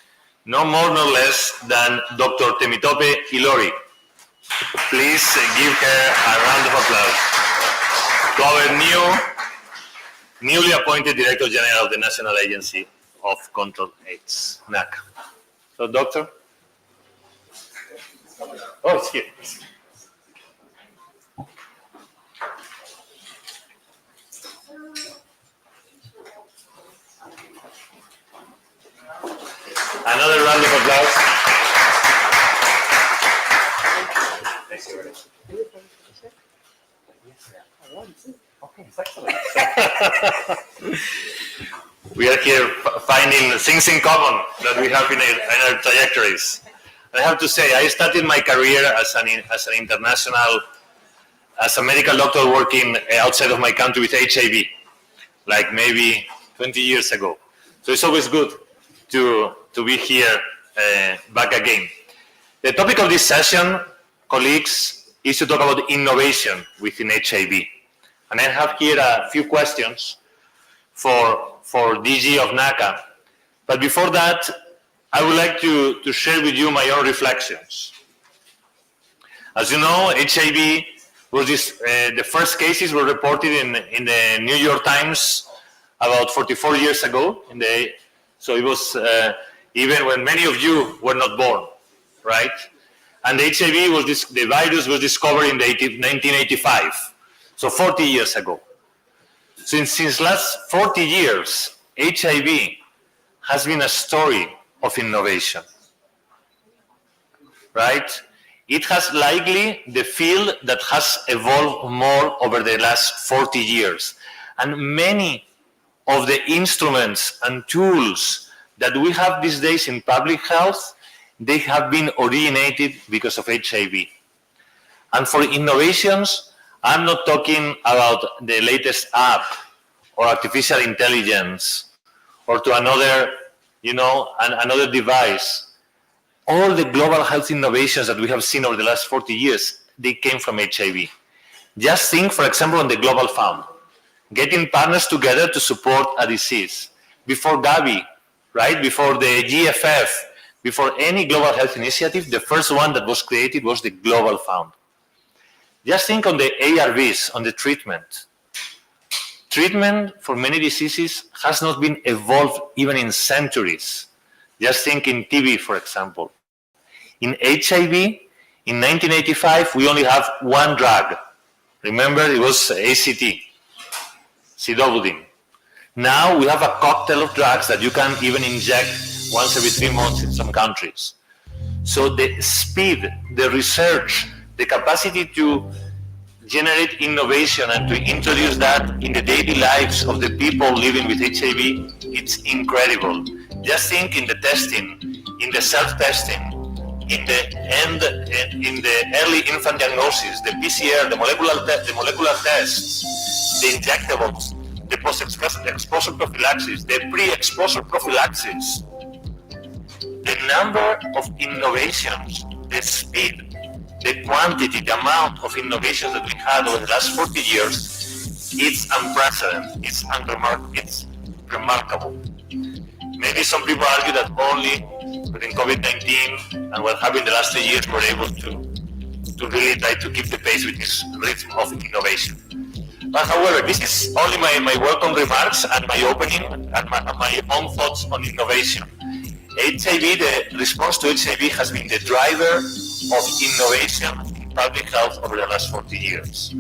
no more, no less than Dr. Temitope Ilori. Please give her a round of applause. To our newly appointed Director General of the National Agency of Control AIDS, NAC. So, Doctor? Oh, it's here. Another round of applause. Thank you very much. Okay, excellent. We are here finding things in common that we have in our trajectories. I have to say, I started my career as an international, as a medical doctor working outside of my country with HIV, like maybe 20 years ago. So it's always good to be here back again. The topic of this session, colleagues, is to talk about innovation within HIV. And I have here a few questions for DG of NACA. But before that, I would like to share with you my own reflections. As you know, HIV was the first cases were reported in the New York Times about 44 years ago. So it was even when many of you were not born, right? And the HIV the virus was discovered in 1985, so 40 years ago. Since last 40 years, HIV has been a story of innovation, right? It has likely the field that has evolved more over the last 40 years. And many of the instruments and tools that we have these days in public health, they have been originated because of HIV. And for innovations, I'm not talking about the latest app or artificial intelligence or to another, another device. All the global health innovations that we have seen over the last 40 years, they came from HIV. Just think, for example, on the Global Fund, getting partners together to support a disease. Before Gavi, right? Before the GFF, before any global health initiative, the first one that was created was the Global Fund. Just think on the ARVs, on the treatment. Treatment for many diseases has not been evolved even in centuries. Just think in TB, for example. In HIV, in 1985, we only have one drug. Remember, it was ACT, Sidobudin. Now we have a cocktail of drugs that you can even inject once every 3 months in some countries. So the speed, the research, the capacity to generate innovation and to introduce that in the daily lives of the people living with HIV, it's incredible. Just think in the testing, in the self-testing, in the early infant diagnosis, the PCR, the molecular tests, the injectables, the post-exposure prophylaxis, the pre-exposure prophylaxis. The number of innovations, the speed, the quantity, the amount of innovations that we had over the last 40 years, it's unprecedented, it's remarkable. Maybe some people argue that only within COVID-19 and what happened the last 3 years we're able to really try to keep the pace with this rhythm of innovation. But however, this is only my welcome remarks and my opening and my own thoughts on innovation. HIV, the response to HIV has been the driver of innovation in public health over the last 40 years.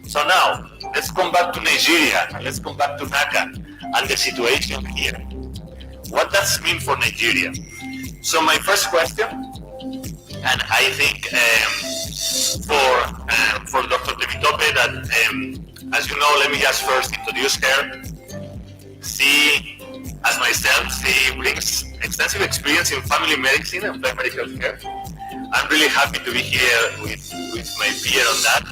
So now, let's come back to Nigeria, and let's come back to NACA and the situation here. What does it mean for Nigeria? So my first question, and I think for Dr. Temitope, that as you know, let me just first introduce her. She, as myself, she brings extensive experience in family medicine and primary health care. I'm really happy to be here with my peer on that.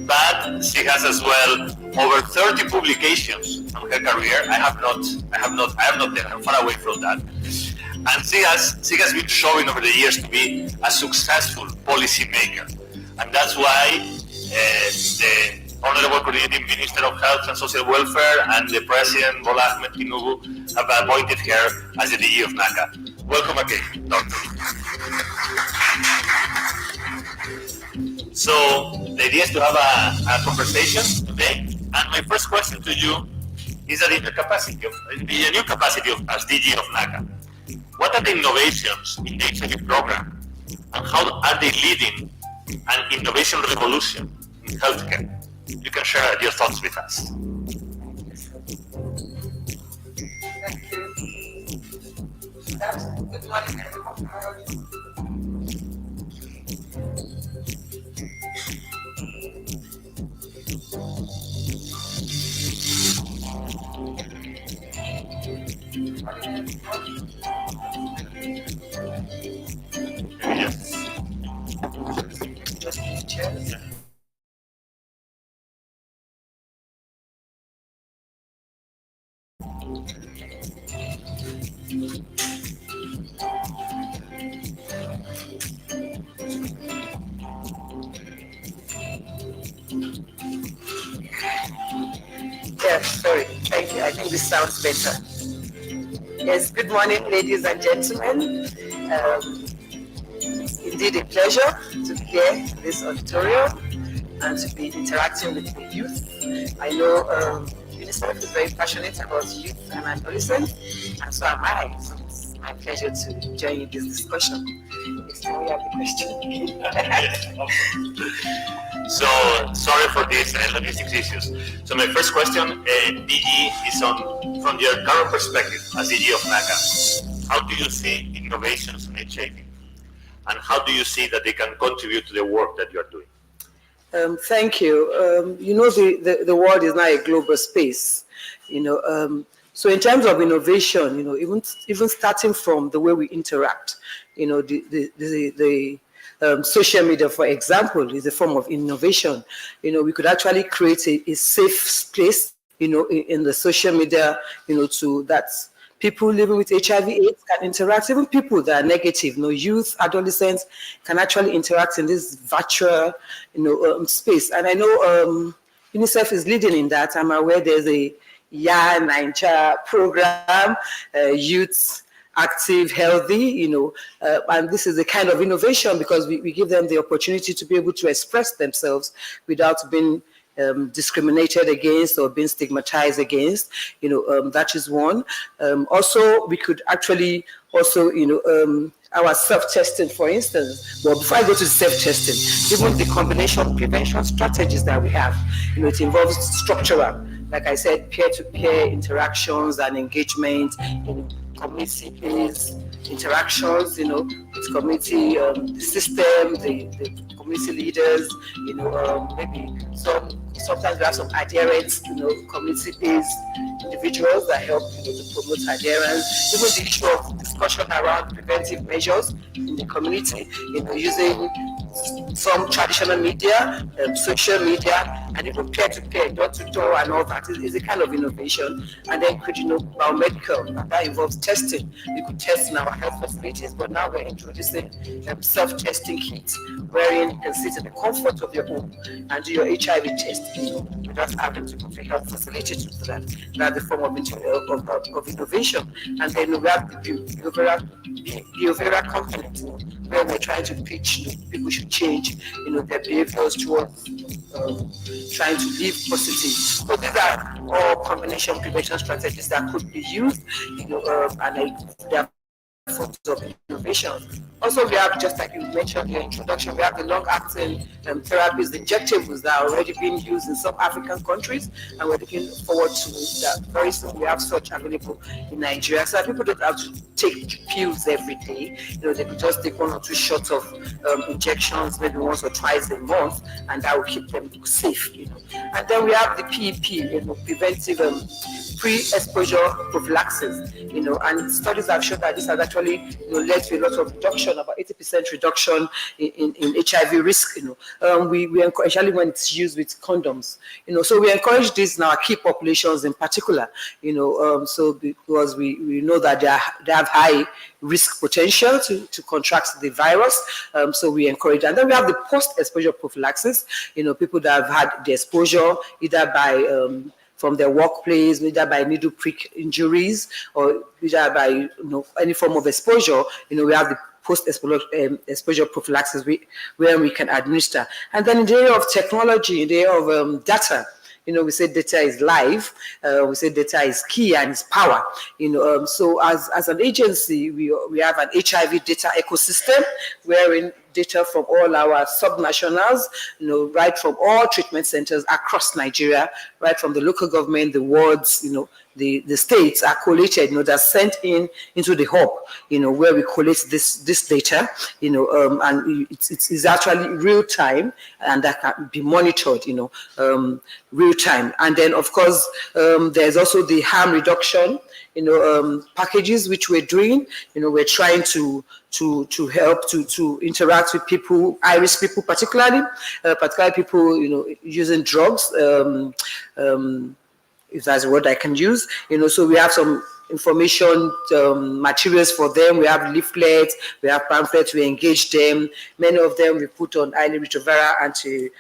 But she has as well over 30 publications on her career. I am not there, I'm far away from that. And she has been showing over the years to be a successful policy maker. And that's why the Honorable Coordinating Minister of Health and Social Welfare, and the President, Bola Ahmed Tinubu, have appointed her as the DG of NACA. Welcome again, Doctor. So the idea is to have a conversation today, and my first question to you is that in the new capacity of as DG of NACA, what are the innovations in the HIV program, and how are they leading an innovation revolution in healthcare? You can share your thoughts with us. Thank you. Good morning, everyone. Yes, sorry. Thank you. I think this sounds better. Yes, good morning, ladies and gentlemen. Indeed a pleasure to be here in this auditorium and to be interacting with the youth. I know UNICEF is very passionate about youth and adolescents, and so am I. So it's my pleasure to join in this discussion. Yes, now we have the question. So sorry for these logistics issues. So my first question, DG, is on from your current perspective as DG of NACA. How do you see innovations in HIV? And how do you see that they can contribute to the work that you are doing? Thank you. You know, the world is now a global space. You know, so in terms of innovation, you know, even starting from the way we interact, you know, the social media, for example, is a form of innovation. You know, we could actually create a safe place, you know, in the social media, you know, to that. People living with HIV/AIDS can interact. Even people that are negative, you know, youth, adolescents can actually interact in this virtual, you know, space. And I know UNICEF is leading in that. I'm aware there's a YA Ninja program, youth active, healthy, you know, and this is a kind of innovation because we give them the opportunity to be able to express themselves without being discriminated against or being stigmatized against, you know, that is one. Also, we could actually also, you know, our self-testing, for instance. Well, before I go to self-testing, even the combination of prevention strategies that we have, you know, it involves structural, like I said, peer-to-peer interactions and engagement in community-based interactions, you know, with community, the system, the community leaders, you know, maybe sometimes we have some adherents, you know, community-based individuals that help, you know, to promote adherence. Even the issue of discussion around preventive measures in the community, you know, using some traditional media, social media, and even peer-to-peer, door-to-door, and all that is a kind of innovation. And then, you know, biomedical, and that involves testing. We could test in our health facilities, but now we're introducing self-testing kits, wherein you can sit in the comfort of your home and do your HIV test, you know, without having to go to a health facility to do that. That's the form of innovation. And then we have the behavioral component, you know, where we're trying to pitch, you know, people should change, you know, their behaviors towards trying to live positive. So these are all combination prevention strategies that could be used, you know, and they are forms of innovation. Also, we have, just like you mentioned in your introduction, we have the long-acting therapies, the injectables that are already being used in some African countries, and we're looking forward to that. Very soon, we have such available in Nigeria, so that people don't have to take pills every day. You know, they could just take 1 or 2 shots of injections, maybe once or twice a month, and that will keep them safe. You know, and then we have the PEP, you know, preventive pre-exposure prophylaxis. You know, and studies have shown that this has actually actually led to a lot of reduction, about 80% reduction in HIV risk. We encourage, especially when it's used with condoms. So we encourage this in our key populations in particular. So because we know that they have high risk potential to contract the virus. So we encourage, and then we have the post-exposure prophylaxis. People that have had the exposure either by from their workplace, either by needle prick injuries or either by any form of exposure. We have the post-exposure prophylaxis where we can administer. And then in the area of technology, in the area of data, we say data is life. We say data is key and is power. So as an agency, we have an HIV data ecosystem wherein data from all our subnationals, right from all treatment centers across Nigeria, right from the local government, the wards, the states are collated, they're sent into the hub, where we collect this data, and it's actually real time and that can be monitored, real time. And then of course, there's also the harm reduction, packages which we're doing. We're trying to help to interact with people, high-risk people, particularly people, using drugs. If that's a word I can use, so we have some information materials for them. We have leaflets, we have pamphlets, we engage them. Many of them we put on highly retroviral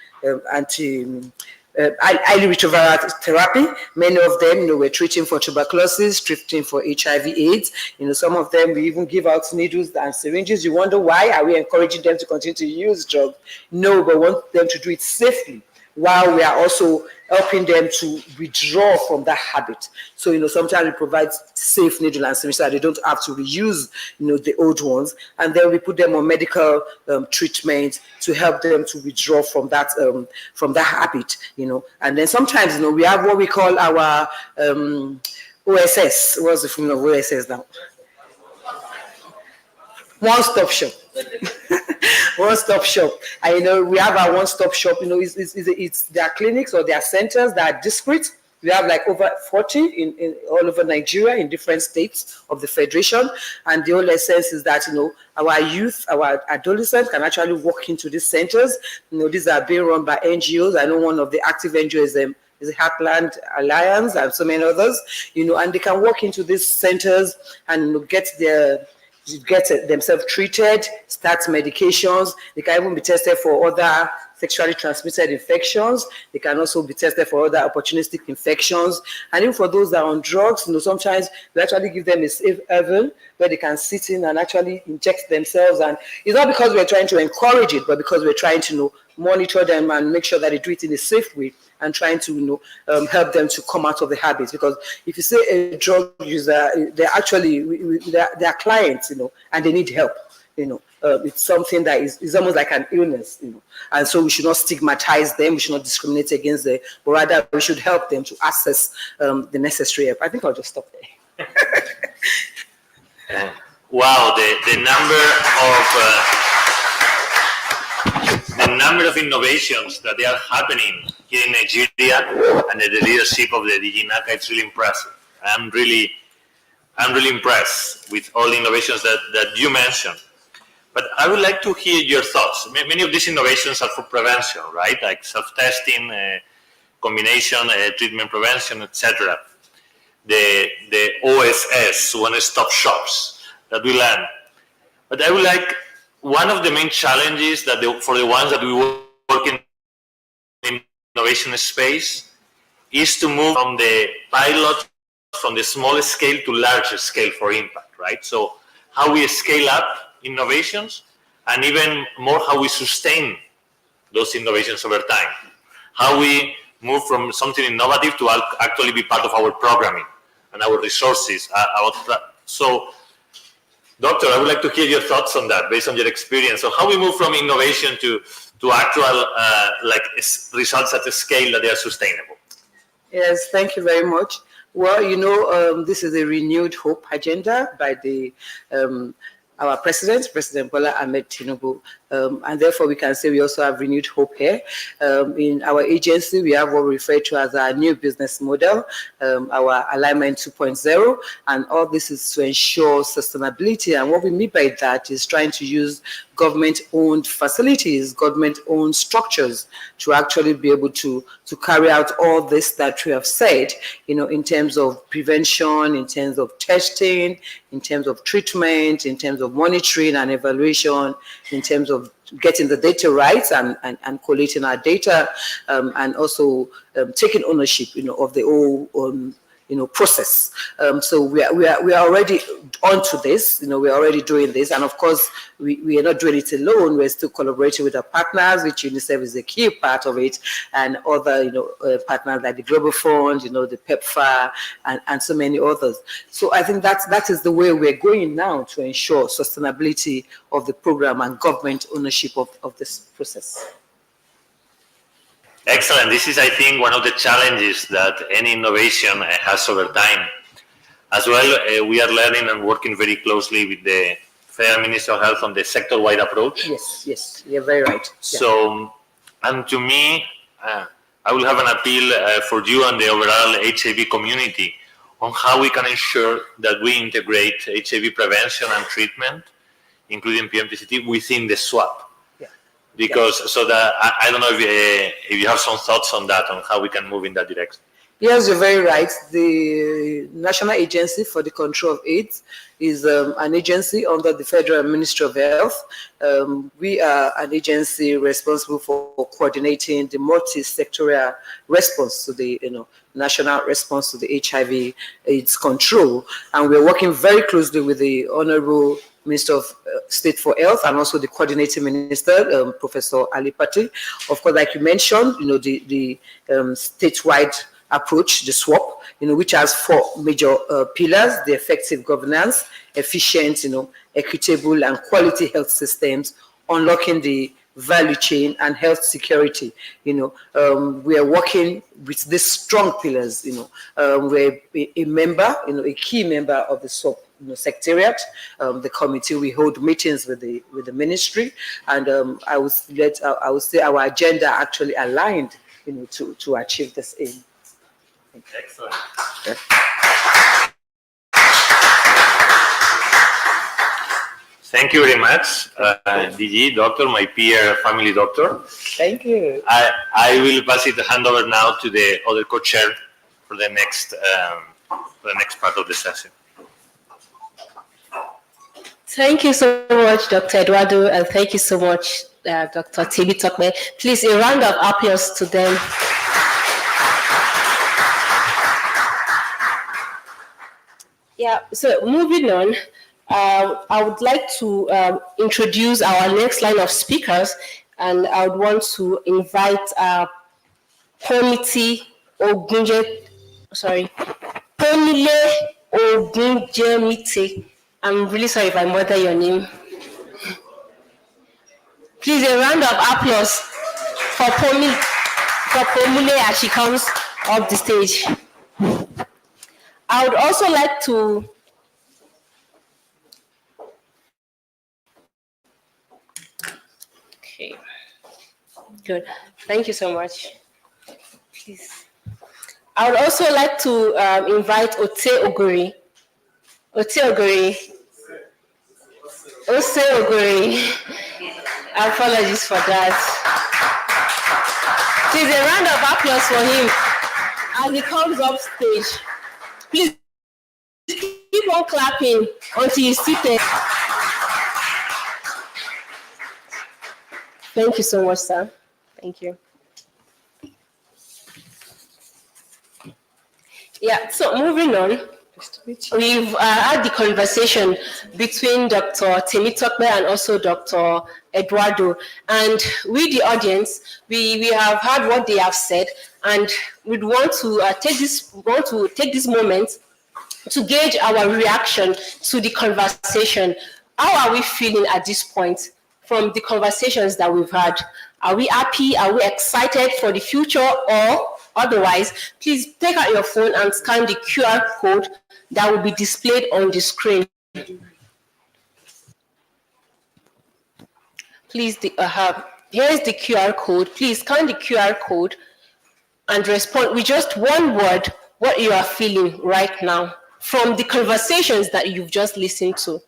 highly retroviral therapy. Many of them, we're treating for tuberculosis, treating for HIV/AIDS. Some of them we even give out needles and syringes. You wonder why are we encouraging them to continue to use drugs? No, but we want them to do it safely, while we are also helping them to withdraw from that habit. So, sometimes we provide safe needle and syringe so that they don't have to reuse, the old ones. And then we put them on medical treatment to help them to withdraw from that habit, And then sometimes, we have what we call our OSS. What's the full name of OSS now? One-stop shop. One-stop shop. And we have our one-stop shop. It's their clinics or their centers that are disparate. We have like over 40 in all over Nigeria in different states of the federation. And the whole essence is that our youth, our adolescents can actually walk into these centers. These are being run by NGOs. I know one of the active NGOs is the Heartland Alliance and so many others. And they can walk into these centers and get themselves treated, start medications. They can even be tested for other sexually transmitted infections. They can also be tested for other opportunistic infections. And even for those that are on drugs, sometimes we actually give them a safe haven where they can sit in and actually inject themselves. And it's not because we're trying to encourage it, but because we're trying to monitor them and make sure that they do it in a safe way, and trying to help them to come out of the habits. Because if you say a drug user, they're actually they're clients, and they need help. It's something that is almost like an illness, and so we should not stigmatize them. We should not discriminate against them, but rather we should help them to access the necessary help. I think I'll just stop there. Wow, the number of innovations that they are happening here in Nigeria under the leadership of the DG NACA, it's really impressive. I'm really impressed with all the innovations that you mentioned. But I would like to hear your thoughts. Many of these innovations are for prevention, right? Like self-testing, combination, treatment prevention, etc. The OSS, one-stop shops that we learn. But I would like, one of the main challenges for the ones that we work in the innovation space is to move from the pilot, from the small scale to larger scale for impact, right? So how we scale up innovations, and even more how we sustain those innovations over time. How we move from something innovative to actually be part of our programming and our resources. So, Doctor, I would like to hear your thoughts on that based on your experience. So how we move from innovation to actual results at a scale that they are sustainable. Yes, thank you very much. Well, this is a renewed hope agenda by our President Bola Ahmed Tinubu. And therefore we can say we also have renewed hope here. In our agency, we have what we refer to as our new business model, our alignment 2.0, and all this is to ensure sustainability. And what we mean by that is trying to use government-owned facilities, government-owned structures to actually be able to carry out all this that we have said, in terms of prevention, in terms of testing, in terms of treatment, in terms of monitoring and evaluation, in terms of getting the data right and collating our data, and also taking ownership, of the whole process. So we are already onto this. We're already doing this, and of course we are not doing it alone. We're still collaborating with our partners, which UNICEF is a key part of it, and other partners like the Global Fund, the PEPFAR, and so many others. So I think that is the way we're going now to ensure sustainability of the program and government ownership of this process. Excellent. This is, I think, one of the challenges that any innovation has over time. As well, we are learning and working very closely with the Federal Ministry of Health on the sector-wide approach. Yes, you're very right. So, and to me, I will have an appeal for you and the overall HIV community on how we can ensure that we integrate HIV prevention and treatment, including PMTCT, within the SWAP. Because so that I don't know if you have some thoughts on that, on how we can move in that direction. Yes, you're very right. The National Agency for the Control of AIDS is an agency under the Federal Ministry of Health. We are an agency responsible for coordinating the multisectoral response to the national response to the HIV AIDS control, and we're working very closely with the Honorable Minister of State for Health and also the coordinating minister, Professor Ali Pati. Of course, like you mentioned, the statewide approach, the SWAP, which has 4 major pillars: the effective governance, efficient, equitable and quality health systems, unlocking the value chain, and health security. We are working with these strong pillars. We're a member, a key member of the SWAP secretariat, the committee. We hold meetings with the ministry, and I would say our agenda actually aligned, to achieve this aim. Excellent. Okay. Thank you very much, DG, doctor, my peer, family doctor. Thank you. I will pass it hand over now to the other co-chair for the next part of the session. Thank you so much, Dr. Eduardo, and thank you so much, Dr. Temitope. Please, a round of applause to them. Yeah, so moving on, I would like to introduce our next line of speakers, and I would want to invite Pomile Ogunjemite. I'm really sorry if I murder your name. Please, a round of applause for Pomile as she comes up the stage. I would also like to okay, good. Thank you so much. Please. I would also like to invite Ose Ogori. Apologies for that. Please, a round of applause for him as he comes up stage. Please keep on clapping until he's seated. Thank you so much, sir. Thank you. Yeah, so moving on, we've had the conversation between Dr. Temitope and also Dr. Eduardo, and with the audience, we have heard what they have said, and we'd want to take this moment to gauge our reaction to the conversation. How are we feeling at this point from the conversations that we've had? Are we happy? Are we excited for the future? Or otherwise, please take out your phone and scan the QR code that will be displayed on the screen. Please, here is the QR code. Please scan the QR code and respond with just one word what you are feeling right now from the conversations that you've just listened to.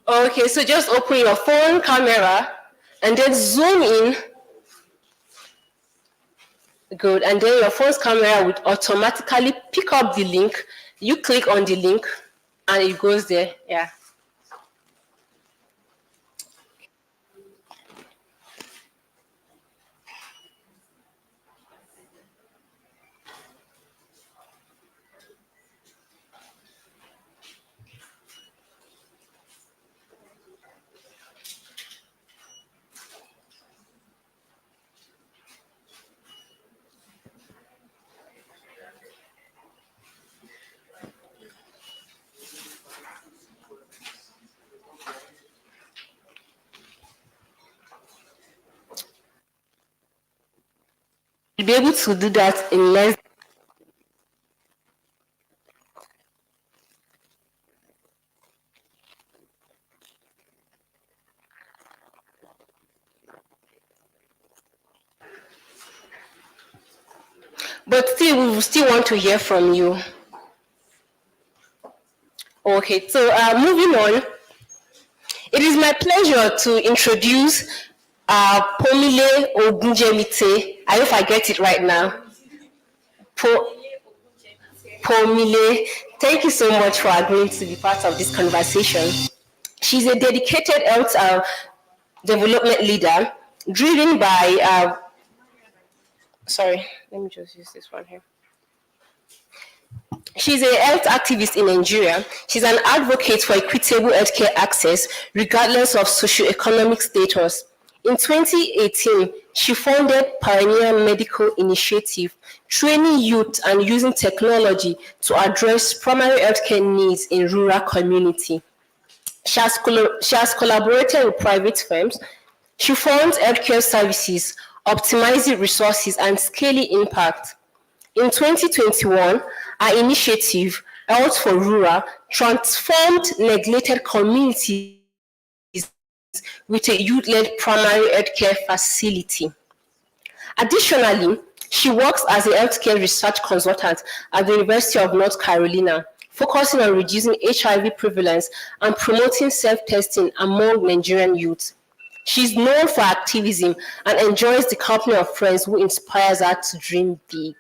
Okay, so just open your phone camera and then zoom in. Good, and then your phone's camera would automatically pick up the link. You click on the link and it goes there, yeah. You'll be able to do that in less. But still, we will still want to hear from you. Okay, so moving on. It is my pleasure to introduce Pomile Ogunjemite. I hope I get it right now. Pomile, thank you so much for agreeing to be part of this conversation. She's a dedicated health development leader driven by, sorry, let me just use this one here. She's a health activist in Nigeria. She's an advocate for equitable healthcare access regardless of socioeconomic status. In 2018, she founded Pioneer Medical Initiative, training youth and using technology to address primary healthcare needs in rural community. She has collaborated with private firms. She funds healthcare services, optimizing resources and scaling impact. In 2021, our initiative, Health for Rural, transformed neglected communities with a youth-led primary healthcare facility. Additionally, she works as a healthcare research consultant at the University of North Carolina, focusing on reducing HIV prevalence and promoting self-testing among Nigerian youth. She's known for activism and enjoys the company of friends who inspires her to dream big.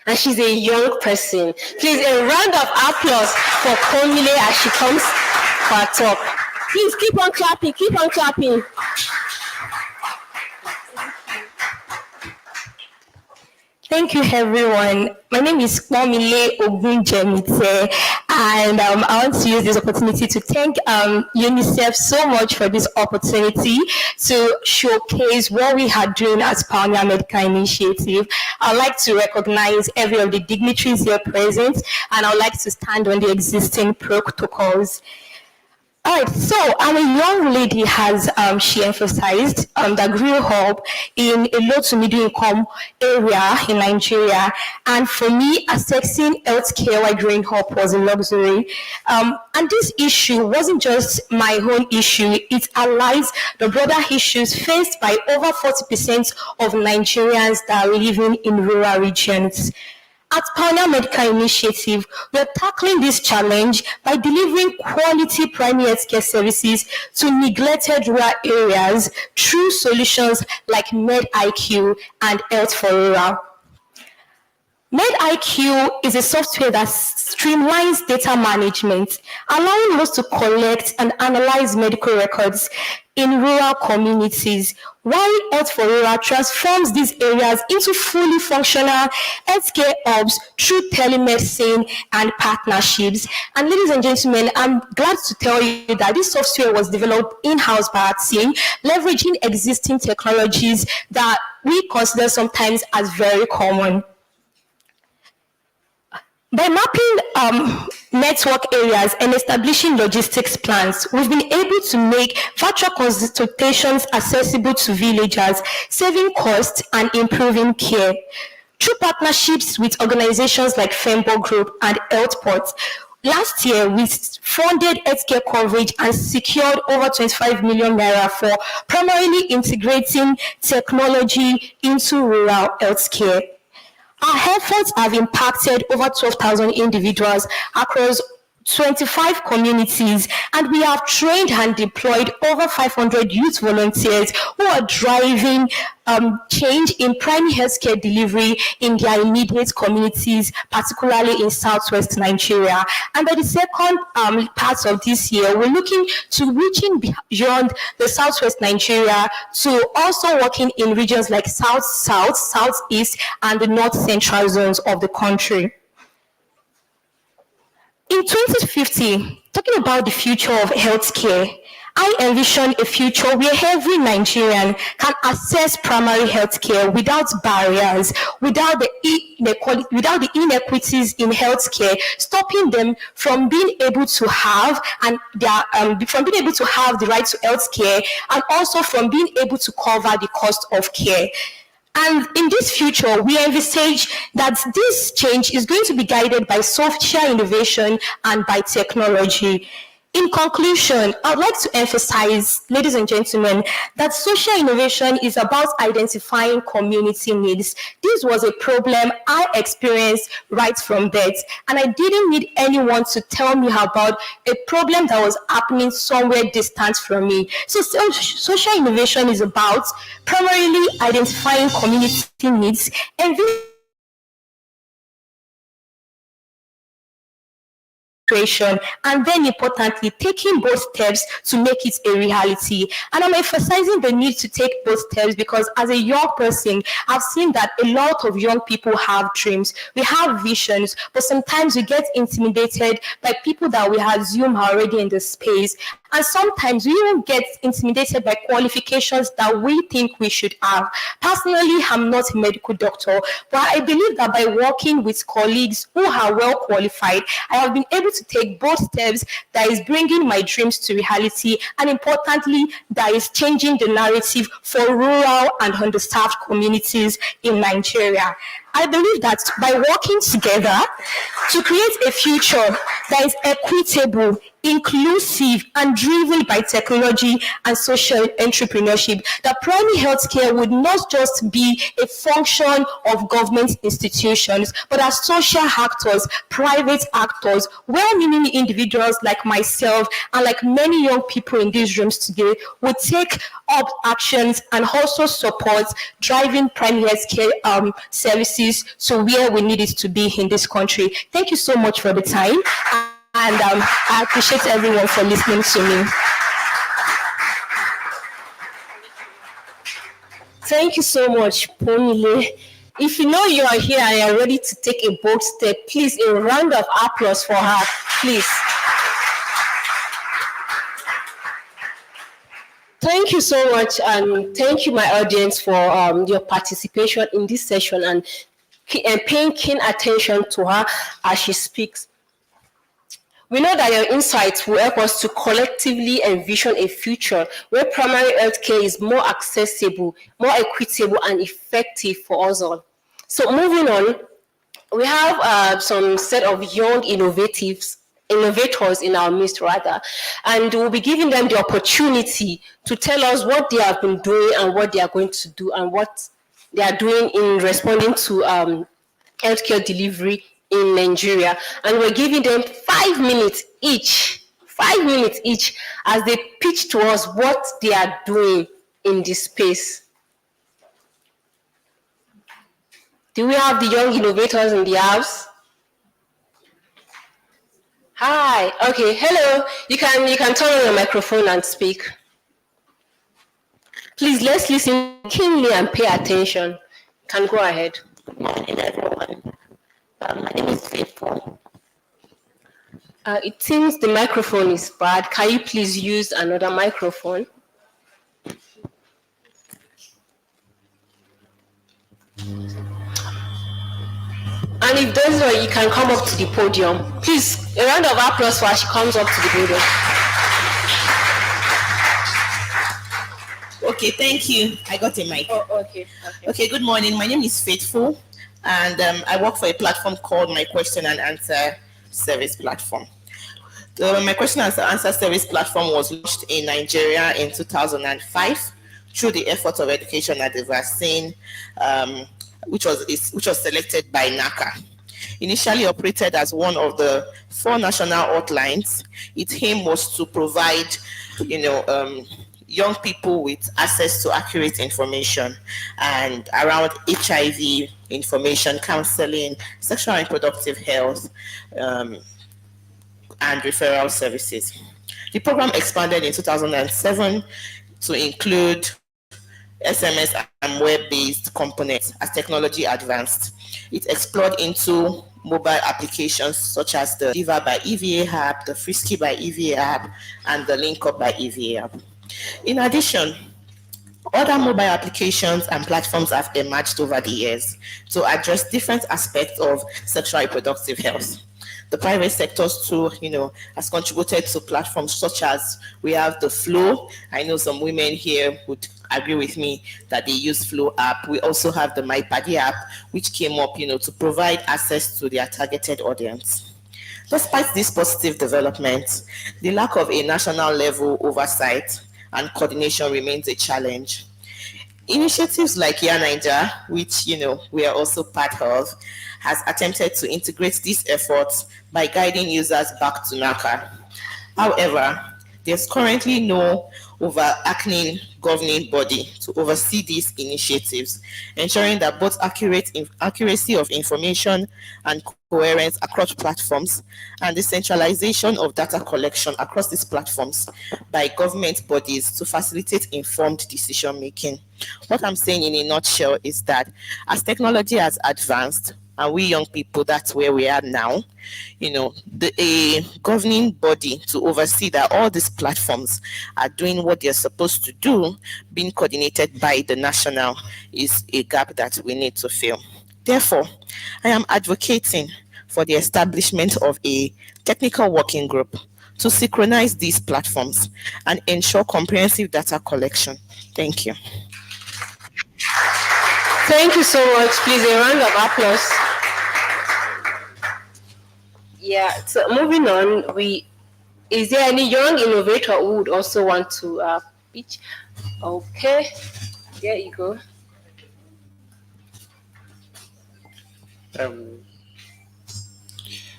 And she's a young person. Please, a round of applause for Pomile as she comes for her talk. Please keep on clapping, keep on clapping. Thank you, everyone. My name is Pomile Ogunjemite, and I want to use this opportunity to thank UNICEF so much for this opportunity to showcase what we are doing as Pioneer Medical Initiative. I'd like to recognize every of the dignitaries here present, and I'd like to stand on the existing protocols. All right, so I'm a young lady, as she emphasized, that grew up in a low to middle income area in Nigeria. And for me, accessing healthcare while growing up was a luxury. And this issue wasn't just my own issue, it allies the broader issues faced by over 40% of Nigerians that are living in rural regions. At Pioneer Medical Initiative, we are tackling this challenge by delivering quality primary healthcare services to neglected rural areas through solutions like MedIQ and Health for Rural. MedIQ is a software that streamlines data management, allowing us to collect and analyze medical records in rural communities, while Health for Rural transforms these areas into fully functional healthcare hubs through telemedicine and partnerships. And ladies and gentlemen, I'm glad to tell you that this software was developed in-house by our team, leveraging existing technologies that we consider sometimes as very common. By mapping network areas and establishing logistics plans, we've been able to make virtual consultations accessible to villagers, saving costs and improving care. Through partnerships with organizations like Fembo Group and HealthPort, last year we funded healthcare coverage and secured over 25 million naira for primarily integrating technology into rural healthcare. Our efforts have impacted over 12,000 individuals across 25 communities, and we have trained and deployed over 500 youth volunteers who are driving change in primary healthcare delivery in their immediate communities, particularly in southwest Nigeria. And by the second part of this year, we're looking to reaching beyond the southwest Nigeria to also working in regions like south, southeast, and the north central zones of the country. In 2050, talking about the future of healthcare, I envision a future where every Nigerian can access primary healthcare without barriers, without the inequities in healthcare, stopping them from being able to have the right to healthcare, and also from being able to cover the cost of care. And in this future, we envisage that this change is going to be guided by social innovation and by technology. In conclusion, I would like to emphasize, ladies and gentlemen, that social innovation is about identifying community needs. This was a problem I experienced right from birth, and I didn't need anyone to tell me about a problem that was happening somewhere distant from me. So social innovation is about primarily identifying community needs and and then importantly taking both steps to make it a reality. And I'm emphasizing the need to take both steps because as a young person, I've seen that a lot of young people have dreams, we have visions, but sometimes we get intimidated by people that we assume are already in the space. And sometimes we even get intimidated by qualifications that we think we should have. Personally, I'm not a medical doctor, but I believe that by working with colleagues who are well qualified, I have been able to take both steps that is bringing my dreams to reality, and importantly, that is changing the narrative for rural and underserved communities in Nigeria. I believe that by working together to create a future that is equitable, inclusive, and driven by technology and social entrepreneurship, that primary healthcare would not just be a function of government institutions, but as social actors, private actors, well-meaning individuals like myself and like many young people in these rooms today would take up actions and also support driving primary healthcare services to where we need it to be in this country. Thank you so much for the time. And I appreciate everyone for listening to me. Thank you so much, Pomile. If you know you are here and you are ready to take a bold step, please, a round of applause for her, please. Thank you so much, and thank you, my audience, for your participation in this session and paying keen attention to her as she speaks. We know that your insights will help us to collectively envision a future where primary healthcare is more accessible, more equitable, and effective for us all. So moving on, we have some set of young innovators in our midst, rather, and we'll be giving them the opportunity to tell us what they have been doing and what they are going to do and what they are doing in responding to healthcare delivery in Nigeria. And we're giving them 5 minutes each, as they pitch to us what they are doing in this space. Do we have the young innovators in the house? Hi, okay, hello. You can turn on your microphone and speak. Please, let's listen keenly and pay attention. Can go ahead. Good morning, everyone. My name is Faithful. It seems the microphone is bad. Can you please use another microphone? And if those are, you can come up to the podium. Please, a round of applause for her. She comes up to the podium. Okay, thank you. I got a mic. Oh, okay. Okay, good morning. My name is Faithful, and I work for a platform called My Question and Answer Service Platform. My Question and Answer Service Platform was launched in Nigeria in 2005 through the effort of Education at the Vaccine, which was selected by NACA. Initially operated as one of the 4 national hotlines, its aim was to provide, young people with access to accurate information and around HIV information, counseling, sexual and reproductive health, and referral services. The program expanded in 2007 to include SMS and web-based components as technology advanced. It explored into mobile applications such as the Diva by EVA app, the Frisky by EVA app, and the Link Up by EVA app. In addition, other mobile applications and platforms have emerged over the years to address different aspects of sexual reproductive health. The private sectors too, has contributed to platforms such as we have the Flow. I know some women here would agree with me that they use Flow app. We also have the My Paddy app, which came up, to provide access to their targeted audience. Despite this positive development, the lack of a national level oversight and coordination remains a challenge. Initiatives like Ya Naija, which we are also part of, has attempted to integrate these efforts by guiding users back to NACA. However, there's currently no overarching governing body to oversee these initiatives, ensuring that both accuracy of information and coherence across platforms and the centralization of data collection across these platforms by government bodies to facilitate informed decision making. What I'm saying in a nutshell is that as technology has advanced, and we young people, that's where we are now, a governing body to oversee that all these platforms are doing what they're supposed to do, being coordinated by the national, is a gap that we need to fill. Therefore, I am advocating for the establishment of a technical working group to synchronize these platforms and ensure comprehensive data collection. Thank you. Thank you so much. Please, a round of applause. Yeah, so moving on, is there any young innovator who would also want to pitch? Okay, there you go.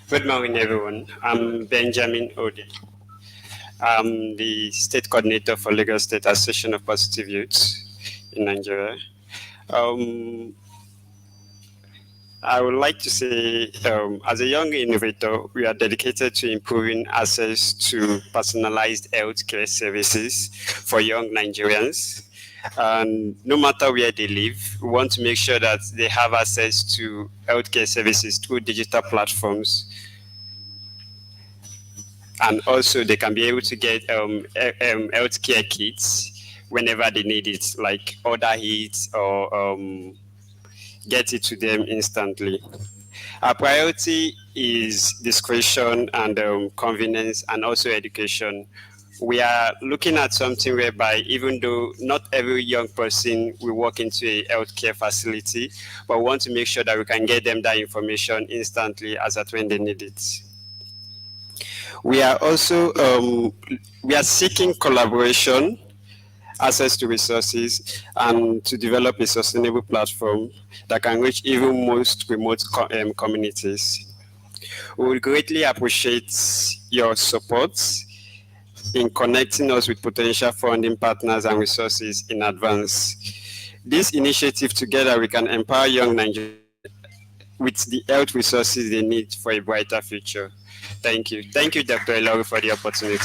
Good morning, everyone. I'm Benjamin Ode. I'm the state coordinator for Lagos State Association of Positive Youths in Nigeria. I would like to say, as a young innovator, we are dedicated to improving access to personalized healthcare services for young Nigerians. And no matter where they live, we want to make sure that they have access to healthcare services through digital platforms. And also they can be able to get healthcare kits whenever they need it, like order it or get it to them instantly. Our priority is discretion and convenience and also education. We are looking at something whereby even though not every young person will walk into a healthcare facility, but we want to make sure that we can get them that information instantly as at when they need it. We are also we are seeking collaboration, access to resources, and to develop a sustainable platform that can reach even most remote communities. We would greatly appreciate your support in connecting us with potential funding partners and resources in advance. This initiative together, we can empower young Nigerians with the health resources they need for a brighter future. Thank you. Thank you, Dr. Elori, for the opportunity.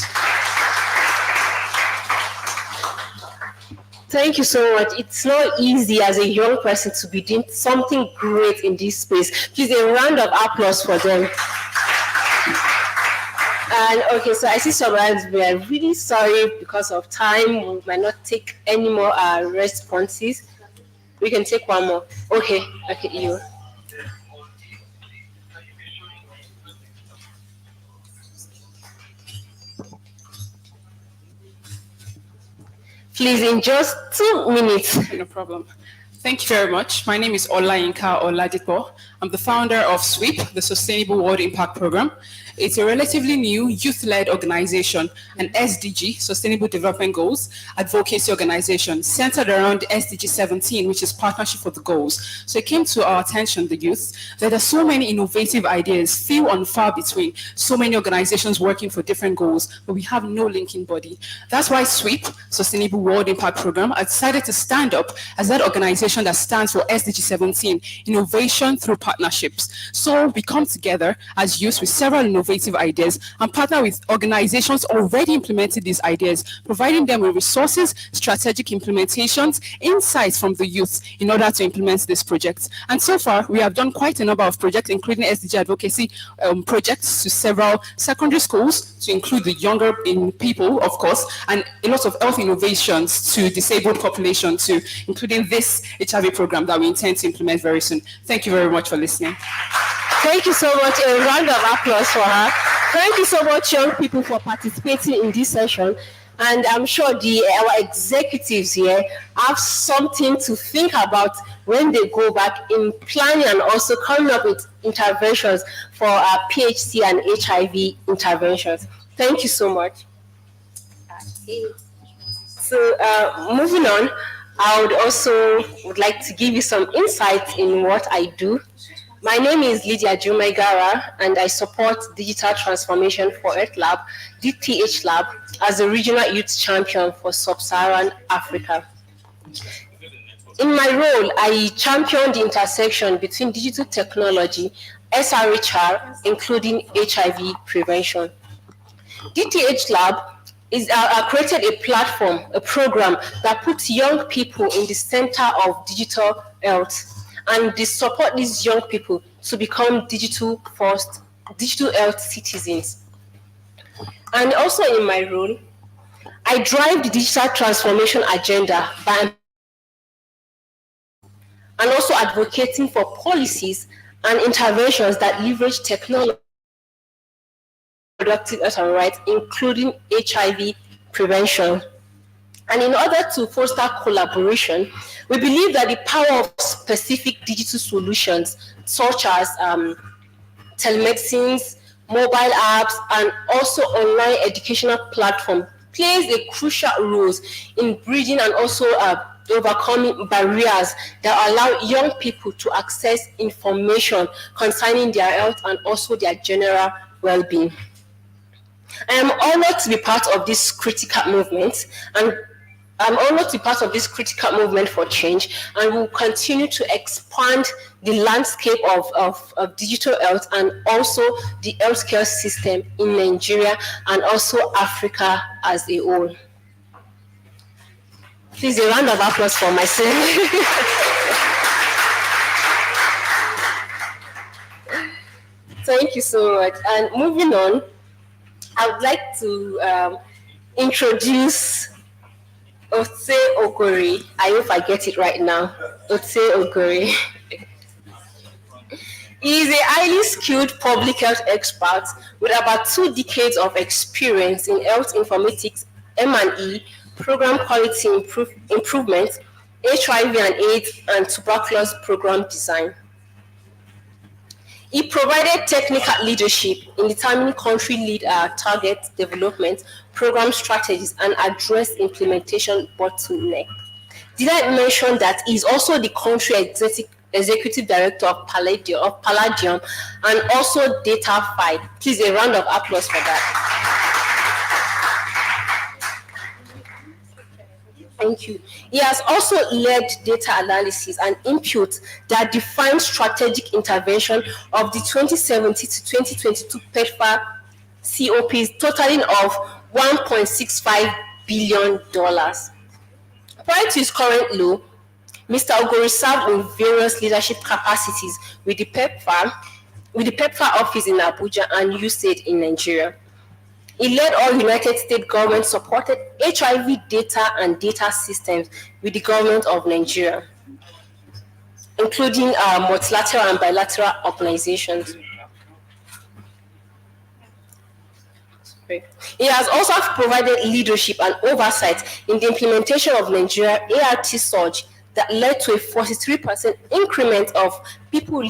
Thank you so much. It's not easy as a young person to be doing something great in this space. Please, a round of applause for them. And okay, so I see some hands. We are really sorry because of time. We might not take any more responses. We can take one more. Okay, you. Please, in just 2 minutes. No problem. Thank you very much. My name is Olayinka Oladipo. I'm the founder of SWEEP, the Sustainable World Impact Program. It's a relatively new youth-led organization, an SDG, Sustainable Development Goals, advocacy organization centered around SDG 17, which is Partnership for the Goals. So it came to our attention, the youth, that there are so many innovative ideas, few and far between, so many organizations working for different goals, but we have no linking body. That's why SWEEP, Sustainable World Impact Program, I decided to stand up as that organization that stands for SDG 17, Innovation Through Partnerships. So we come together as youth with several innovative ideas and partner with organizations already implementing these ideas, providing them with resources, strategic implementations, insights from the youth in order to implement this project. And so far, we have done quite a number of projects, including SDG advocacy projects to several secondary schools, to include the younger people, of course, and a lot of health innovations to disabled population, to including this HIV program that we intend to implement very soon. Thank you very much for listening. Thank you so much. A round of applause for her. Thank you so much, young people, for participating in this session. And I'm sure our executives here have something to think about when they go back in planning and also coming up with interventions for our PhD and HIV interventions. Thank you so much. So moving on, I would like to give you some insights in what I do. My name is Lydia Jumegara, and I support digital transformation for Earth Lab, DTH Lab, as a regional youth champion for Sub-Saharan Africa. In my role, I champion the intersection between digital technology, SRHR, including HIV prevention. DTH Lab is created a platform, a program that puts young people in the center of digital health, and they support these young people to become digital health citizens. And also in my role, I drive the digital transformation agenda and also advocating for policies and interventions that leverage technology, productive health and rights, including HIV prevention. And in order to foster collaboration, we believe that the power of specific digital solutions, such as telemedicines, mobile apps, and also online educational platforms, plays a crucial role in bridging and also overcoming barriers that allow young people to access information concerning their health and also their general well-being. I am honored to be part of this critical movement, and I'm honored to be part of this critical movement for change, and will continue to expand the landscape of digital health and also the healthcare system in Nigeria and also Africa as a whole. Please, a round of applause for myself. Thank you so much. And moving on, I would like to introduce Otse Okori. I hope I get it right now. Otse Okori. He is a highly skilled public health expert with about 2 decades of experience in health informatics, M&E, program quality improvement, HIV and AIDS, and tuberculosis program design. He provided technical leadership in determining country target development, program strategies, and address implementation bottleneck. Did I mention that he's also the country executive director of Palladium and also DataFi? Please, a round of applause for that. Thank you. He has also led data analysis and input that defines strategic intervention of the 2017 to 2022 PEPFAR COPs, totaling of $1.65 billion. Prior to his current role, Mr. Ogori served in various leadership capacities with the PEPFAR office in Abuja and USAID in Nigeria. He led all United States government-supported HIV data and data systems with the government of Nigeria, including multilateral and bilateral organizations. He has also provided leadership and oversight in the implementation of Nigeria ART surge that led to a 43% increment of people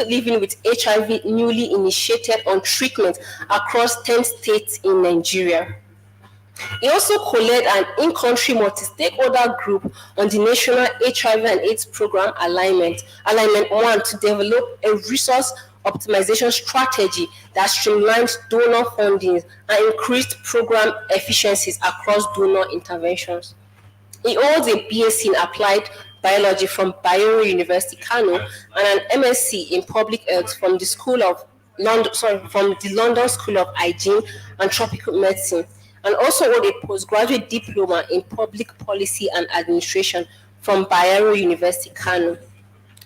living with HIV newly initiated on treatment across 10 states in Nigeria. He also co-led an in-country multi-stakeholder group on the National HIV and AIDS Program Alignment 1 to develop a resource optimization strategy that streamlines donor funding and increased program efficiencies across donor interventions. He holds a BSc in Applied Biology from Bayero University, Kano, and an MSc in Public Health from the London School of Hygiene and Tropical Medicine, and also hold a postgraduate diploma in Public Policy and Administration from Bayero University, Kano.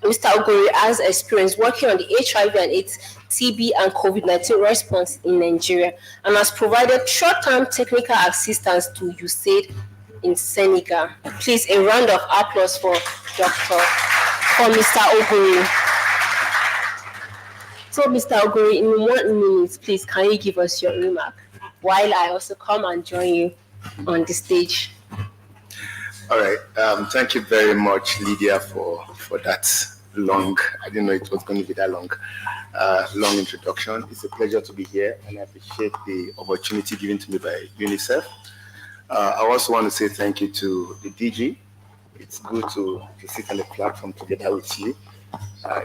Mr. Ogori has experience working on the HIV and AIDS, TB, and COVID-19 response in Nigeria and has provided short-term technical assistance to USAID in Senegal. Please, a round of applause for Mr. Ogori. So, Mr. Ogori, in 1 minute, please, can you give us your remark while I also come and join you on the stage? All right. Thank you very much, Lydia, for that long, I didn't know it was going to be that long introduction. It's a pleasure to be here, and I appreciate the opportunity given to me by UNICEF. I also want to say thank you to the DG. It's good to sit on the platform together with you.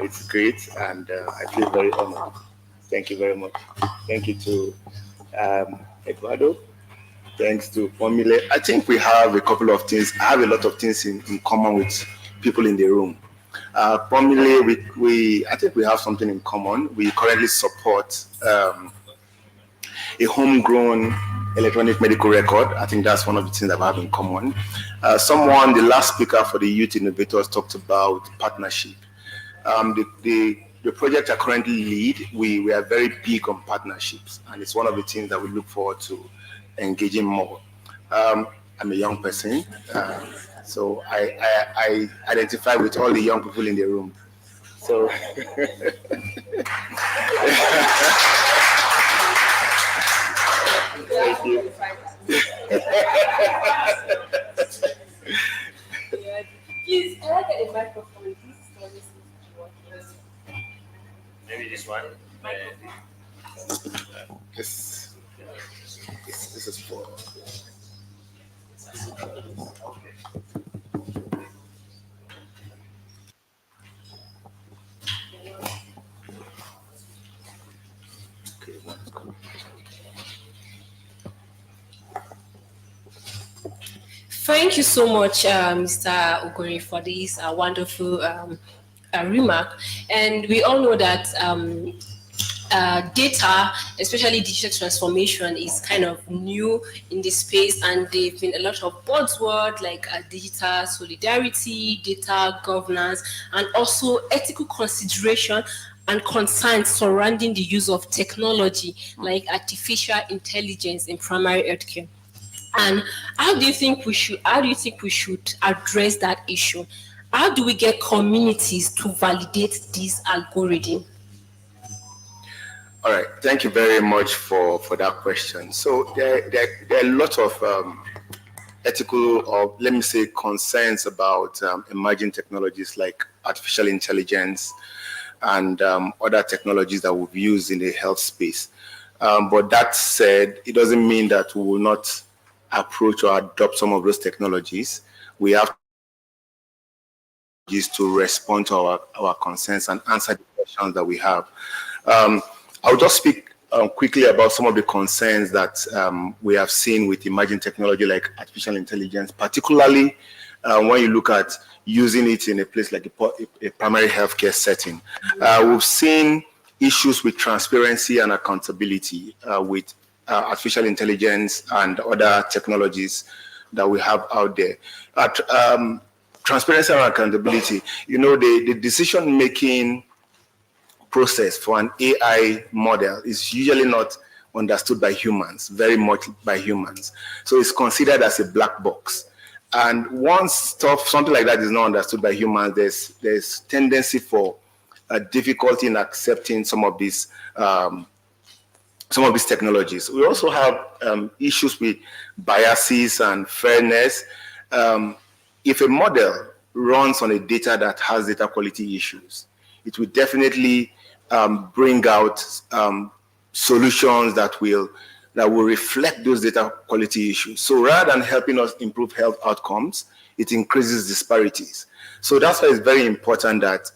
It's great, and I feel very honored. Thank you very much. Thank you to Eduardo. Thanks to Formula. I think we have a couple of things. I have a lot of things in common with people in the room. Formula, I think we have something in common. We currently support a homegrown electronic medical record. I think that's one of the things that we have in common. The last speaker for the Youth Innovators talked about partnership. The project I currently lead, we are very big on partnerships, and it's one of the things that we look forward to engaging more. I'm a young person, so I identify with all the young people in the room. So thank you. Please, can I get a microphone? Maybe this one. This is for. Thank you so much, Mr. Ogori, for this wonderful remark. And we all know that data, especially digital transformation, is kind of new in this space, and there've been a lot of buzzwords like digital solidarity, data governance, and also ethical consideration and concerns surrounding the use of technology like artificial intelligence in primary healthcare. And how do you think we should address that issue? How do we get communities to validate this algorithm? All right, thank you very much for that question. So there are a lot of ethical, or let me say, concerns about emerging technologies like artificial intelligence and other technologies that we've used in the health space. But that said, it doesn't mean that we will not approach or adopt some of those technologies. We have to respond to our concerns and answer the questions that we have. I'll just speak quickly about some of the concerns that we have seen with emerging technology like artificial intelligence, particularly when you look at using it in a place like a primary healthcare setting. We've seen issues with transparency and accountability with artificial intelligence and other technologies that we have out there. Transparency and accountability, the decision-making process for an AI model is usually not understood by humans, very much by humans. So it's considered as a black box. And once something like that is not understood by humans, there's tendency for a difficulty in accepting some of these some of these technologies. We also have issues with biases and fairness. If a model runs on a data that has data quality issues, it will definitely bring out solutions that will reflect those data quality issues. So rather than helping us improve health outcomes, it increases disparities. So that's why it's very important that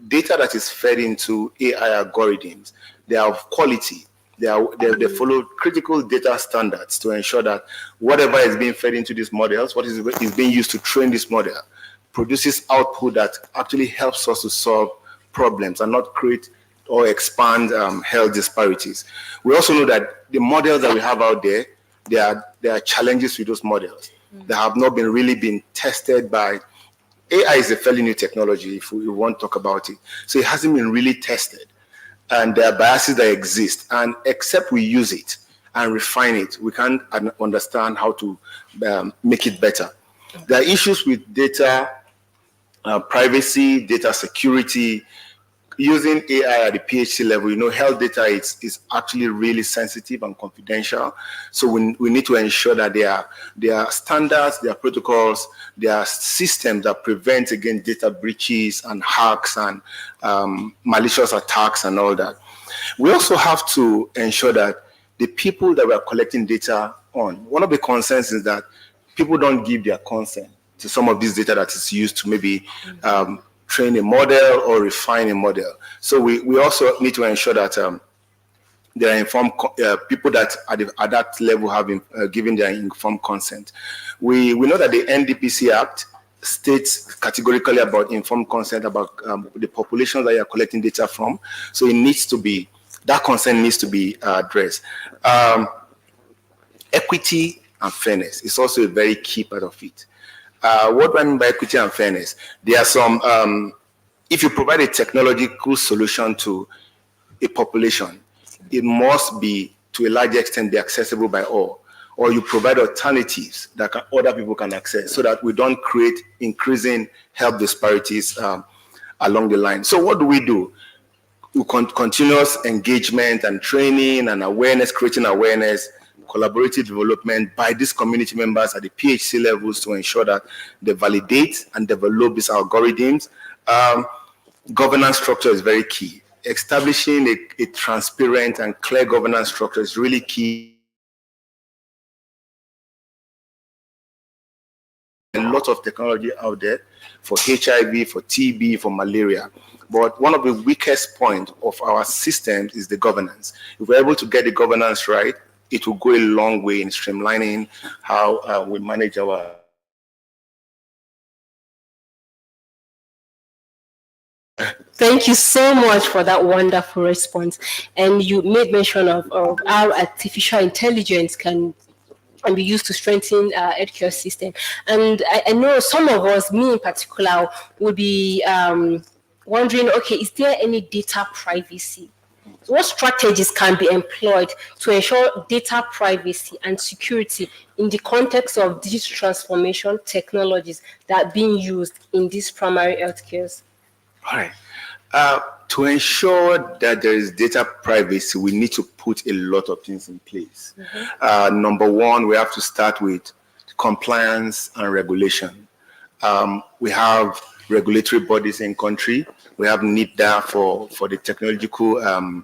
data that is fed into AI algorithms, they are of quality. They follow critical data standards to ensure that whatever is being fed into these models, what is being used to train this model, produces output that actually helps us to solve problems and not create or expand health disparities. We also know that the models that we have out there, there are challenges with those models that have not really been tested by. AI is a fairly new technology, if we want to talk about it. So it hasn't been really tested. And there are biases that exist. And except we use it and refine it, we can't understand how to make it better. There are issues with data privacy, data security. Using AI at the PhD level, health data is actually really sensitive and confidential. So we need to ensure that there are standards, there are protocols, there are systems that prevent against data breaches and hacks and malicious attacks and all that. We also have to ensure that the people that we are collecting data on, one of the concerns is that people don't give their consent to some of this data that is used to maybe train a model or refine a model. So we also need to ensure that there are informed people that at that level have been given their informed consent. We know that the NDPC Act states categorically about informed consent about the populations that you are collecting data from. So it needs to be, that consent needs to be addressed. Equity and fairness is also a very key part of it. What do I mean by equity and fairness? There are some, if you provide a technological solution to a population, it must be, to a large extent, be accessible by all. Or you provide alternatives that other people can access so that we don't create increasing health disparities along the line. So what do? We continuous engagement and training and awareness, creating awareness, collaborative development by these community members at the PhD levels to ensure that they validate and develop these algorithms. Governance structure is very key. Establishing a transparent and clear governance structure is really key. A lot of technology out there for HIV, for TB, for malaria. But one of the weakest points of our systems is the governance. If we're able to get the governance right, it will go a long way in streamlining how we manage our. Thank you so much for that wonderful response. And you made mention of how artificial intelligence can be used to strengthen our healthcare system. And I know some of us, me in particular, will be wondering, okay, is there any data privacy? What strategies can be employed to ensure data privacy and security in the context of digital transformation technologies that are being used in these primary healthcares? All right. To ensure that there is data privacy, we need to put a lot of things in place. Number one, we have to start with compliance and regulation. We have regulatory bodies in country. We have NIDA for the technological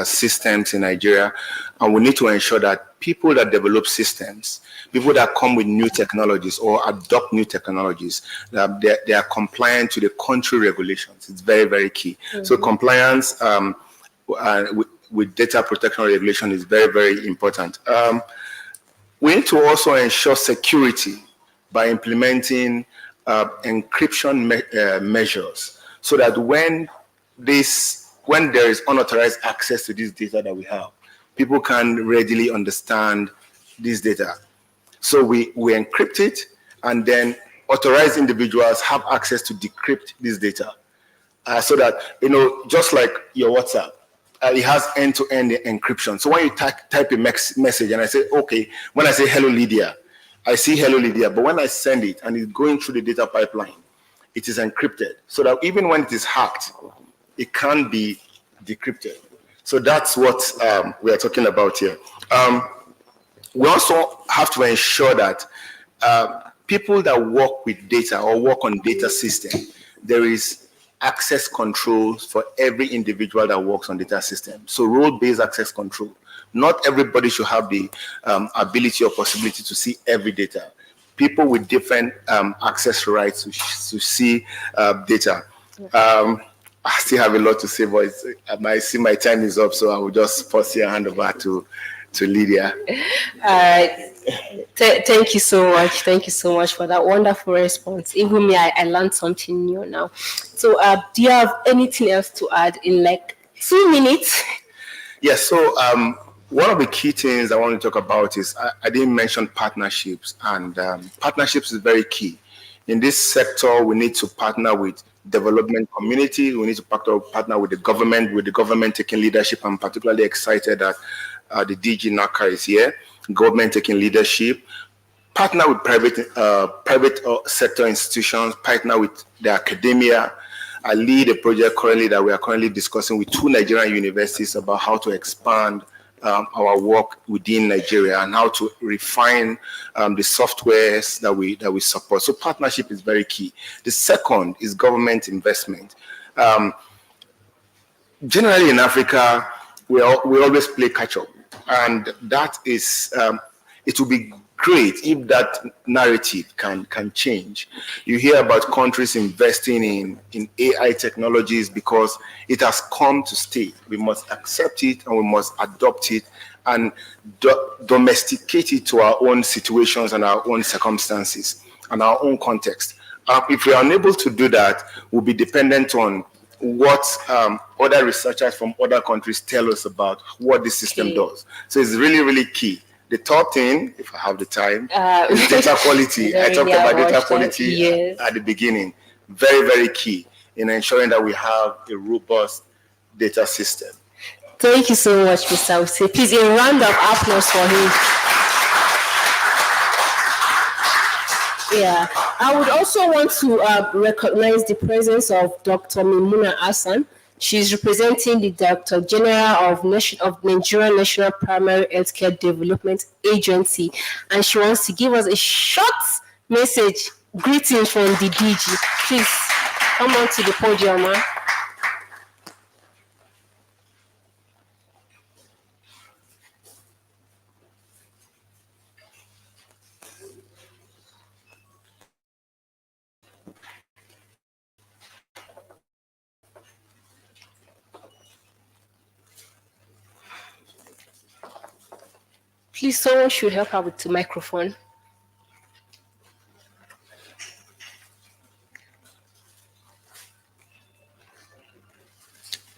systems in Nigeria. And we need to ensure that people that develop systems, people that come with new technologies or adopt new technologies, they are compliant to the country regulations. It's very, very key. So compliance with data protection regulation is very, very important. We need to also ensure security by implementing encryption measures so that when there is unauthorized access to this data that we have, people can readily understand this data. So we encrypt it, and then authorized individuals have access to decrypt this data. So that, just like your WhatsApp, it has end-to-end encryption. So when you type a message and I say, okay, when I say hello Lydia, I see hello Lydia, but when I send it and it's going through the data pipeline, it is encrypted. So that even when it is hacked, it can't be decrypted. So that's what we are talking about here. We also have to ensure that people that work with data or work on data system, there is access controls for every individual that works on data system. So role-based access control. Not everybody should have the ability or possibility to see every data. People with different access rights to see data. I still have a lot to say, but I see my time is up, so I will just pause here and hand over to Lydia. All right. Thank you so much. Thank you so much for that wonderful response. Even me, I learned something new now. So do you have anything else to add in like 2 minutes? Yes, so one of the key things I want to talk about is I didn't mention partnerships, and partnerships is very key. In this sector, we need to partner with development community. We need to partner with the government taking leadership. I'm particularly excited that the DG NACA is here, government taking leadership, partner with private sector institutions, partner with the academia. I lead a project currently that we are currently discussing with 2 Nigerian universities about how to expand our work within Nigeria and how to refine the softwares that we support. So partnership is very key. The second is government investment. Generally in Africa, we always play catch up, and that is it will be great if that narrative can change. You hear about countries investing in AI technologies because it has come to stay. We must accept it and we must adopt it and domesticate it to our own situations and our own circumstances and our own context. If we are unable to do that, we'll be dependent on what other researchers from other countries tell us about what this system does. So it's really, really key. The third thing, if I have the time, is data quality. I talked about data quality at the beginning. Very, very key in ensuring that we have a robust data system. Thank you so much, Mr. Ose. Please, a round of applause for him. Yeah, I would also want to recognize the presence of Dr. Mimuna Hassan. She's representing the Director General of Nigeria National Primary Healthcare Development Agency, and she wants to give us a short message, greetings from the DG. Please come on to the podium, ma'am. Please, someone should help her with the microphone.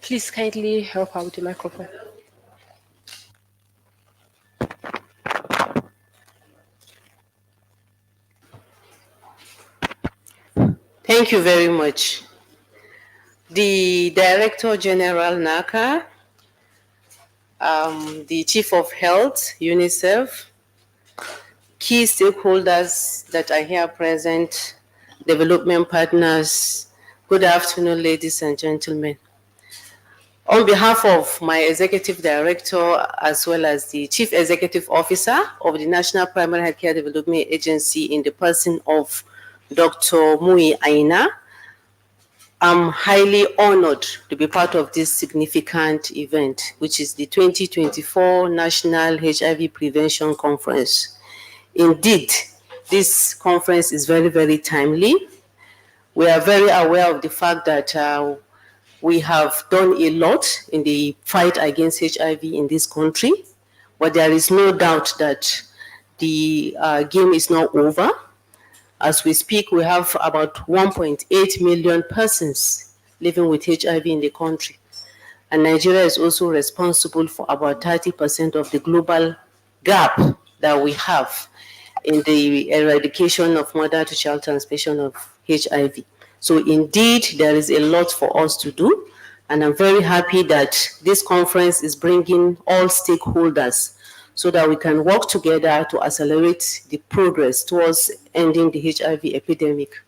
Please kindly help her with the microphone. Thank you very much. The Director General NACA, the Chief of Health, UNICEF, key stakeholders that are here present, development partners, good afternoon, ladies and gentlemen. On behalf of my Executive Director, as well as the Chief Executive Officer of the National Primary Healthcare Development Agency in the person of Dr. Mui Aina, I'm highly honored to be part of this significant event, which is the 2024 National HIV Prevention Conference. Indeed, this conference is very, very timely. We are very aware of the fact that we have done a lot in the fight against HIV in this country, but there is no doubt that the game is not over. As we speak, we have about 1.8 million persons living with HIV in the country. And Nigeria is also responsible for about 30% of the global gap that we have in the eradication of mother-to-child transmission of HIV. So indeed, there is a lot for us to do. And I'm very happy that this conference is bringing all stakeholders so that we can work together to accelerate the progress towards ending the HIV epidemic.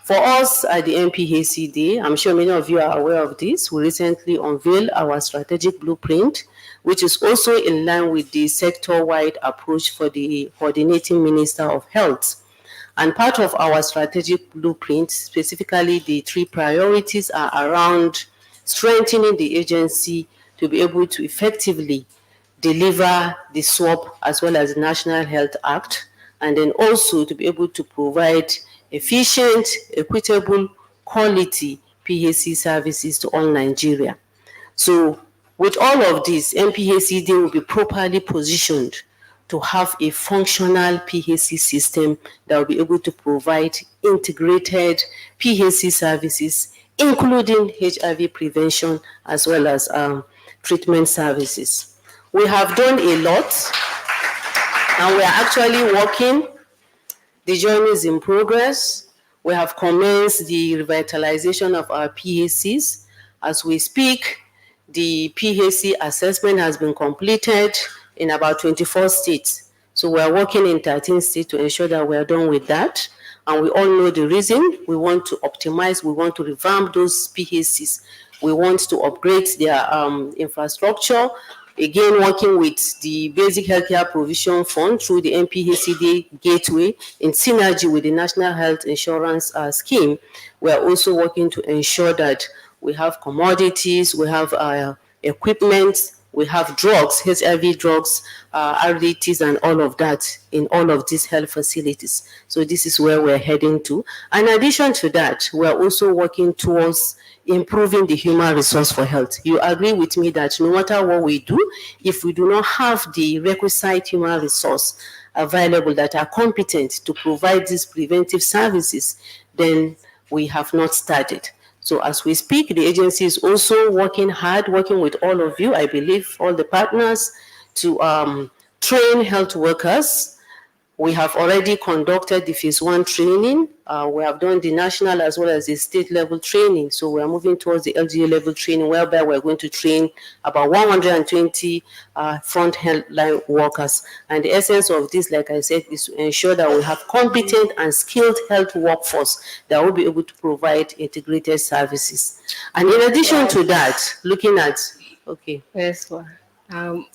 For us at the MPHCD, I'm sure many of you are aware of this, we recently unveiled our strategic blueprint, which is also in line with the sector-wide approach for the Coordinating Minister of Health. And part of our strategic blueprint, specifically the 3 priorities, are around strengthening the agency to be able to effectively deliver the SWOP as well as the National Health Act, and then also to be able to provide efficient, equitable, quality PHC services to all Nigeria. So with all of this, MPHCD will be properly positioned to have a functional PHC system that will be able to provide integrated PHC services, including HIV prevention as well as treatment services. We have done a lot, and we are actually working. The journey is in progress. We have commenced the revitalization of our PHCs. As we speak, the PHC assessment has been completed in about 24 states. So we are working in 13 states to ensure that we are done with that. And we all know the reason. We want to optimize, we want to revamp those PHCs. We want to upgrade their infrastructure. Again, working with the Basic Healthcare Provision Fund through the MPHCD Gateway in synergy with the National Health Insurance Scheme. We are also working to ensure that we have commodities, we have equipment, we have drugs, HIV drugs, RDTs, and all of that in all of these health facilities. So this is where we're heading to. In addition to that, we're also working towards improving the human resource for health. You agree with me that no matter what we do, if we do not have the requisite human resource available that are competent to provide these preventive services, then we have not started. So as we speak, the agency is also working hard, working with all of you, I believe, all the partners, to train health workers. We have already conducted the phase 1 training. We have done the national as well as the state level training. So we are moving towards the LGA level training, whereby we're going to train about 120 front health line workers. And the essence of this, like I said, is to ensure that we have competent and skilled health workforce that will be able to provide integrated services. And in addition to that, looking at, okay. Yes, well.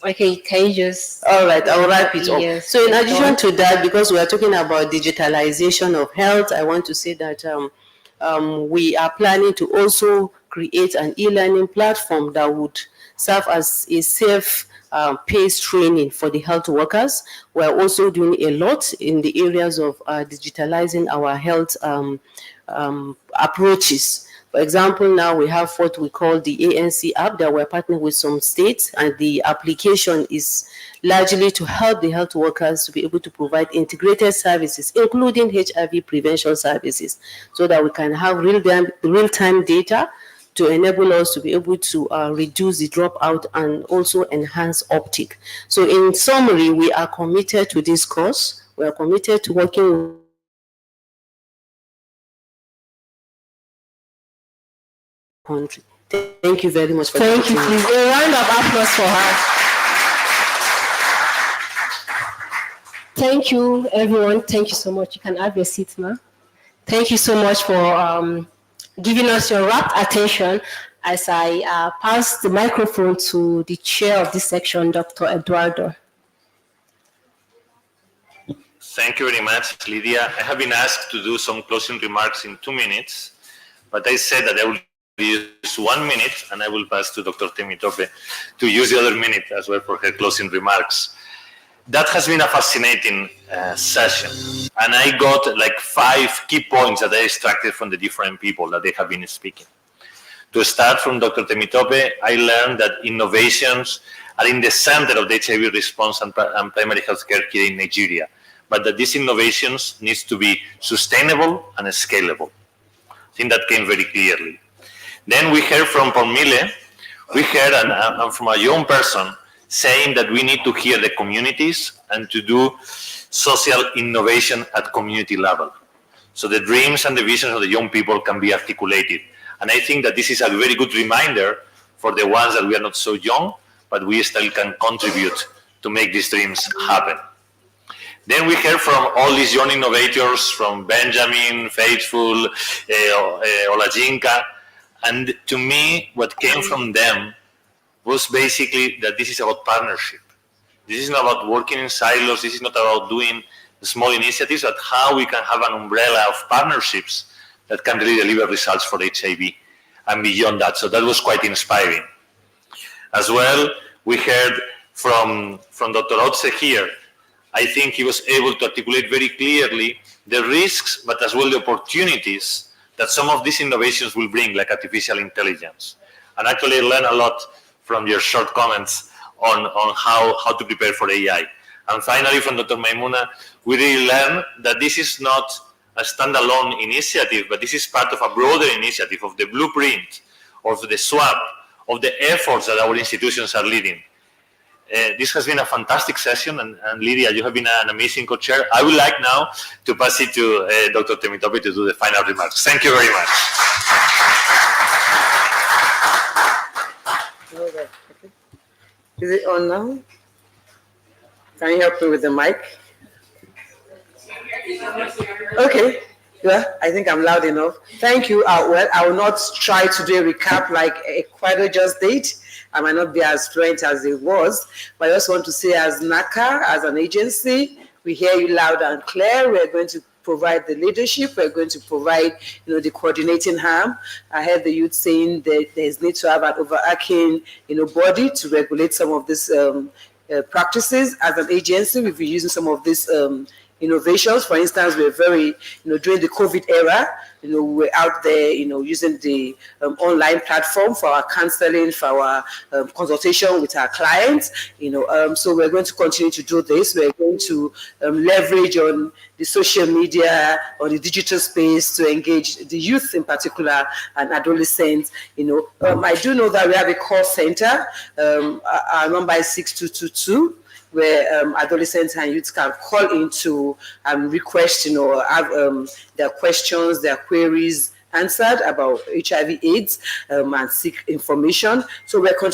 Okay, can you just... All right, I'll wrap it up. Yes. So in addition to that, because we are talking about digitalization of health, I want to say that we are planning to also create an e-learning platform that would serve as a safe paced training for the health workers. We're also doing a lot in the areas of digitalizing our health approaches. For example, now we have what we call the ANC app that we're partnering with some states, and the application is largely to help the health workers to be able to provide integrated services, including HIV prevention services, so that we can have real-time data to enable us to be able to reduce the dropout and also enhance uptake. So in summary, we are committed to this course. We are committed to working country. Thank you very much for Thank you. Please, a round of applause for her. Thank you, everyone. Thank you so much. You can have your seat, ma'am. Thank you so much for giving us your rapt attention as I pass the microphone to the chair of this section, Dr. Eduardo. Thank you very much, Lydia. I have been asked to do some closing remarks in 2 minutes, but I said that I will use 1 minute, and I will pass to Dr. Temitope to use the other minute as well for her closing remarks. That has been a fascinating session, and I got like 5 key points that I extracted from the different people that they have been speaking. To start from Dr. Temitope, I learned that innovations are in the center of the HIV response and primary health care here in Nigeria, but that these innovations needs to be sustainable and scalable. I think that came very clearly. Then we heard from Pomile, we heard and from a young person saying that we need to hear the communities and to do social innovation at community level. So the dreams and the visions of the young people can be articulated. And I think that this is a very good reminder for the ones that we are not so young, but we still can contribute to make these dreams happen. Then we heard from all these young innovators, from Benjamin, Faithful, Olajinka, and to me, what came from them was basically that this is about partnership. This is not about working in silos. This is not about doing small initiatives, but how we can have an umbrella of partnerships that can really deliver results for HIV and beyond that. So that was quite inspiring. As well, we heard from Dr. Otze here. I think he was able to articulate very clearly the risks, but as well the opportunities that some of these innovations will bring, like artificial intelligence. And actually I learned a lot from your short comments on how to prepare for AI. And finally, from Dr. Maimuna, we really learned that this is not a standalone initiative, but this is part of a broader initiative of the blueprint, of the swap, of the efforts that our institutions are leading. This has been a fantastic session, and Lydia, you have been an amazing co-chair. I would like now to pass it to Dr. Temitope to do the final remarks. Thank you very much. Is it on now? Can you help me with the mic? Okay. Yeah, I think I'm loud enough. Thank you. Well, I will not try to do a recap like Ecuador just did. I might not be as fluent as it was, but I just want to say as NACA, as an agency, we hear you loud and clear. We're going to provide the leadership. We're going to provide, the coordinating arm. I heard the youth saying that there's need to have an overarching, body to regulate some of these practices. As an agency, we've been using some of these innovations. For instance, we're very, during the COVID era, we're out there, using the online platform for our counseling, for our consultation with our clients, so we're going to continue to do this. We're going to leverage on the social media or the digital space to engage the youth in particular and adolescents. I do know that we have a call center. Our number is 6222. Where adolescents and youth can call in to request, have their questions, their queries answered about HIV/AIDS and seek information. So we're going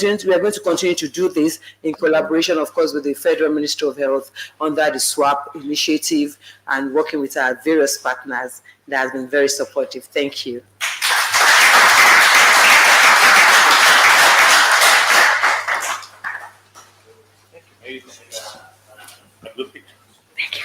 to continue to do this in collaboration, of course, with the Federal Ministry of Health under the SWAP initiative and working with our various partners that has been very supportive. Thank you. Thank you.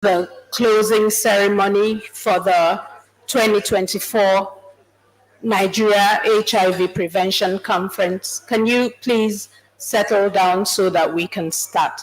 the closing ceremony for the 2024 Nigeria HIV Prevention Conference. Can you please settle down so that we can start?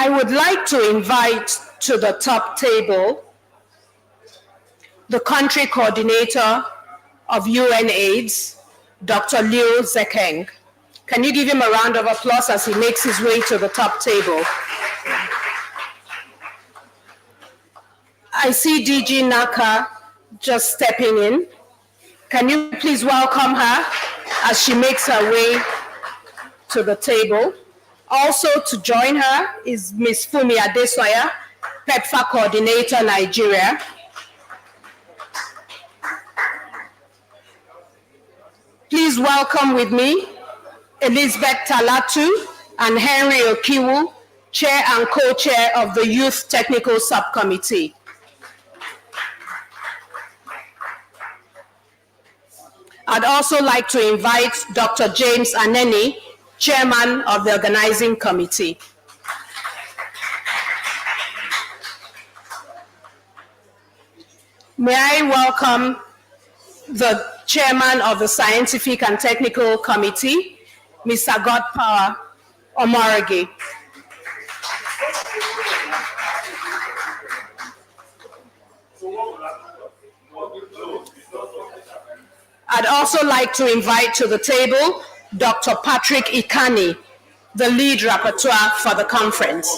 I would like to invite to the top table the country coordinator of UNAIDS, Dr. Liu Zekeng. Can you give him a round of applause as he makes his way to the top table? I see DG Naka just stepping in. Can you please welcome her as she makes her way to the table? Also to join her is Ms. Fumi Adesoya, PEPFAR Coordinator, Nigeria. Please welcome with me Elizabeth Talatu and Henry Okiwu, Chair and Co-Chair of the Youth Technical Subcommittee. I'd also like to invite Dr. James Aneni, Chairman of the Organizing Committee. May I welcome the Chairman of the Scientific and Technical Committee, Mr. Godpower Omorage. I'd also like to invite to the table Dr. Patrick Ikani, the lead rapporteur for the conference.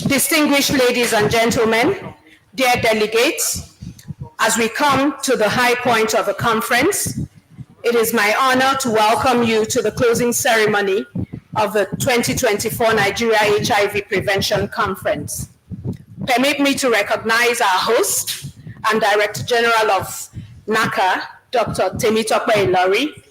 Distinguished ladies and gentlemen, dear delegates, as we come to the high point of the conference, it is my honor to welcome you to the closing ceremony of the 2024 Nigeria HIV Prevention Conference. Permit me to recognize our host and Director General of NACA, Dr. Temitope Ilori.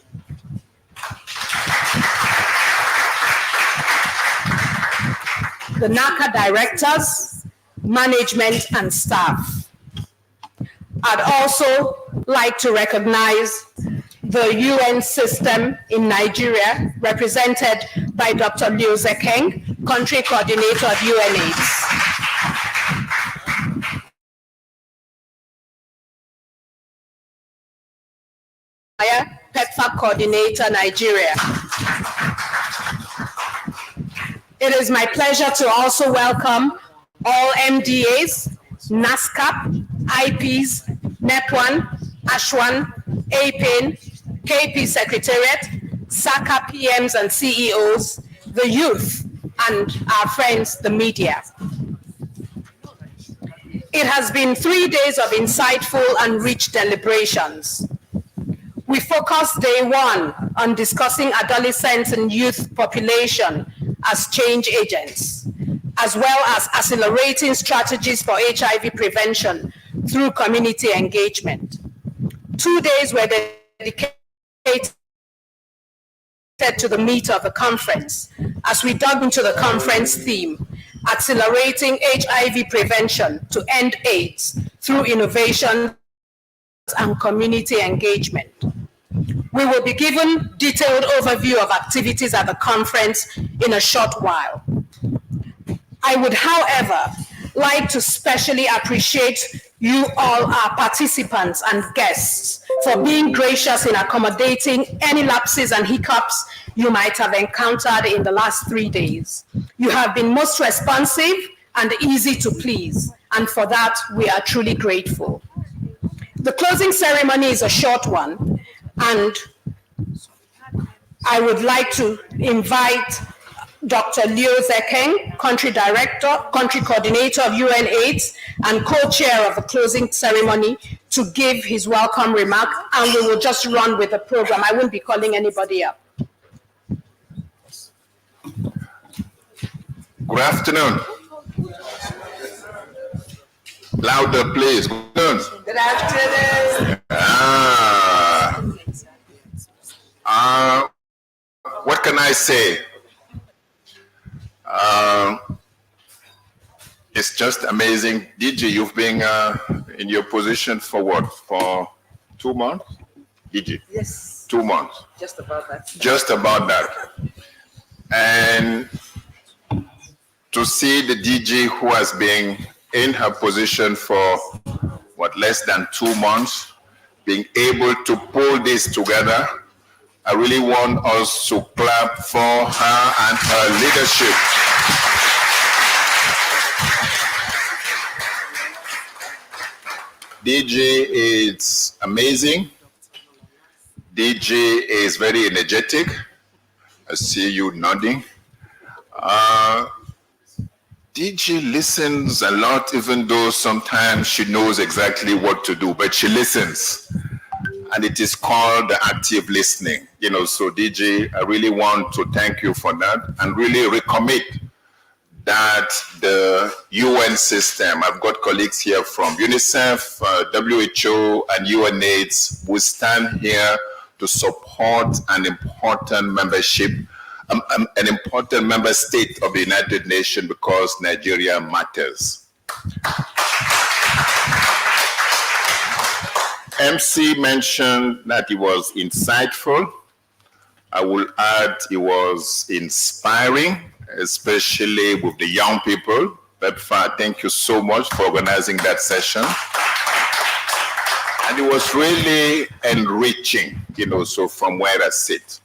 The NACA directors, management, and staff. I'd also like to recognize the UN system in Nigeria, represented by Dr. Liu Zekeng, Country Coordinator of UNAIDS. PEPFAR Coordinator, Nigeria. It is my pleasure to also welcome all MDAs, NASCAP, IPs, NEP1, ASHWAN, APIN, KP Secretariat, SACA PMs and CEOs, the youth, and our friends, the media. It has been 3 days of insightful and rich deliberations. We focused day one on discussing adolescents and youth population as change agents, as well as accelerating strategies for HIV prevention through community engagement. 2 days were dedicated to the meat of the conference as we dug into the conference theme, accelerating HIV prevention to end AIDS through innovation and community engagement. We will be given detailed overview of activities at the conference in a short while. I would, however, like to specially appreciate you all, our participants and guests, for being gracious in accommodating any lapses and hiccups you might have encountered in the last 3 days. You have been most responsive and easy to please, and for that, we are truly grateful. The closing ceremony is a short one, and I would like to invite Dr. Liu Zekeng, Country Director, Country Coordinator of UNAIDS, and co-chair of the closing ceremony, to give his welcome remark, and we will just run with the program. I won't be calling anybody up. Good afternoon. Louder, please. Good afternoon. Good afternoon. What can I say? It's just amazing. DJ, you've been in your position for what? For 2 months? DJ? Yes. 2 months. Just about that. Just about that. And to see the DG who has been in her position for what, less than 2 months, being able to pull this together, I really want us to clap for her and her leadership. DJ is amazing. DJ is very energetic. I see you nodding. DJ listens a lot, even though sometimes she knows exactly what to do, but she listens. And it is called active listening. You know, so DJ, I really want to thank you for that and really recommit that the UN system, I've got colleagues here from UNICEF, WHO, and UNAIDS, will stand here to support an important membership, an important member state of the United Nations, because Nigeria matters. MC mentioned that it was insightful. I will add it was inspiring, especially with the young people. PEPFAR, thank you so much for organizing that session. And it was really enriching, you know, so from where I sit.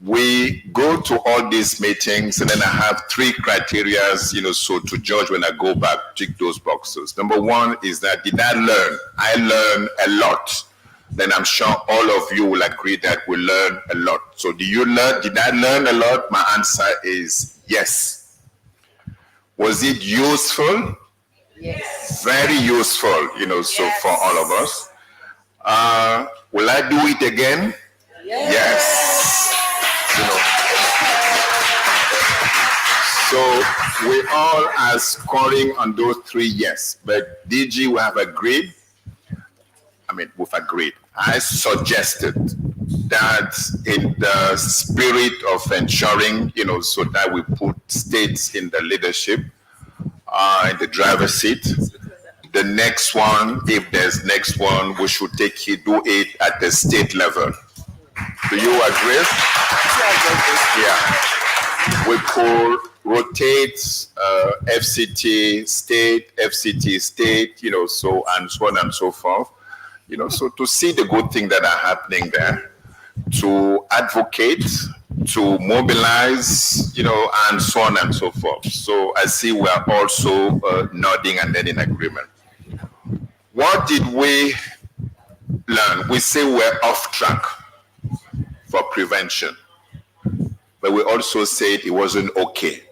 We go to all these meetings and then I have 3 criteria, you know, so to judge when I go back, tick those boxes. Number 1 is that did I learn? I learned a lot. Then I'm sure all of you will agree that we learn a lot. So do you learn? Did I learn a lot? My answer is yes. Was it useful? Yes. Very useful, so for all of us. Will I do it again? Yes. So we all are scoring on those 3 yes. But DG, we have agreed. We've agreed. I suggested that in the spirit of ensuring, so that we put states in the leadership, in the driver's seat. The next one, if there's next one, we should do it at the state level. Do you agree? Yeah. We could rotate FCT state, so and so on and so forth. So to see the good things that are happening there, to advocate, to mobilize, and so on and so forth. So I see we are also nodding and then in agreement. What did we learn? We say we're off track for prevention, but we also said it wasn't okay.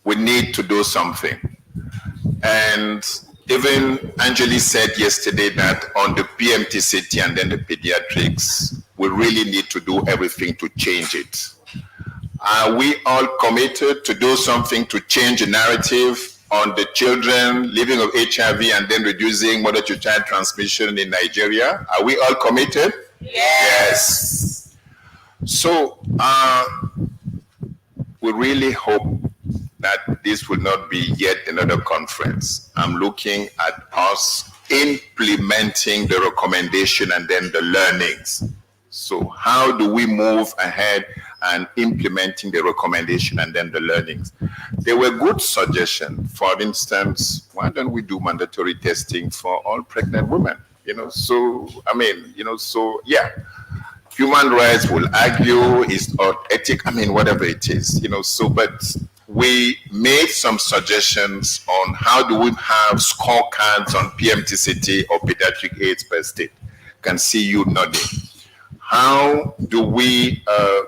We need to do something. And even Angeli said yesterday that on the PMTCT and then the pediatrics, we really need to do everything to change it. Are we all committed to do something to change the narrative on the children living with HIV and then reducing mother-to-child transmission in Nigeria? Are we all committed? Yes. So we really hope that this will not be yet another conference. I'm looking at us implementing the recommendation and then the learnings. So how do we move ahead and implementing the recommendation and then the learnings? There were good suggestions. For instance, why don't we do mandatory testing for all pregnant women? Yeah. Human rights will argue it's not ethic, whatever it is, but we made some suggestions on how do we have scorecards on PMTCT or pediatric AIDS per state. Can see you nodding. How do we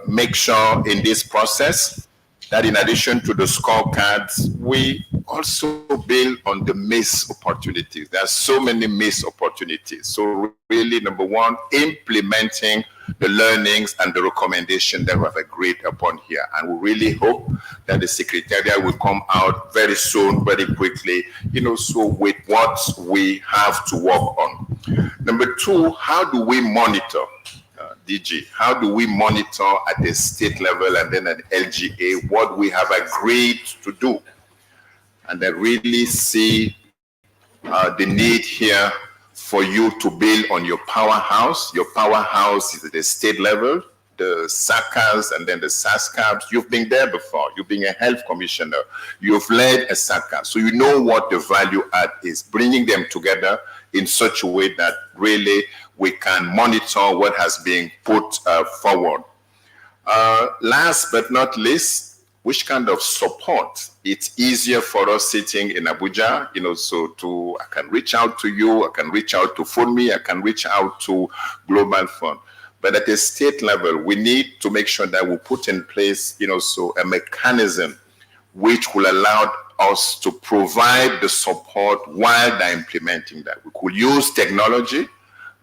make sure in this process that in addition to the scorecards, we also build on the missed opportunities? There are so many missed opportunities. So really, number one, implementing the learnings and the recommendation that we have agreed upon here. And we really hope that the Secretariat will come out very soon, very quickly, so with what we have to work on. Number two, how do we monitor? DG, how do we monitor at the state level and then at LGA what we have agreed to do? And then really see the need here for you to build on your powerhouse. Your powerhouse is at the state level, the SACAs and then the SASCABs. You've been there before. You've been a health commissioner. You've led a SACA. So you know what the value add is, bringing them together in such a way that really we can monitor what has been put forward. Last but not least, which kind of support? It's easier for us sitting in Abuja, I can reach out to you, I can reach out to FundMe, I can reach out to Global Fund. But at the state level, we need to make sure that we put in place, a mechanism which will allow us to provide the support while they're implementing that. We could use technology.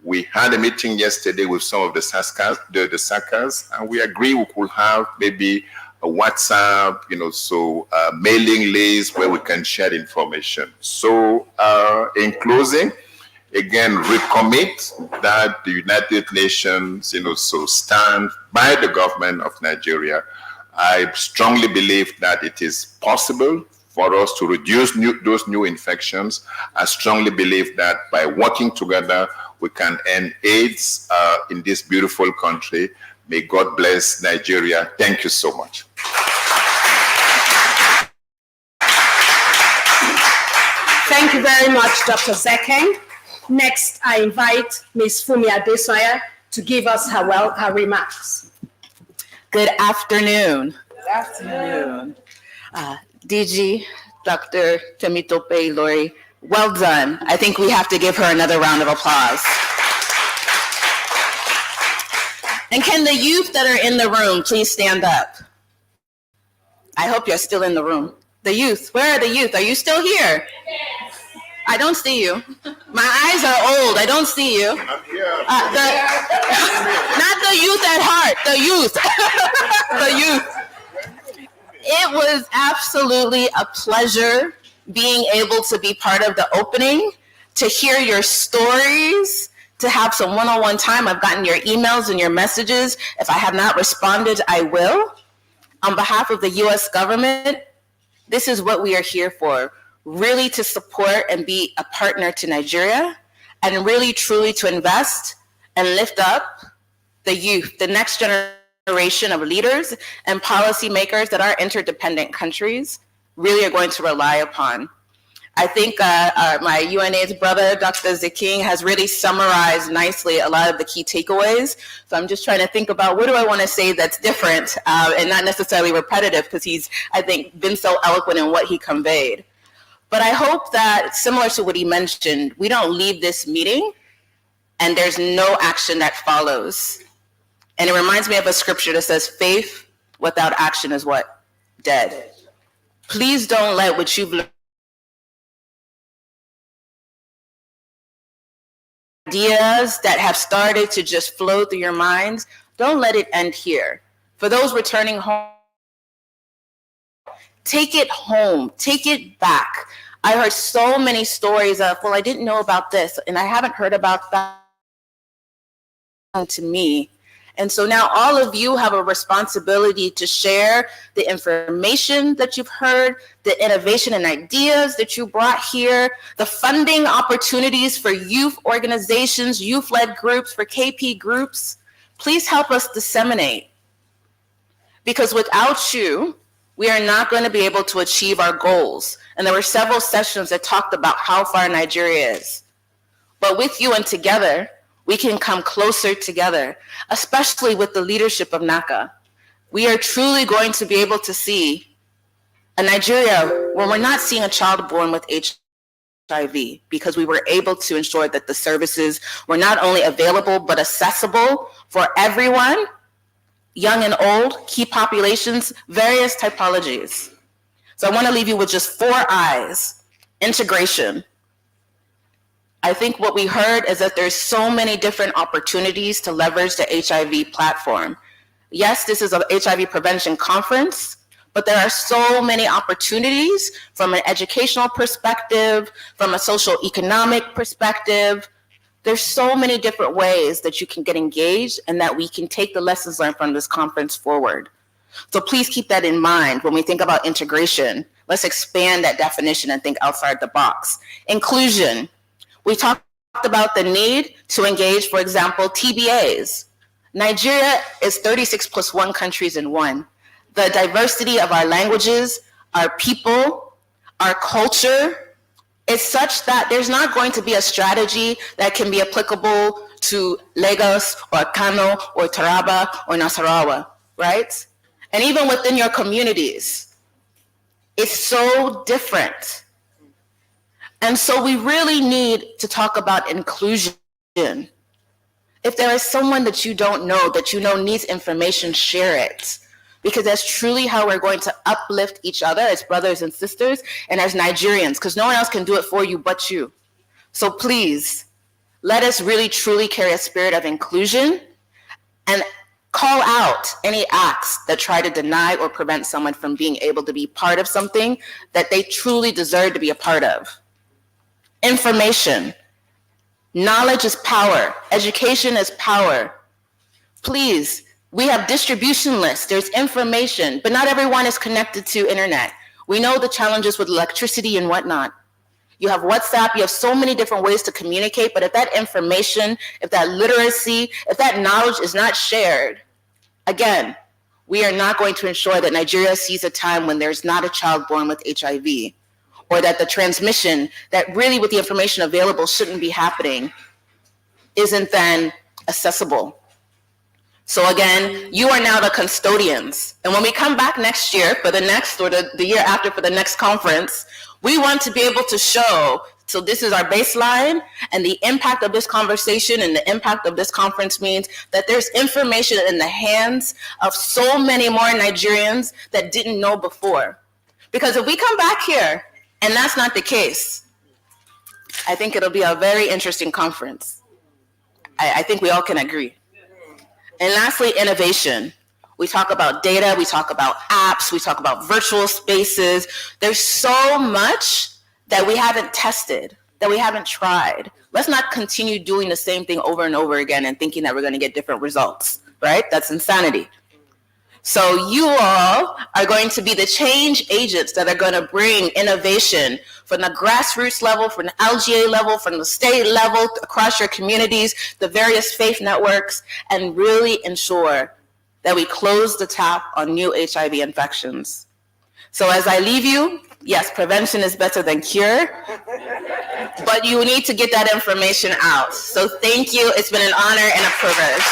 We had a meeting yesterday with some of the SACAs, and we agree we could have maybe a WhatsApp, mailing list where we can share information. So in closing, again, recommit that the United Nations, stand by the government of Nigeria. I strongly believe that it is possible for us to reduce those new infections. I strongly believe that by working together, we can end AIDS in this beautiful country. May God bless Nigeria. Thank you so much. Thank you very much, Dr. Zekeng. Next, I invite Ms. Fumi Adesoya to give us her remarks. Good afternoon. Good afternoon. DG, Dr. Temitope Lori, well done. I think we have to give her another round of applause. And can the youth that are in the room please stand up? I hope you're still in the room. The youth. Where are the youth? Are you still here? I don't see you. My eyes are old. I don't see you. I'm here. Not the youth at heart. The youth. The youth. It was absolutely a pleasure being able to be part of the opening, to hear your stories, to have some one-on-one time. I've gotten your emails and your messages. If I have not responded, I will. On behalf of the U.S. government, this is what we are here for, really to support and be a partner to Nigeria, and really truly to invest and lift up the youth, the next generation of leaders and policymakers that our interdependent countries really are going to rely upon. I think my UNA's brother, Dr. Zeking, has really summarized nicely a lot of the key takeaways. So I'm just trying to think about what do I want to say that's different and not necessarily repetitive, because he's, I think, been so eloquent in what he conveyed. But I hope that, similar to what he mentioned, we don't leave this meeting and there's no action that follows. And it reminds me of a scripture that says, faith without action is what? Dead. Please don't let what you've learned, ideas that have started to just flow through your minds, don't let it end here. For those returning home, take it home, take it back. I heard so many stories of, well, I didn't know about this, and I haven't heard about that to me. And so now all of you have a responsibility to share the information that you've heard, the innovation and ideas that you brought here, the funding opportunities for youth organizations, youth-led groups, for KP groups. Please help us disseminate. Because without you, we are not going to be able to achieve our goals. And there were several sessions that talked about how far Nigeria is. But with you and together, we can come closer together, especially with the leadership of NACA. We are truly going to be able to see a Nigeria where we're not seeing a child born with HIV, because we were able to ensure that the services were not only available, but accessible for everyone, young and old, key populations, various typologies. So I want to leave you with just 4 I's. Integration. I think what we heard is that there's so many different opportunities to leverage the HIV platform. Yes, this is an HIV prevention conference, but there are so many opportunities from an educational perspective, from a social economic perspective. There's so many different ways that you can get engaged and that we can take the lessons learned from this conference forward. So please keep that in mind when we think about integration. Let's expand that definition and think outside the box. Inclusion. We talked about the need to engage, for example, TBAs. Nigeria is 36 plus 1 countries in one. The diversity of our languages, our people, our culture is such that there's not going to be a strategy that can be applicable to Lagos or Kano or Taraba or Nasarawa, right? And even within your communities, it's so different. And so we really need to talk about inclusion. If there is someone that you don't know, that you know needs information, share it. Because that's truly how we're going to uplift each other as brothers and sisters and as Nigerians, because no one else can do it for you but you. So please, let us really truly carry a spirit of inclusion and call out any acts that try to deny or prevent someone from being able to be part of something that they truly deserve to be a part of. Information. Knowledge is power. Education is power. Please, we have distribution lists. There's information, but not everyone is connected to internet. We know the challenges with electricity and whatnot. You have WhatsApp, you have so many different ways to communicate, but if that information, if that literacy, if that knowledge is not shared, again, we are not going to ensure that Nigeria sees a time when there's not a child born with HIV, or that the transmission that really with the information available shouldn't be happening isn't then accessible. So again, you are now the custodians. And when we come back next year for the next, or the year after for the next conference, we want to be able to show, so this is our baseline, and the impact of this conversation and the impact of this conference means that there's information in the hands of so many more Nigerians that didn't know before. Because if we come back here and that's not the case, I think it'll be a very interesting conference. I think we all can agree. And lastly, innovation. We talk about data, we talk about apps, we talk about virtual spaces. There's so much that we haven't tested, that we haven't tried. Let's not continue doing the same thing over and over again and thinking that we're going to get different results, right? That's insanity. So you all are going to be the change agents that are going to bring innovation from the grassroots level, from the LGA level, from the state level, across your communities, the various faith networks, and really ensure that we close the tap on new HIV infections. So as I leave you, yes, prevention is better than cure, but you need to get that information out. So thank you. It's been an honor and a privilege.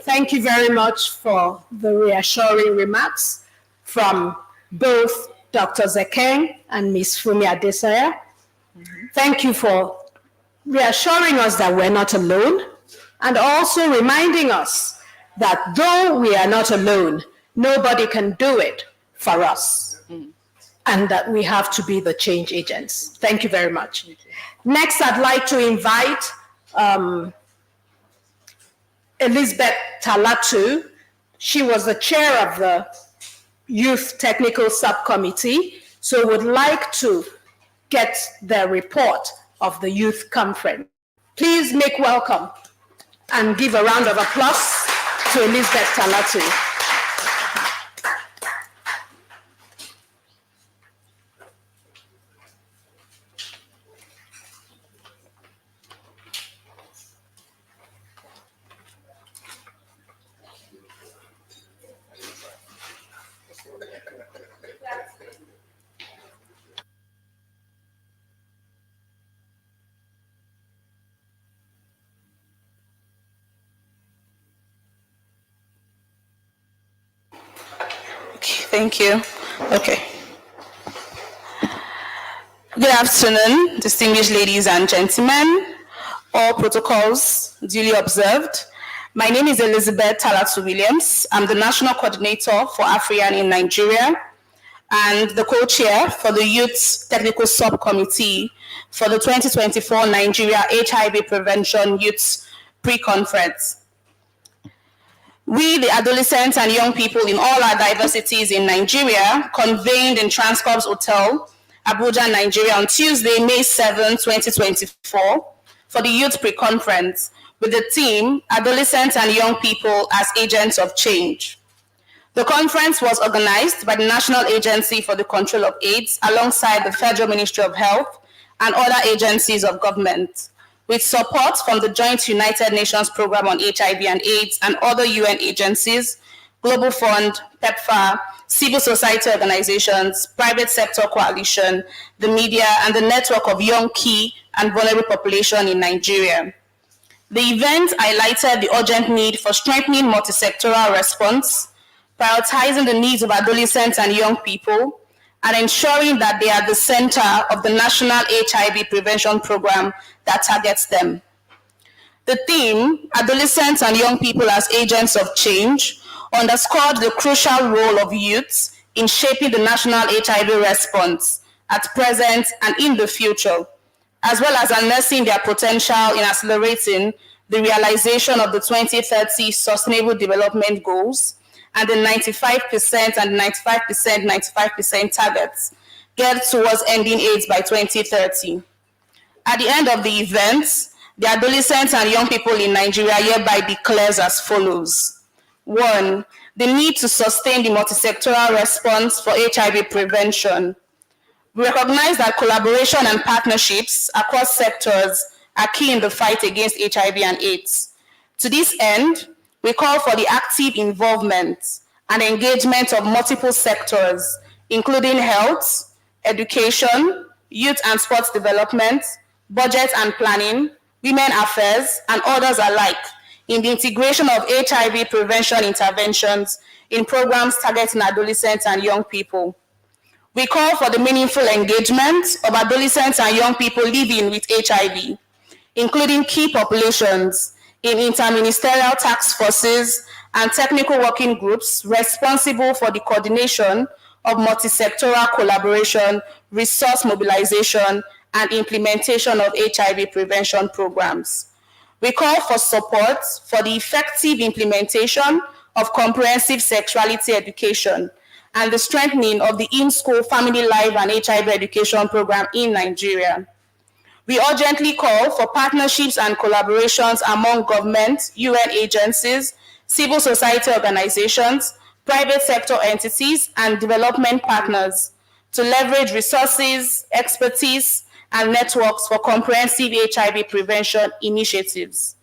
Thank you very much for the reassuring remarks from both Dr. Zekeng and Ms. Fumi Adesanya. Thank you for reassuring us that we're not alone, and also reminding us that though we are not alone, nobody can do it for us, and that we have to be the change agents. Thank you very much. Next, I'd like to invite Elizabeth Talatu. She was the chair of the Youth Technical Subcommittee, so would like to get the report of the youth conference. Please make welcome and give a round of applause to Elizabeth Talatu. Thank you. Okay. Good afternoon, distinguished ladies and gentlemen. All protocols duly observed. My name is Elizabeth Talatu Williams. I'm the National Coordinator for AFRIAN in Nigeria and the co-chair for the Youth Technical Subcommittee for the 2024 Nigeria HIV Prevention Youth Pre-Conference. We, the adolescents and young people in all our diversities in Nigeria, convened in Transcorp's Hotel, Abuja, Nigeria on Tuesday, May 7, 2024, for the Youth Pre-Conference with the theme, Adolescents and Young People as Agents of Change. The conference was organized by the National Agency for the Control of AIDS alongside the Federal Ministry of Health and other agencies of government, with support from the Joint United Nations Programme on HIV and AIDS and other UN agencies, Global Fund, PEPFAR, civil society organizations, private sector coalition, the media, and the network of young, key, and vulnerable population in Nigeria. The event highlighted the urgent need for strengthening multisectoral response, prioritizing the needs of adolescents and young people, and ensuring that they are the center of the National HIV Prevention Program that targets them. The theme, Adolescents and Young People as Agents of Change, underscored the crucial role of youths in shaping the national HIV response at present and in the future, as well as harnessing their potential in accelerating the realization of the 2030 Sustainable Development Goals and the 95% and 95% targets geared towards ending AIDS by 2030. At the end of the event, the adolescents and young people in Nigeria hereby declares as follows. 1, the need to sustain the multisectoral response for HIV prevention. We recognize that collaboration and partnerships across sectors are key in the fight against HIV and AIDS. To this end, we call for the active involvement and engagement of multiple sectors, including health, education, youth and sports development, budget and planning, women affairs, and others alike in the integration of HIV prevention interventions in programs targeting adolescents and young people. We call for the meaningful engagement of adolescents and young people living with HIV, including key populations in interministerial task forces and technical working groups responsible for the coordination of multisectoral collaboration, resource mobilization, and implementation of HIV prevention programs. We call for support for the effective implementation of comprehensive sexuality education and the strengthening of the in-school family life and HIV education program in Nigeria. We urgently call for partnerships and collaborations among government, UN agencies, civil society organizations, private sector entities, and development partners to leverage resources, expertise, and networks for comprehensive HIV prevention initiatives.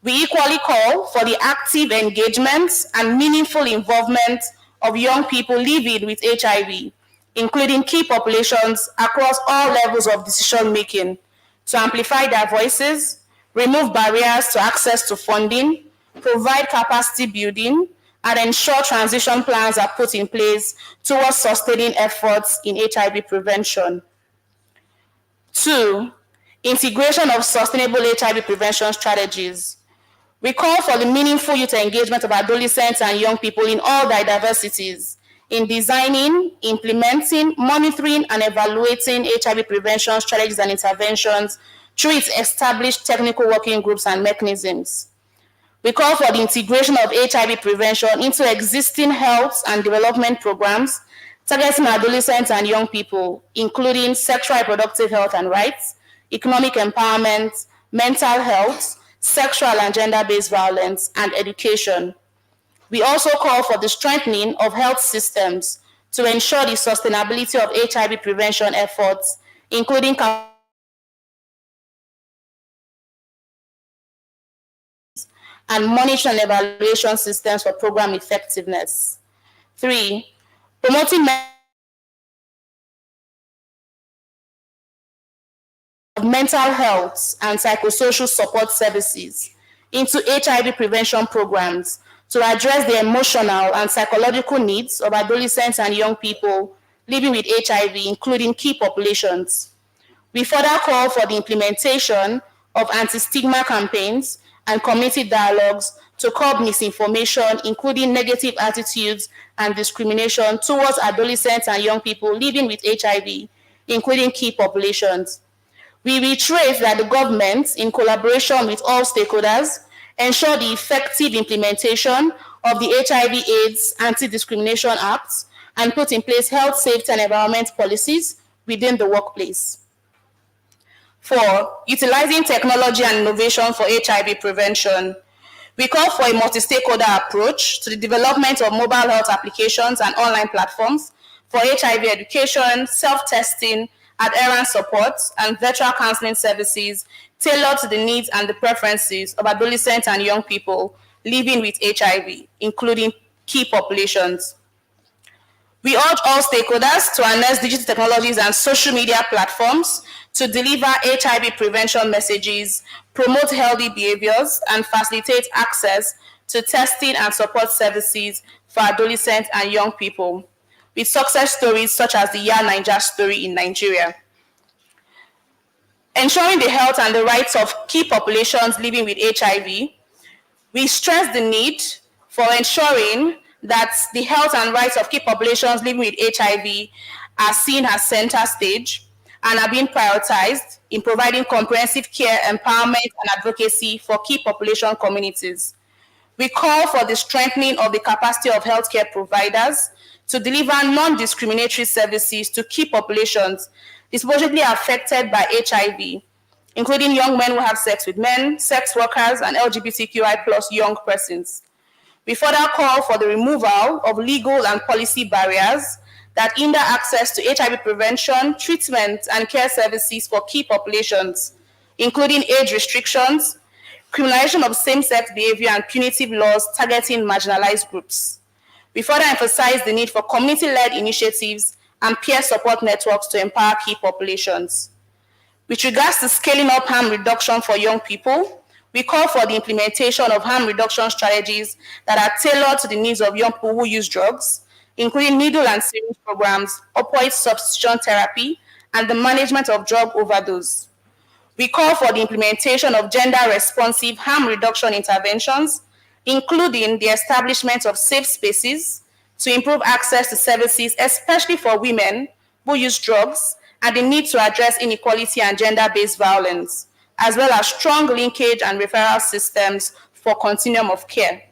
We equally call for the active engagement and meaningful involvement of young people living with HIV, including key populations across all levels of decision-making, to amplify their voices, remove barriers to access to funding, provide capacity building, and ensure transition plans are put in place towards sustaining efforts in HIV prevention. 2, integration of sustainable HIV prevention strategies. We call for the meaningful youth engagement of adolescents and young people in all their diversities in designing, implementing, monitoring, and evaluating HIV prevention strategies and interventions through its established technical working groups and mechanisms. We call for the integration of HIV prevention into existing health and development programs targeting adolescents and young people, including sexual and reproductive health and rights, economic empowerment, mental health, sexual and gender-based violence, and education. We also call for the strengthening of health systems to ensure the sustainability of HIV prevention efforts, including and monitoring and evaluation systems for program effectiveness. 3, promoting mental health and psychosocial support services into HIV prevention programs to address the emotional and psychological needs of adolescents and young people living with HIV, including key populations. We further call for the implementation of anti-stigma campaigns and community dialogues to curb misinformation, including negative attitudes and discrimination towards adolescents and young people living with HIV, including key populations. We reiterate that the government, in collaboration with all stakeholders, ensure the effective implementation of the HIV/AIDS Anti-Discrimination Act and put in place health, safety, and environment policies within the workplace. 4, utilizing technology and innovation for HIV prevention. We call for a multi-stakeholder approach to the development of mobile health applications and online platforms for HIV education, self-testing, adherence support, and virtual counseling services tailored to the needs and the preferences of adolescents and young people living with HIV, including key populations. We urge all stakeholders to harness digital technologies and social media platforms to deliver HIV prevention messages, promote healthy behaviors, and facilitate access to testing and support services for adolescents and young people, with success stories such as the Ya Naija story in Nigeria. Ensuring the health and the rights of key populations living with HIV, we stress the need for ensuring that the health and rights of key populations living with HIV are seen as center stage and are being prioritized in providing comprehensive care, empowerment, and advocacy for key population communities. We call for the strengthening of the capacity of healthcare providers to deliver non-discriminatory services to key populations disproportionately affected by HIV, including young men who have sex with men, sex workers, and LGBTQI+ young persons. We further call for the removal of legal and policy barriers that hinder access to HIV prevention, treatment, and care services for key populations, including age restrictions, criminalization of same-sex behavior, and punitive laws targeting marginalized groups. We further emphasize the need for community-led initiatives and peer support networks to empower key populations. With regards to scaling up harm reduction for young people, we call for the implementation of harm reduction strategies that are tailored to the needs of young people who use drugs, including needle and syringe programs, opioid substitution therapy, and the management of drug overdose. We call for the implementation of gender-responsive harm reduction interventions, including the establishment of safe spaces to improve access to services, especially for women who use drugs, and the need to address inequality and gender-based violence, as well as strong linkage and referral systems for continuum of care.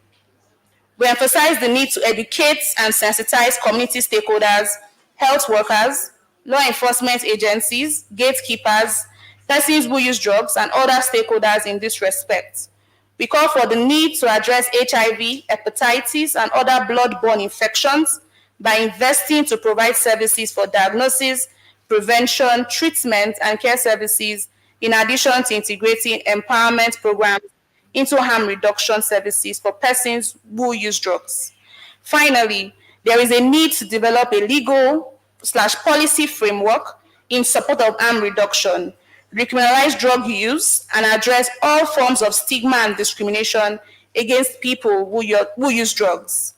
We emphasize the need to educate and sensitize community stakeholders, health workers, law enforcement agencies, gatekeepers, persons who use drugs, and other stakeholders in this respect. We call for the need to address HIV, hepatitis, and other blood-borne infections by investing to provide services for diagnosis, prevention, treatment, and care services, in addition to integrating empowerment programs into harm reduction services for persons who use drugs. Finally, there is a need to develop a legal/policy framework in support of harm reduction, recriminalize drug use, and address all forms of stigma and discrimination against people who use drugs.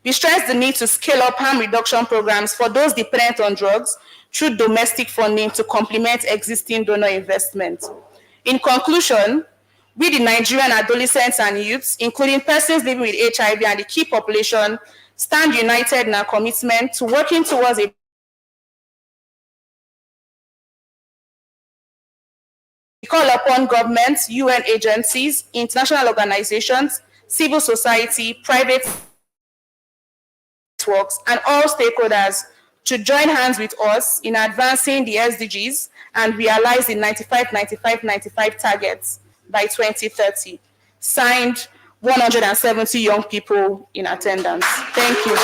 We stress the need to scale up harm reduction programs for those dependent on drugs through domestic funding to complement existing donor investment. In conclusion, we, the Nigerian adolescents and youths, including persons living with HIV and the key population, stand united in our commitment to working towards a We call upon governments, UN agencies, international organizations, civil society, private networks, and all stakeholders to join hands with us in advancing the SDGs and realize the 95-95-95 targets by 2030. Signed, 170 young people in attendance. Thank you.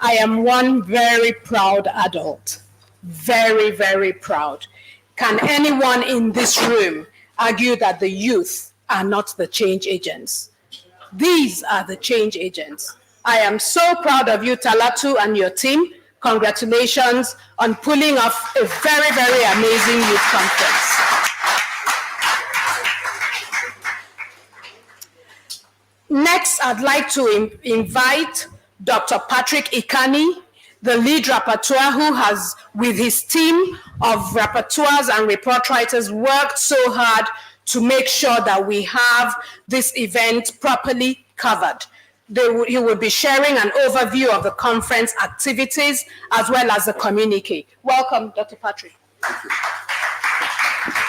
I am one very proud adult. Very, very proud. Can anyone in this room argue that the youth are not the change agents? These are the change agents. I am so proud of you, Talatu, and your team. Congratulations on pulling off a very, very amazing youth conference. Next, I'd like to invite Dr. Patrick Ikani, the lead rapporteur who has, with his team of rapporteurs and report writers, worked so hard to make sure that we have this event properly covered. He will be sharing an overview of the conference activities as well as the communique. Welcome, Dr. Patrick.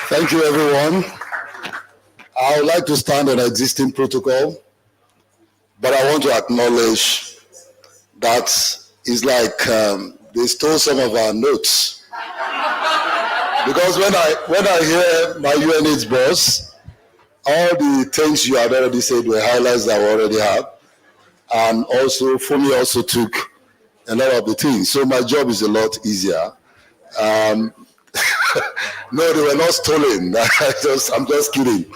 Thank you, everyone. I would like to stand on existing protocol, but I want to acknowledge that it's like they stole some of our notes. Because when I hear my UNH boss, all the things you had already said were highlights that we already have. And also, Fumi also took a lot of the things. So my job is a lot easier. No, they were not stolen. I'm just kidding.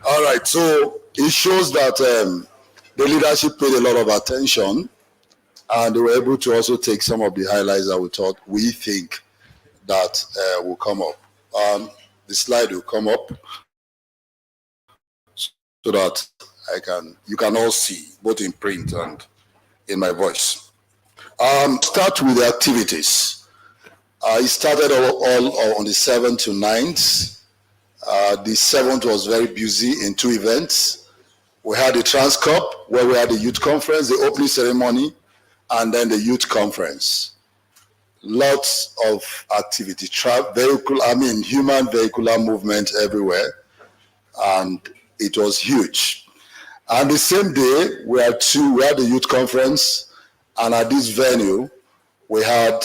All right, so it shows that the leadership paid a lot of attention, and they were able to also take some of the highlights that we think that will come up. The slide will come up so that you can all see, both in print and in my voice. Start with the activities. It started all on the 7th to 9th. The 7th was very busy in 2 events. We had the Trans Cup, where we had the youth conference, the opening ceremony, and then the youth conference. Lots of activity, human vehicular movement everywhere, and it was huge. And the same day, we had the youth conference, and at this venue, we had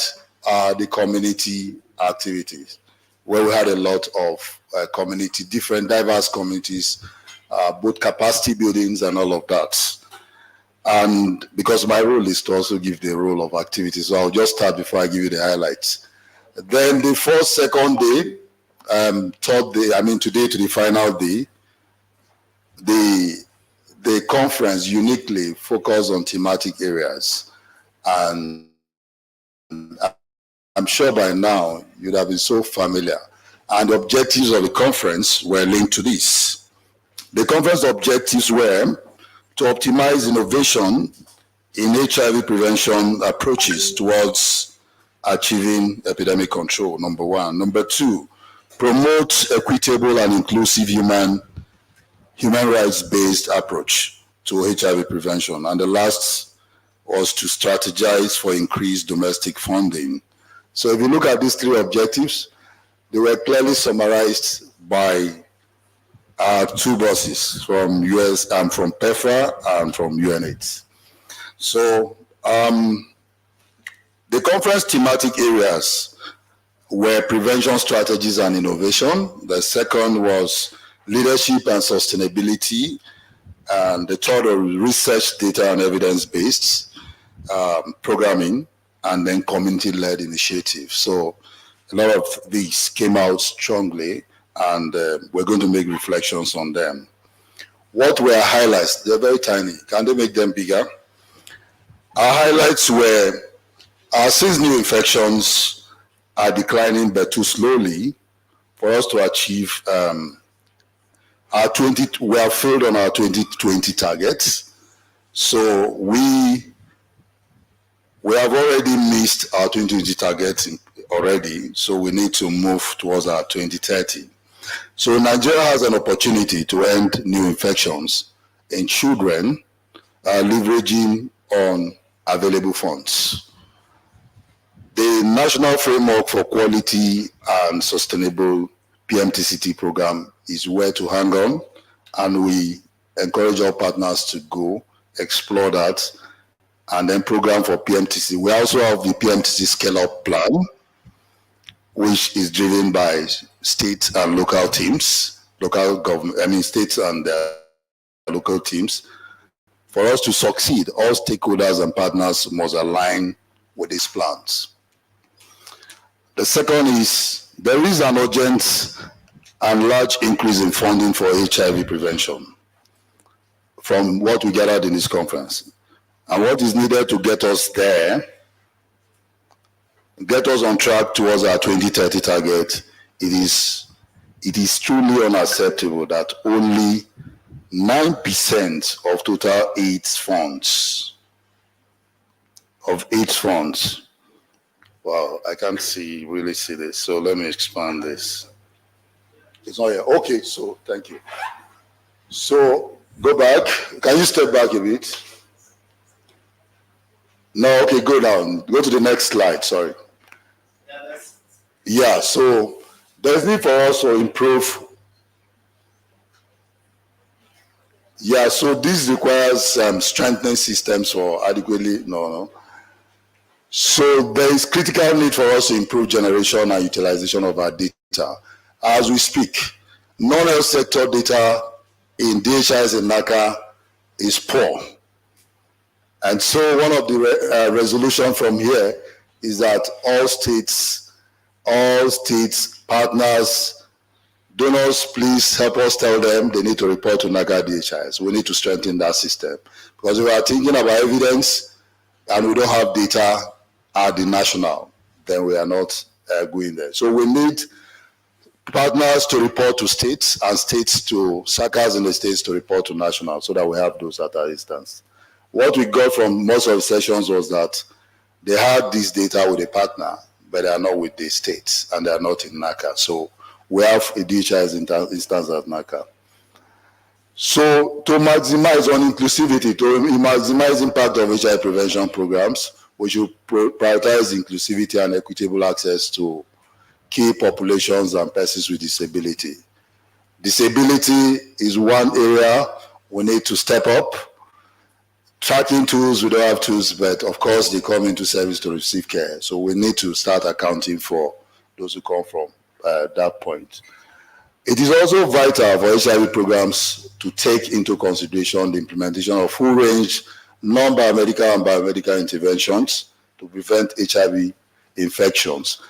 the community activities, where we had a lot of different diverse communities, both capacity buildings and all of that. And because my role is to also give the role of activity, so I'll just start before I give you the highlights. Then the second day, today to the final day, the conference uniquely focused on thematic areas. And I'm sure by now you'd have been so familiar. And the objectives of the conference were linked to this. The conference objectives were to optimize innovation in HIV prevention approaches towards achieving epidemic control, number one. Number two, promote equitable and inclusive human rights-based approach to HIV prevention. And the last was to strategize for increased domestic funding. So if you look at these three objectives, they were clearly summarized by our two bosses from US and from PEFA and from UNAIDS. So the conference thematic areas were prevention strategies and innovation. The second was leadership and sustainability. And the third was research, data, and evidence-based programming, and then community-led initiatives. So a lot of these came out strongly, and we're going to make reflections on them. What were highlights? They're very tiny. Can they make them bigger? Our highlights were, since new infections are declining but too slowly, for us to achieve we have failed on our 2020 targets. So we have already missed our 2020 targets already, so we need to move towards our 2030. So Nigeria has an opportunity to end new infections in children, leveraging on available funds. The National Framework for Quality and Sustainable PMTCT program is where to hang on, and we encourage our partners to go explore that, and then program for PMTC. We also have the PMTC scale-up plan, which is driven by state and local teams, states and local teams. For us to succeed, all stakeholders and partners must align with these plans. The second is, there is an urgent and large increase in funding for HIV prevention from what we gathered in this conference. And what is needed to get us there, get us on track towards our 2030 target, it is truly unacceptable that only 9% of total AIDS funds, wow, I can't really see this, so let me expand this. It's not here. Okay, so thank you. So go back. Can you step back a bit? No, okay, go down. Go to the next slide, sorry. Yeah, so there's need for us to improve. Yeah, so this requires strengthening systems for adequately, So there is critical need for us to improve generation and utilization of our data. As we speak, non-health sector data in DHIS and NACA is poor. And so one of the resolutions from here is that all states, partners, donors, please help us tell them they need to report to NACA DHIS. We need to strengthen that system. Because if we are thinking about evidence and we don't have data at the national, then we are not going there. So we need partners to report to states and states to SACAs in the states to report to national, so that we have those at our instance. What we got from most of the sessions was that they had this data with a partner, but they are not with the states and they are not in NACA. So we have a DHIS instance at NACA. So to maximize on inclusivity, to maximize impact of HIV prevention programs, we should prioritize inclusivity and equitable access to key populations and persons with disability. Disability is one area we need to step up. Tracking tools, we don't have tools, but of course they come into service to receive care. So we need to start accounting for those who come from that point. It is also vital for HIV programs to take into consideration the implementation of full range non-biomedical and biomedical interventions to prevent HIV infections.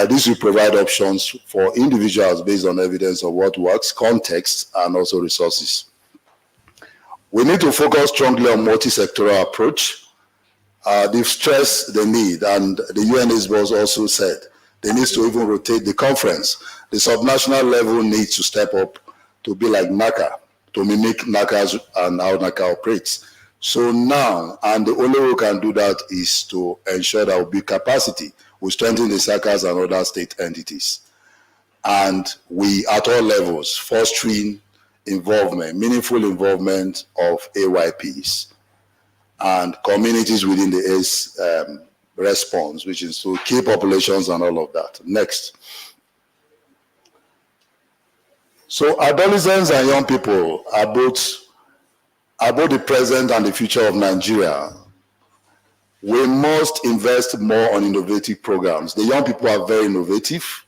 This will provide options for individuals based on evidence of what works, context, and also resources. We need to focus strongly on multisectoral approach. They've stressed the need, and the UNAIDS also said they need to even rotate the conference. The subnational level needs to step up to be like NACA, to mimic NACA and how NACA operates, So now, and the only way we can do that is to ensure that we build capacity. We strengthen the SACAs and other state entities. And we, at all levels, fostering involvement, meaningful involvement of AYPs and communities within the AIDS response, which is to key populations and all of that. Next. So adolescents and young people are both the present and the future of Nigeria. We must invest more on innovative programs. The young people are very innovative,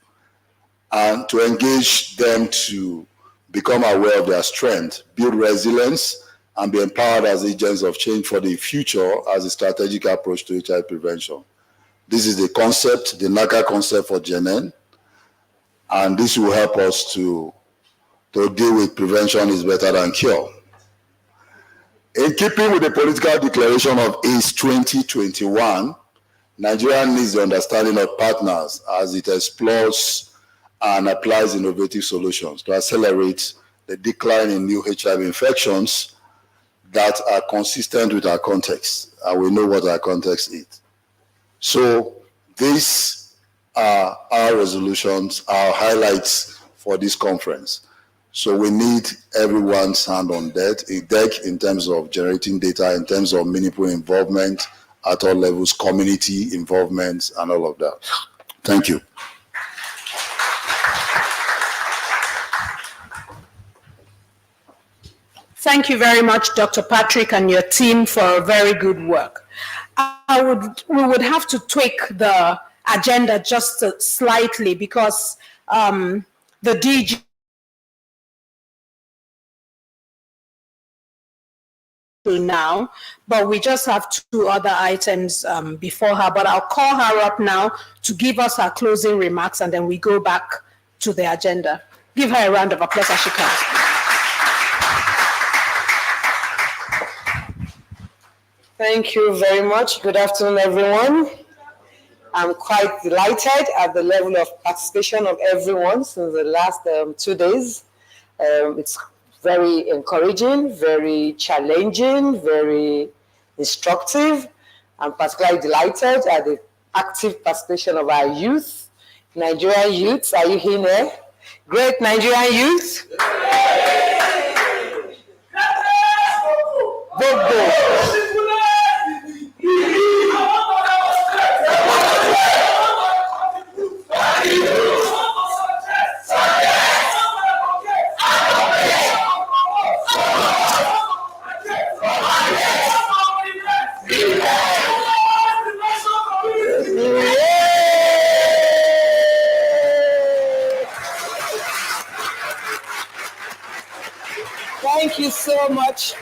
and to engage them to become aware of their strength, build resilience, and be empowered as agents of change for the future as a strategic approach to HIV prevention. This is the concept, the NACA concept for GNN, and this will help us to deal with prevention is better than cure. In keeping with the political declaration of AIDS 2021, Nigeria needs the understanding of partners as it explores and applies innovative solutions to accelerate the decline in new HIV infections that are consistent with our context, and we know what our context is. So these are our resolutions, our highlights for this conference. So we need everyone's hand on deck in terms of generating data, in terms of meaningful involvement at all levels, community involvement, and all of that. Thank you. Thank you very much, Dr. Patrick and your team, for very good work. We would have to tweak the agenda just slightly because the DG now, but we just have 2 other items before her, but I'll call her up now to give us her closing remarks, and then we go back to the agenda. Give her a round of applause as she comes. Thank you very much. Good afternoon, everyone. I'm quite delighted at the level of participation of everyone since the last 2 days. It's very encouraging, very challenging, very instructive. I'm particularly delighted at the active participation of our youth, Nigerian youth. Are you here? Great Nigerian youth. Thank you so much.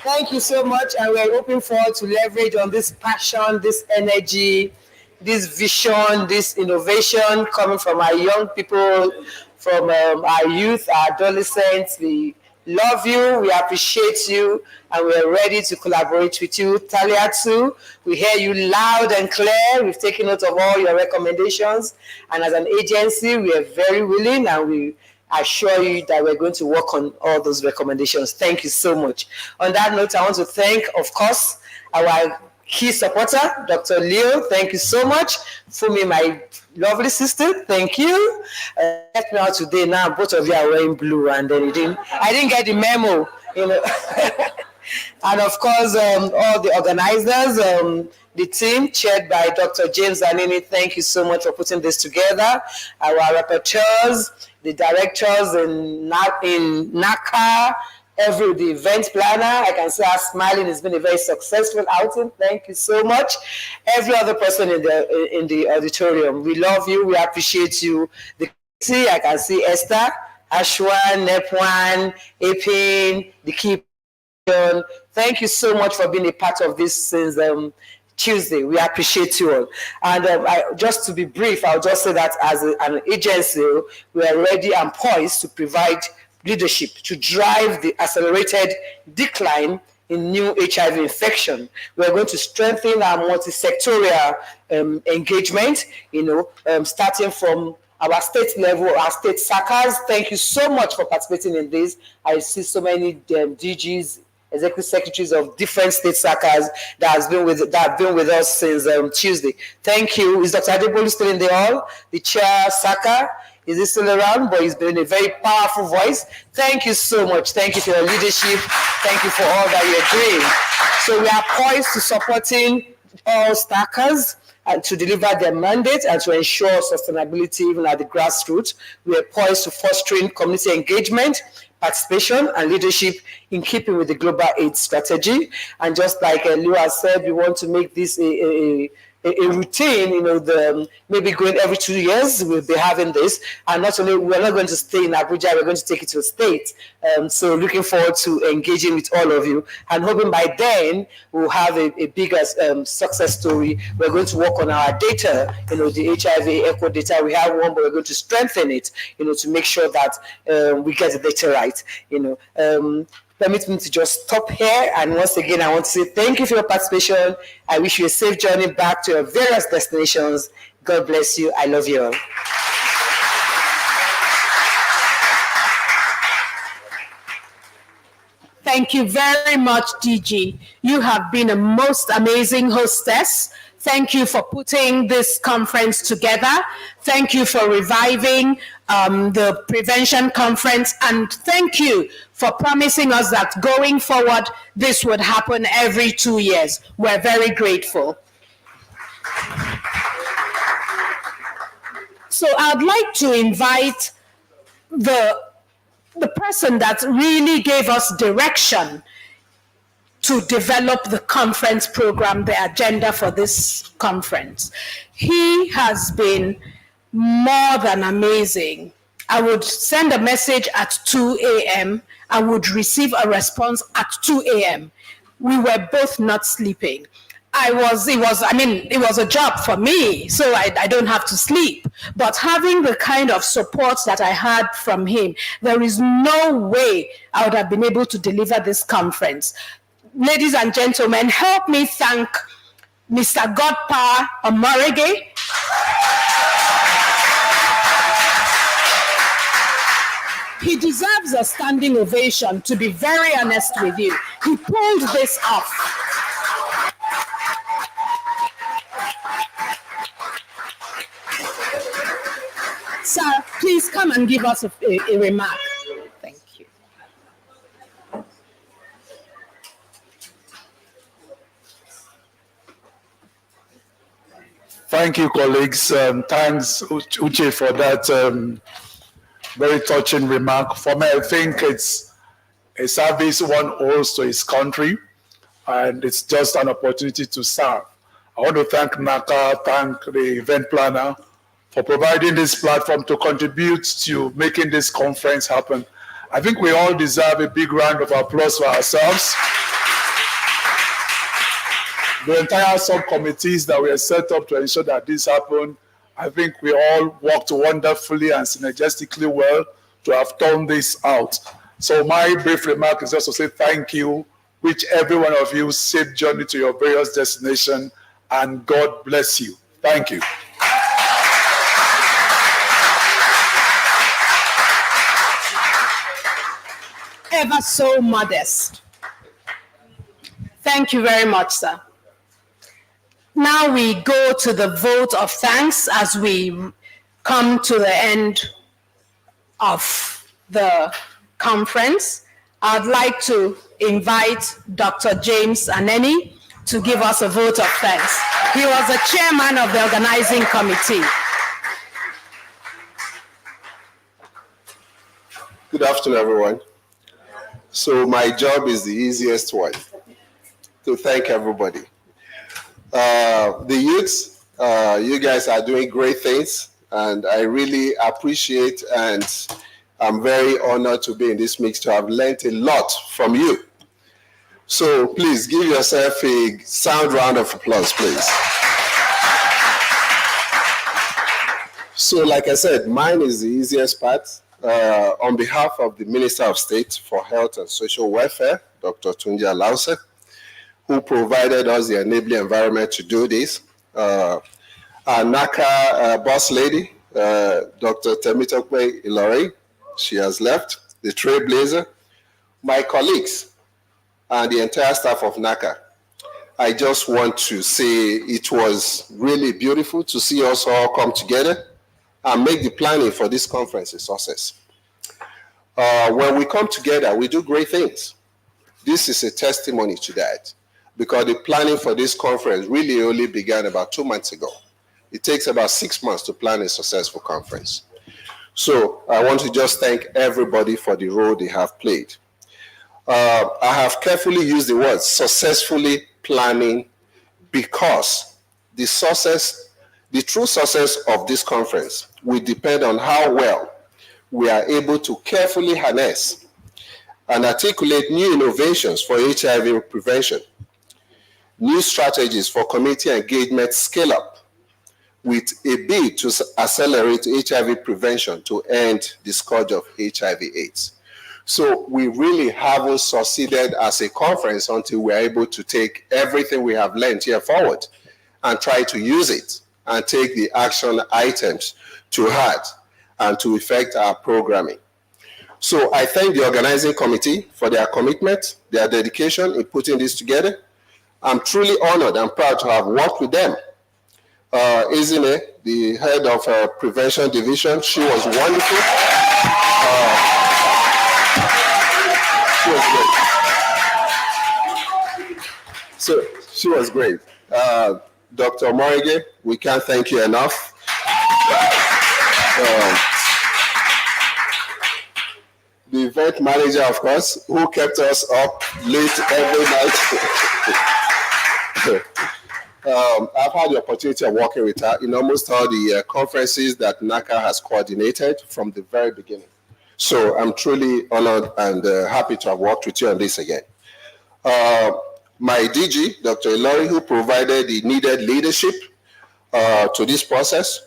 Thank you so much. And we're looking forward to leverage on this passion, this energy, this vision, this innovation coming from our young people, from our youth, our adolescents. We love you, we appreciate you, and we're ready to collaborate with you. Talia too, we hear you loud and clear. We've taken note of all your recommendations. And as an agency, we are very willing, and we assure you that we're going to work on all those recommendations. Thank you so much. On that note, I want to thank, of course, our key supporter, Dr. Leo. Thank you so much. Fumi, my lovely sister, thank you. Help me out today. Now both of you are wearing blue, and then I didn't get the memo, you know. And of course, all the organizers, the team chaired by Dr. James Zanini, thank you so much for putting this together. Our rapporteurs, the directors in NACA, the event planner, I can see her smiling. It's been a very successful outing. Thank you so much. Every other person in the auditorium, we love you. We appreciate you. I can see Esther, Ashwan, Nepwan, Epin, the key. Thank you so much for being a part of this since Tuesday. We appreciate you all. And just to be brief, I'll just say that as an agency, we are ready and poised to provide leadership to drive the accelerated decline in new HIV infection. We're going to strengthen our multisectoral engagement, starting from our state level, our state SACAs. Thank you so much for participating in this. I see so many DGs executive secretaries of different state SACAs that have been with us since Tuesday. Thank you. Is Dr. Adebolu still in the hall? The chair SACA, is he still around? But he's been a very powerful voice. Thank you so much. Thank you for your leadership. Thank you for all that you're doing. So we are poised to supporting all SACAs and to deliver their mandate and to ensure sustainability even at the grassroots. We are poised to fostering community engagement, participation, and leadership in keeping with the global AIDS strategy. And just like Lua said, we want to make this a routine, maybe going every 2 years, we'll be having this. And not only, we're not going to stay in Abuja, we're going to take it to a state. So looking forward to engaging with all of you and hoping by then we'll have a bigger success story. We're going to work on our data, the HIV echo data. We have one, but we're going to strengthen it, to make sure that we get the data right, Permit me to just stop here. And once again, I want to say thank you for your participation. I wish you a safe journey back to your various destinations. God bless you. I love you all. Thank you very much, DG. You have been a most amazing hostess. Thank you for putting this conference together. Thank you for reviving the prevention conference. And thank you for promising us that going forward, this would happen every 2 years. We're very grateful. So I'd like to invite the person that really gave us direction to develop the conference program, the agenda for this conference. He has been more than amazing. I would send a message at 2 a.m. I would receive a response at 2 a.m. We were both not sleeping. It was a job for me, so I don't have to sleep. But having the kind of support that I had from him, there is no way I would have been able to deliver this conference. Ladies and gentlemen, help me thank Mr. Godpa Omorege. He deserves a standing ovation, to be very honest with you. He pulled this off. Sir, please come and give us a remark. Thank you. Thank you, colleagues. Thanks, Uche, for that very touching remark. For me, I think it's a service one owes to his country, and it's just an opportunity to serve. I want to thank NACA, thank the event planner for providing this platform to contribute to making this conference happen. I think we all deserve a big round of applause for ourselves. The entire subcommittees that were set up to ensure that this happened, I think we all worked wonderfully and synergistically well to have turned this out. So my brief remark is just to say thank you, wish every one of you safe journey to your various destinations, and God bless you. Thank you. Ever so modest. Thank you very much, sir. Now we go to the vote of thanks as we come to the end of the conference. I'd like to invite Dr. James Aneni to give us a vote of thanks. He was the chairman of the organizing committee. Good afternoon, everyone. So my job is the easiest one, to thank everybody. The youths, you guys are doing great things, and I really appreciate and I'm very honored to be in this mix, to have learned a lot from you. So please give yourself a sound round of applause, please. So like I said, mine is the easiest part. On behalf of the Minister of State for Health and Social Welfare, Dr. Tunji Alause, who provided us the enabling environment to do this. Our NACA boss lady, Dr. Temitokwe Ilore, she has left, the trailblazer. My colleagues, and the entire staff of NACA. I just want to say it was really beautiful to see us all come together and make the planning for this conference a success. When we come together, we do great things. This is a testimony to that, because the planning for this conference really only began about 2 months ago. It takes about 6 months to plan a successful conference. So I want to just thank everybody for the role they have played. I have carefully used the word successfully planning, because the true success of this conference will depend on how well we are able to carefully harness and articulate new innovations for HIV prevention, new strategies for community engagement scale-up, with a bid to accelerate HIV prevention to end the scourge of HIV/AIDS. So we really haven't succeeded as a conference until we're able to take everything we have learned here forward and try to use it and take the action items to heart and to effect our programming. So I thank the organizing committee for their commitment, their dedication in putting this together. I'm truly honored and proud to have worked with them. Izine, the head of prevention division, she was wonderful. She was great. So she was great. Dr. Morige, we can't thank you enough. The event manager, of course, who kept us up late every night. I've had the opportunity of working with her in almost all the conferences that NACA has coordinated from the very beginning. So I'm truly honored and happy to have worked with you on this again. My DG, Dr. Ilori, who provided the needed leadership to this process,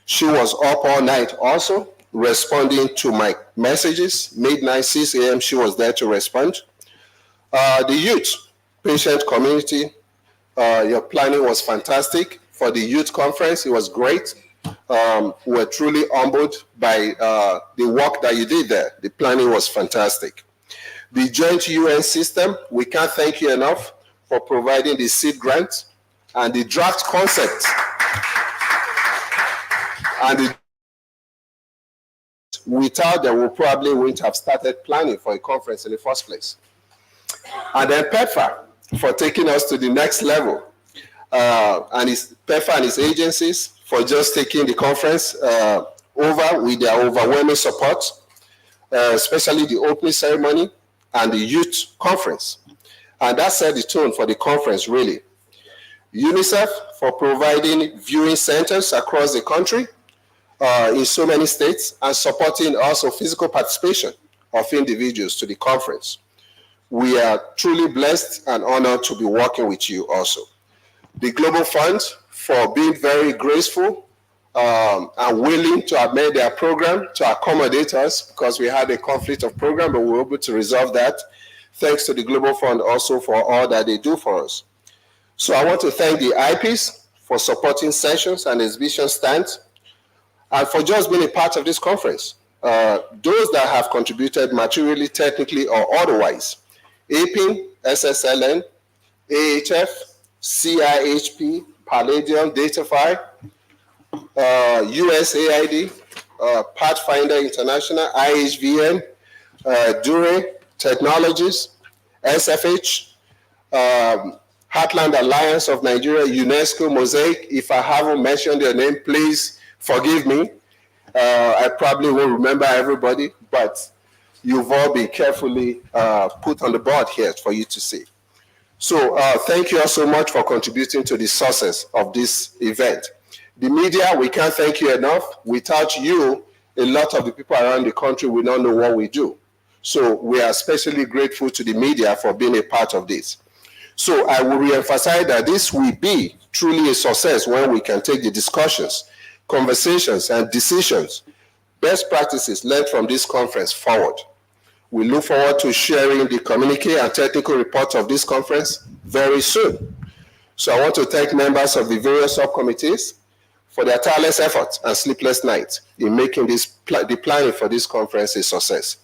she was up all night also, responding to my messages. Midnight, 6 a.m., she was there to respond. The youth, patient community, your planning was fantastic. For the youth conference, it was great. We're truly humbled by the work that you did there. The planning was fantastic. The joint UN system, we can't thank you enough for providing the seed grant and the draft concept. And without them, we probably wouldn't have started planning for a conference in the first place. And then PEPFAR for taking us to the next level. And PEPFAR and its agencies for just taking the conference over with their overwhelming support, especially the opening ceremony and the youth conference. And that set the tone for the conference, really. UNICEF for providing viewing centers across the country in so many states and supporting also physical participation of individuals to the conference. We are truly blessed and honored to be working with you also. The Global Fund for being very graceful and willing to amend their program to accommodate us, because we had a conflict of program, but we were able to resolve that. Thanks to the Global Fund also for all that they do for us. So I want to thank the IPs for supporting sessions and exhibition stands, and for just being a part of this conference. Those that have contributed materially, technically, or otherwise: APIN, SSLN, AHF, CIHP, Palladium, Datafy, USAID, Pathfinder International, IHVN, Dure Technologies, SFH, Heartland Alliance of Nigeria, UNESCO, Mosaic. If I haven't mentioned your name, please forgive me. I probably won't remember everybody, but you've all been carefully put on the board here for you to see. So thank you all so much for contributing to the success of this event. The media, we can't thank you enough. Without you, a lot of the people around the country will not know what we do. So we are especially grateful to the media for being a part of this. So I will reemphasize that this will be truly a success when we can take the discussions, conversations, and decisions, best practices learned from this conference forward. We look forward to sharing the communique and technical reports of this conference very soon. So I want to thank members of the various subcommittees for their tireless efforts and sleepless nights in making the planning for this conference a success.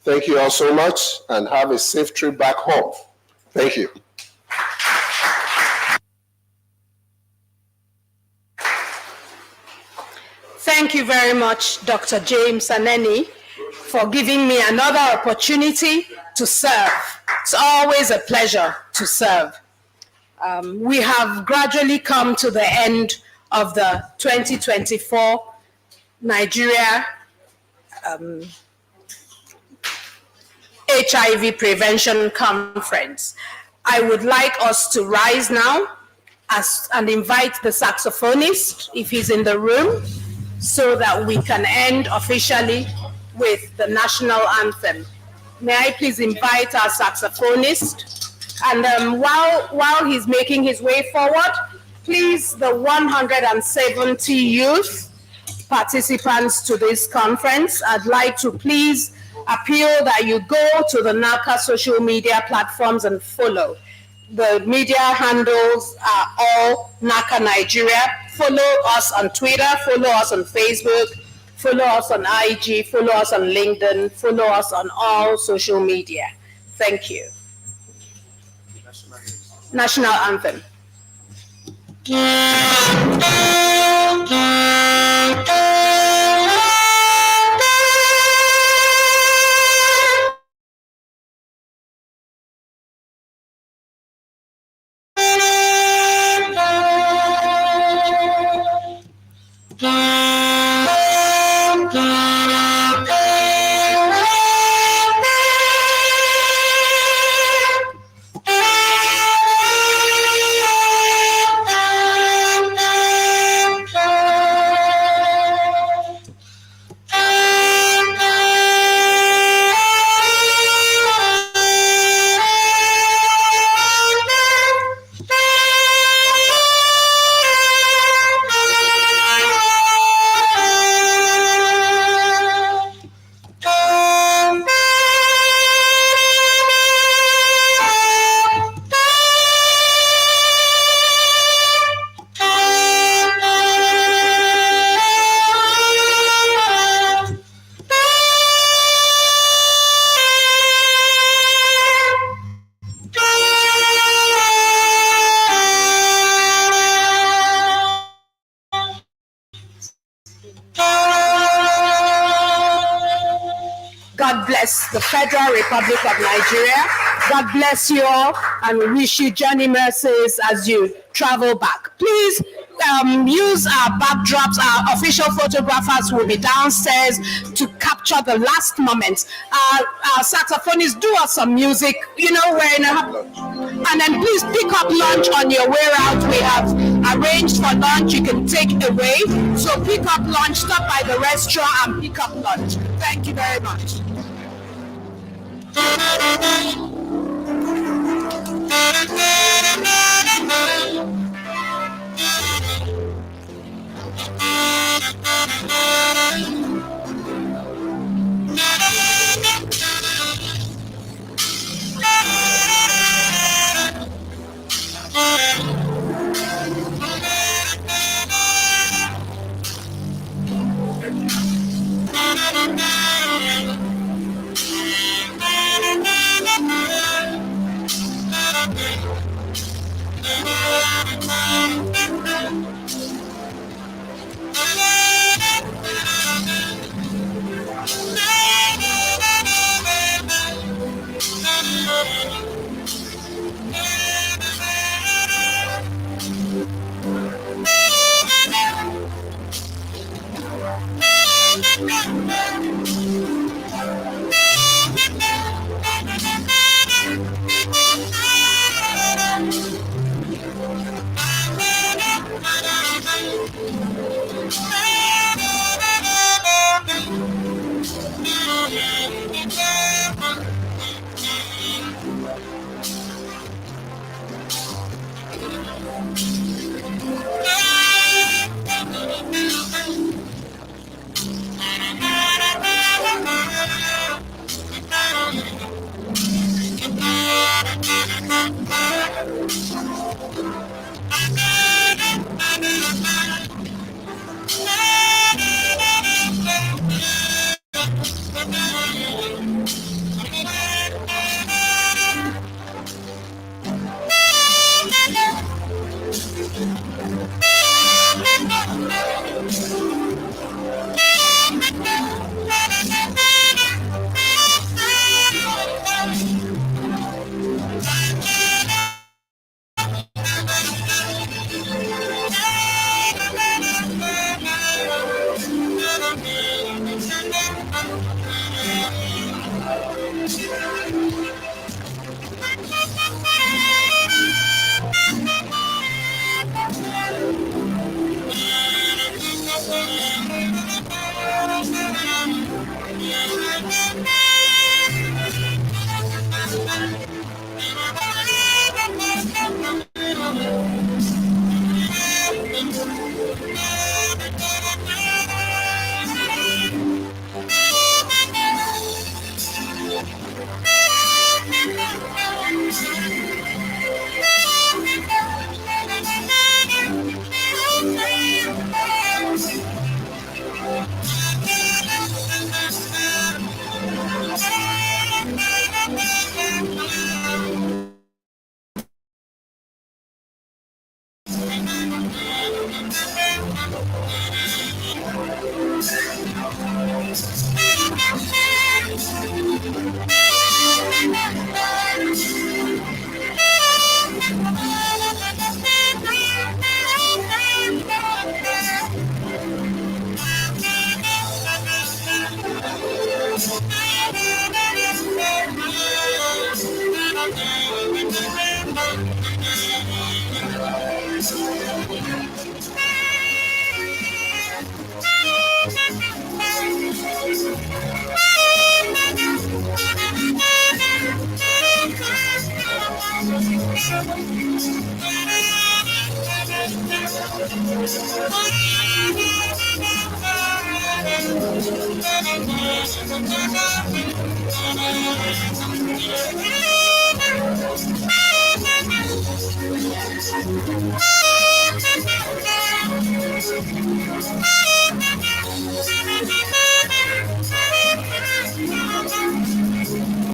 Thank you all so much, and have a safe trip back home. Thank you. Thank you very much, Dr. James Aneni, for giving me another opportunity to serve. It's always a pleasure to serve. We have gradually come to the end of the 2024 Nigeria HIV Prevention Conference. I would like us to rise now and invite the saxophonist, if he's in the room, so that we can end officially with the national anthem. May I please invite our saxophonist? And while he's making his way forward, please, the 170 youth participants to this conference, I'd like to please appeal that you go to the NACA social media platforms and follow. The media handles are all NACA Nigeria. Follow us on Twitter, follow us on Facebook, follow us on IG, follow us on LinkedIn, follow us on all social media. Thank you. National anthem. God bless the Federal Republic of Nigeria. God bless you all, and we wish you journey mercies as you travel back. Please use our backdrops. Our official photographers will be downstairs to capture the last moments. Our saxophonists, do us some music. You know, we're in and then please pick up lunch on your way out. We have arranged for lunch you can take away. So pick up lunch, stop by the restaurant and pick up lunch. Thank you very much.